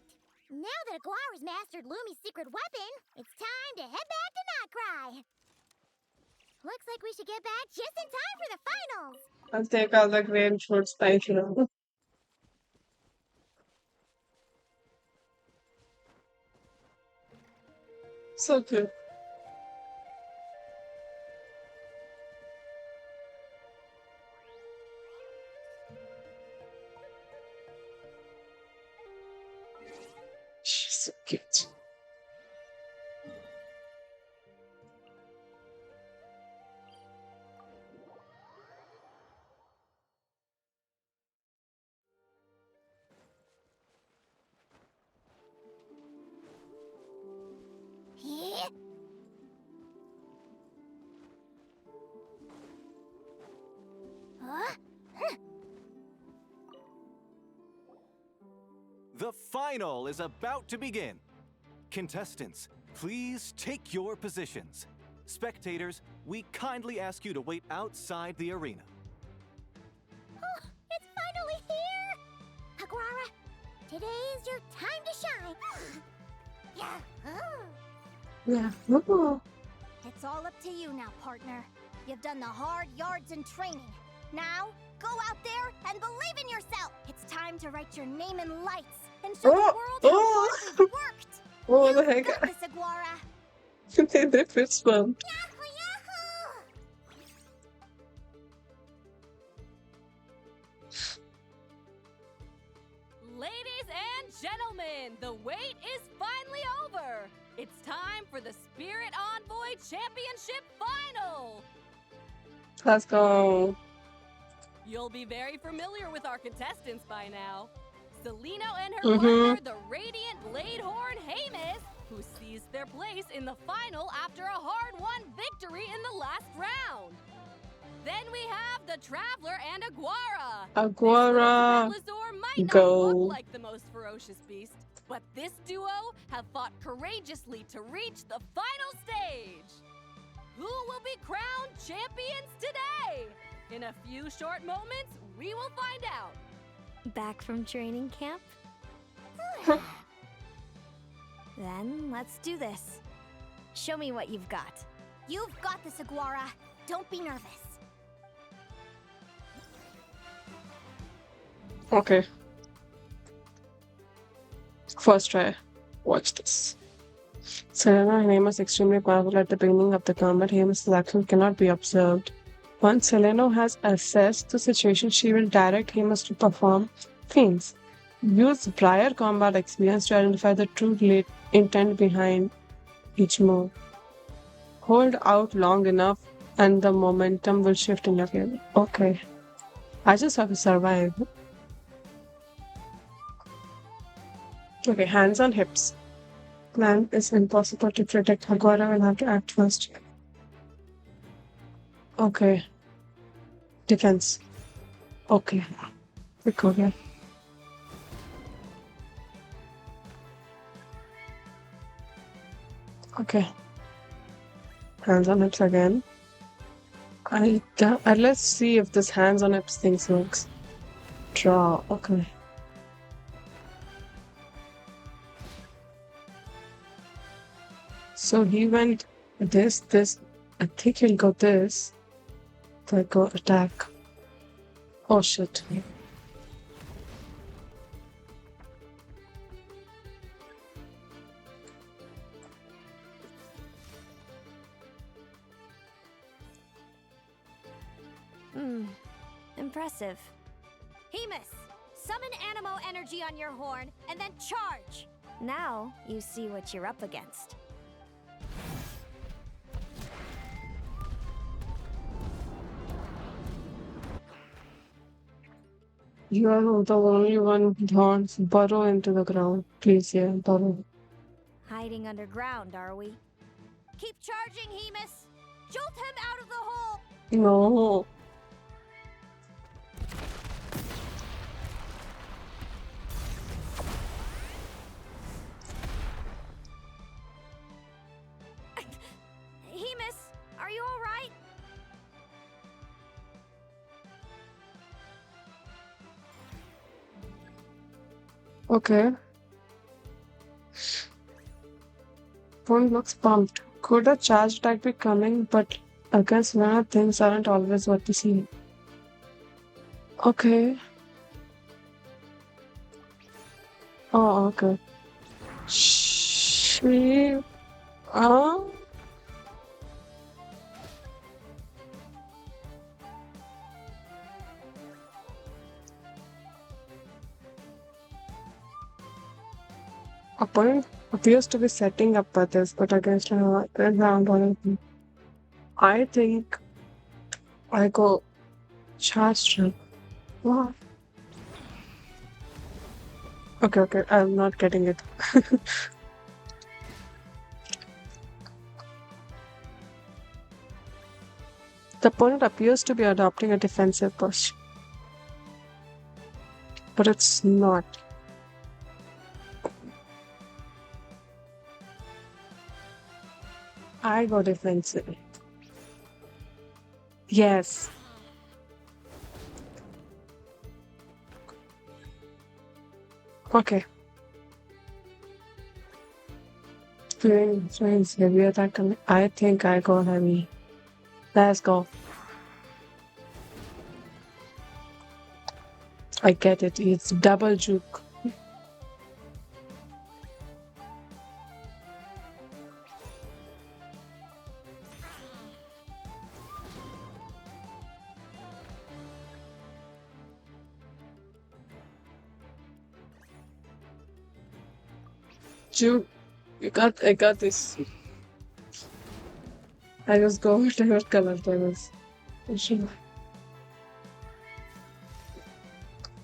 Now that Aguara's mastered Lumi's secret weapon, it's time to head back to Notcry! Looks like we should get back just in time for the finals! I'll take all the grain fruits. Thank you. So cute. She's so cute. Yeah. Huh? The final is about to begin. Contestants, please take your positions. Spectators, we kindly ask you to wait outside the arena. Oh, it's finally here! Aguara, today is your time to shine! Yahoo! Yeah. Ooh. It's all up to you now, partner. You've done the hard yards in training. Now, go out there and believe in yourself. It's time to write your name in lights and show the world how hard you've worked. Oh, the You've heck. got this, Aguara. They fist bump. Yahoo! Yahoo! Ladies and gentlemen, the wait is finally over. It's time for the Spirit Envoy Championship Final. Let's go. You'll be very familiar with our contestants by now. Seleno and her Mhm. partner, the Radiant Bladehorn Hamus, who seized their place in the final after a hard-won victory in the last round. Then we have the Traveler and Aguara. Aguara. This little Tibetlazor might not Go. look like the most ferocious beast, but this duo have fought courageously to reach the final stage. Who will be crowned champions today? In a few short moments, we will find out. Back from training camp? Then let's do this. Show me what you've got. You've got this, Aguara. Don't be nervous. Okay. First try. Watch this. Selena and Amos extremely powerful at the beginning of the combat. Amos' action cannot be observed. Once Selena has assessed the situation, she will direct Amos to perform feints. Use prior combat experience to identify the true intent behind each move. Hold out long enough and the momentum will shift in your favor. Okay. I just have to survive. Okay, hands on hips. Plan is impossible to predict. Aguara will have to act first. Okay. Defense. Okay. Recover. Okay. Hands on hips again. Let's see if this hands on hips thing works. Draw. Okay. So he went this. I think he'll go this. Then go attack. Oh shit. Impressive. Hamus, summon Animo energy on your horn and then charge. Now you see what you're up against. You are the only one with horns. Burrow into the ground. Please, yeah, burrow. Hiding underground, are we? Keep charging, Hamus. Jolt him out of the hole. No. Hamus, are you all right? Okay. Phone looks pumped. Could a charge attack be coming? But against Lana, things aren't always what we see. Okay. Oh, okay. She. Oh, opponent appears to be setting up for this, but against an opponent, I think I go charge jump. Wow. Okay, I'm not getting it. The opponent appears to be adopting a defensive posture, but it's not. I go defensive. Yes. Okay. Swings heavy attack. I think I go heavy. Let's go. I get it. It's double juke. Juke. I got this. I just go whatever color there is.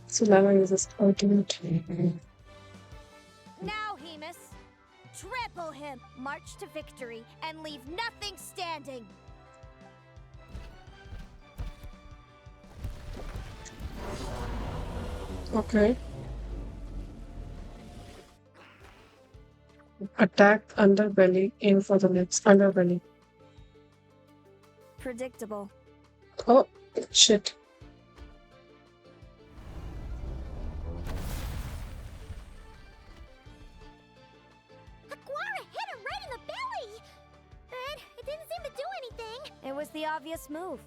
So Lava uses ultimate. Now, Hemus, trample him, march to victory, and leave nothing standing. Okay. Attack underbelly. Aim for the lips. Underbelly. Predictable. Oh, shit. Aguara hit him right in the belly! But it didn't seem to do anything. It was the obvious move.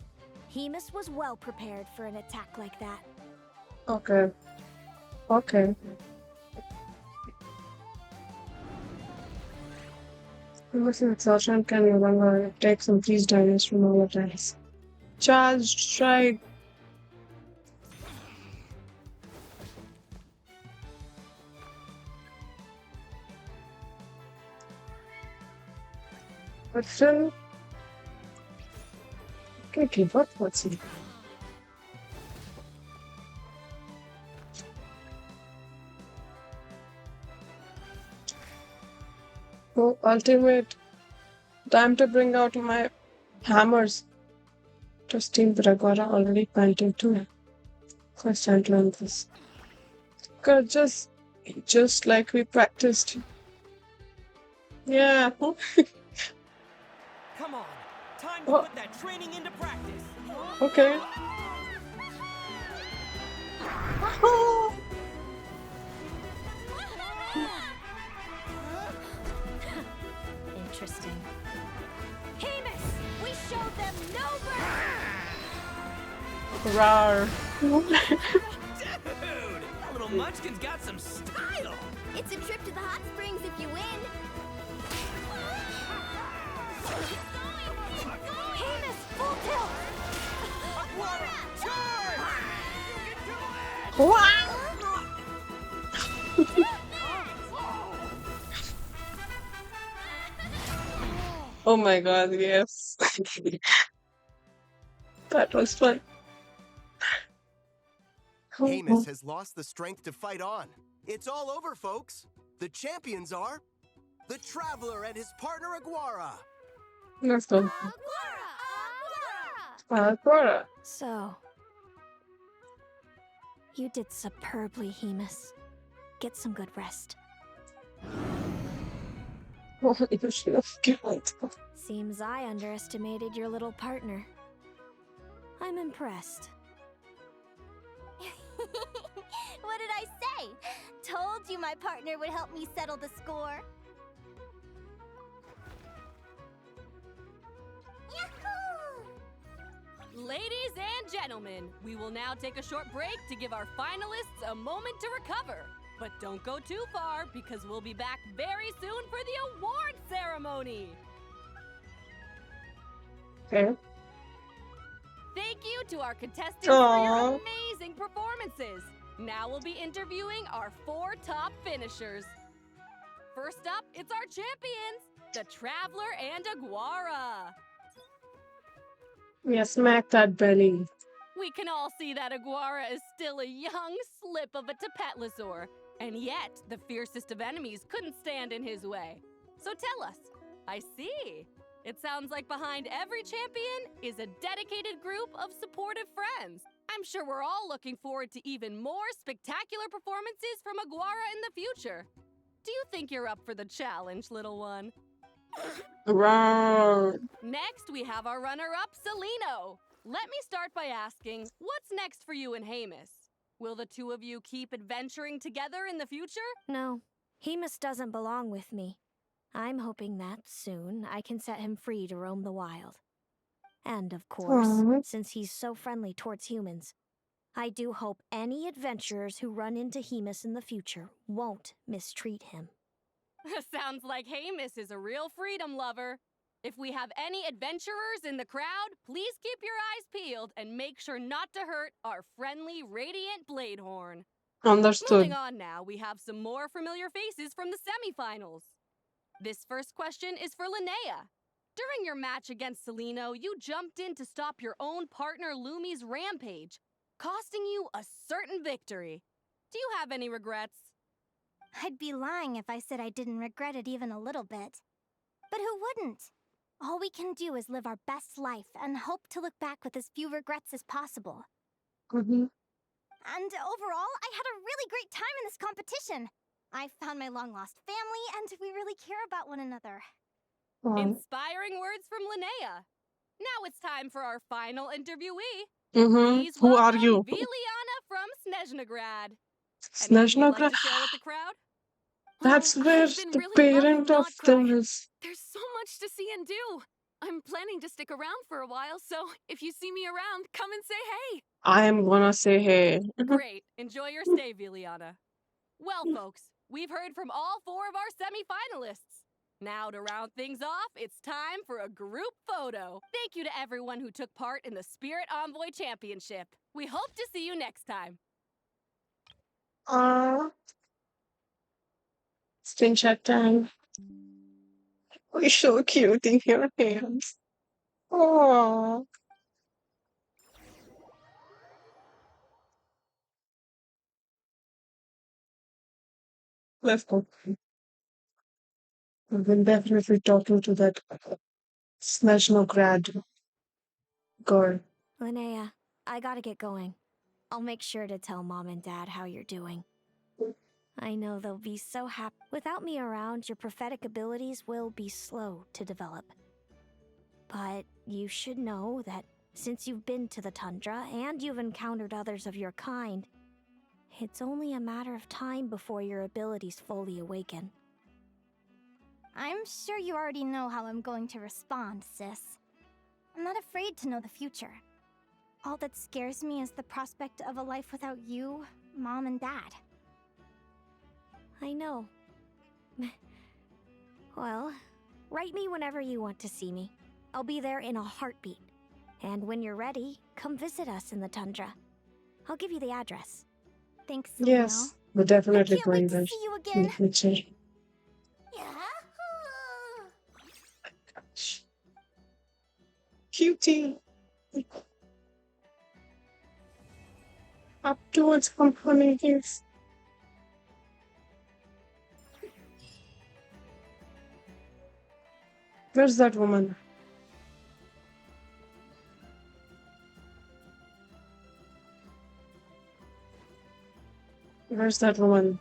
Hemus was well prepared for an attack like that. Okay. Okay. Because exhaustion can no longer take some freeze damage from all attacks. Charge strike. But still, can keep up. Let's see. Oh, ultimate. Time to bring out my hammers. Team Bragora already planted too. First time to learn this. Cause just like we practiced. Yeah. Come on, time to put that training into practice. Okay. Interesting. Hemus, we showed them no mercy! Rawr. Dude, that little munchkin's got some style. It's a trip to the hot springs if you win. Hemus, full tilt! Charge! Oh my god, yes. That was fun. Hemus has lost the strength to fight on. It's all over, folks. The champions are the Traveler and his partner Aguara. Let's go. Aguara! Aguara. So, you did superbly, Hemus. Get some good rest. Oh, you should have killed. Seems I underestimated your little partner. I'm impressed. What did I say? Told you my partner would help me settle the score. Yahoo! Ladies and gentlemen, we will now take a short break to give our finalists a moment to recover. But don't go too far, because we'll be back very soon for the award ceremony! Okay. Thank you to our contestants Aww. for your amazing performances! Now we'll be interviewing our 4 top finishers. First up, it's our champions, the Traveler and Aguara. Yeah, smack that belly. We can all see that Aguara is still a young slip of a Tapetlosaur, and yet the fiercest of enemies couldn't stand in his way. So tell us, I see. It sounds like behind every champion is a dedicated group of supportive friends. I'm sure we're all looking forward to even more spectacular performances from Aguara in the future. Do you think you're up for the challenge, little one? Wow. Next, we have our runner-up, Celino. Let me start by asking, what's next for you and Hamus? Will the two of you keep adventuring together in the future? No, Hemus doesn't belong with me. I'm hoping that soon I can set him free to roam the wild. And of course, Aww. since he's so friendly towards humans, I do hope any adventurers who run into Hemus in the future won't mistreat him. Sounds like Hamus is a real freedom lover. If we have any adventurers in the crowd, please keep your eyes peeled and make sure not to hurt our friendly Radiant Bladehorn. Understood. Moving on now, we have some more familiar faces from the semifinals. This first question is for Linnea. During your match against Celino, you jumped in to stop your own partner Lumi's rampage, costing you a certain victory. Do you have any regrets? I'd be lying if I said I didn't regret it even a little bit. But who wouldn't? All we can do is live our best life and hope to look back with as few regrets as possible. Mm-hmm. And overall, I had a really great time in this competition. I found my long-lost family, and we really care about one another. Inspiring words from Linnea. Now it's time for our final interviewee. Mm-hmm. Please Who are welcome you? Viliana from Snezhnograd. Anything you'd Snezhnograd? like to share with the crowd? That's Oh, where I've been the really loving parent of Not them Cry. is. There's so much to see and do. I'm planning to stick around for a while, so if you see me around, come and say hey. I am gonna say hey. Great. Enjoy your stay, Viliana. Well, folks, we've heard from all 4 of our semi-finalists. Now, to round things off, it's time for a group photo. Thank you to everyone who took part in the Spirit Envoy Championship. We hope to see you next time. Screenshot time. Oh, you're so cute in your hands. Oh. Let's go. I've been definitely talking to that Snezhnograd girl. Linnea, I gotta get going. I'll make sure to tell Mom and Dad how you're doing. I know they'll be so happy. Without me around, your prophetic abilities will be slow to develop. But you should know that since you've been to the tundra and you've encountered others of your kind, it's only a matter of time before your abilities fully awaken. I'm sure you already know how I'm going to respond, sis. I'm not afraid to know the future. All that scares me is the prospect of a life without you, Mom, and Dad. I know. Well, write me whenever you want to see me. I'll be there in a heartbeat. And when you're ready, come visit us in the tundra. I'll give you the address. Thanks, Celino. Yes, we're definitely Can't going wait there. to see you again. Yeah. Cutie. Up towards company is. Where's that woman? Where's that woman?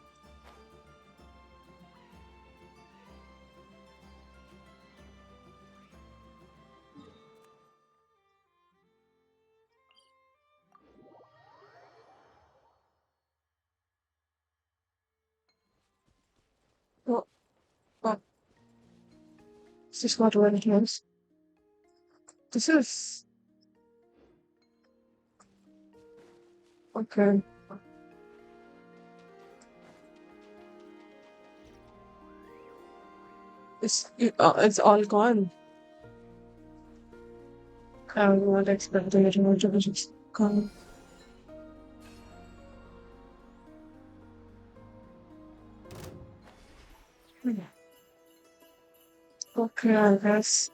Oh, oh. This is not where it was. This is. Okay. It's all gone. I was not expecting it to be just gone. Okay, I guess.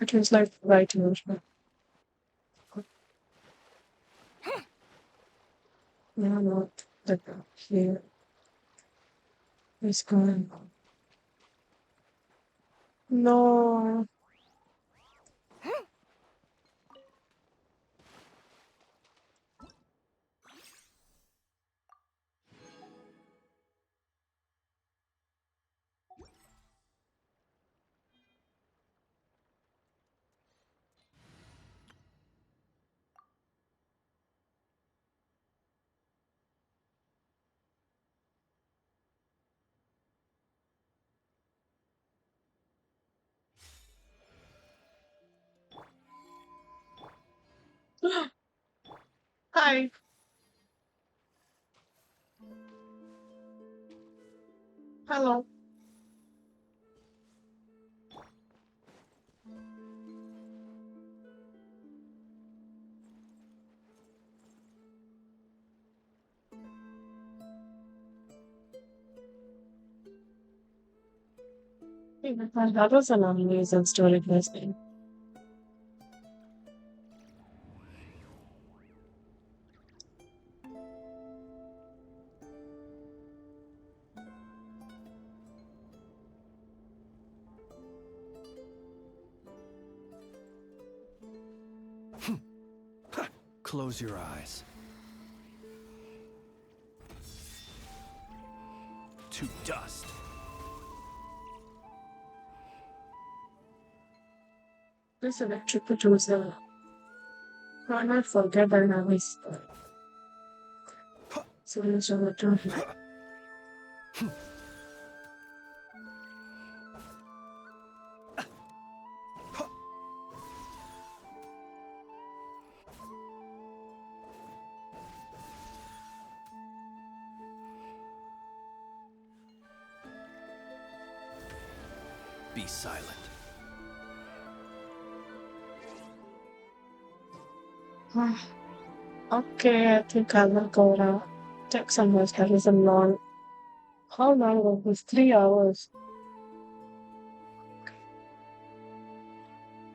It was like right here. Yeah, not the here. It's gone. No. Hi. Hello. That was an amazing story, listening. Close your eyes. To dust. This electric producer. I not forget that I was. So let's return. Be silent. Okay, I think I will go now. Take some rest. That was a long. How long was this? 3 hours.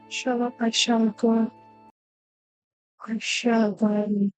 Shut up, I shall go. I shall go.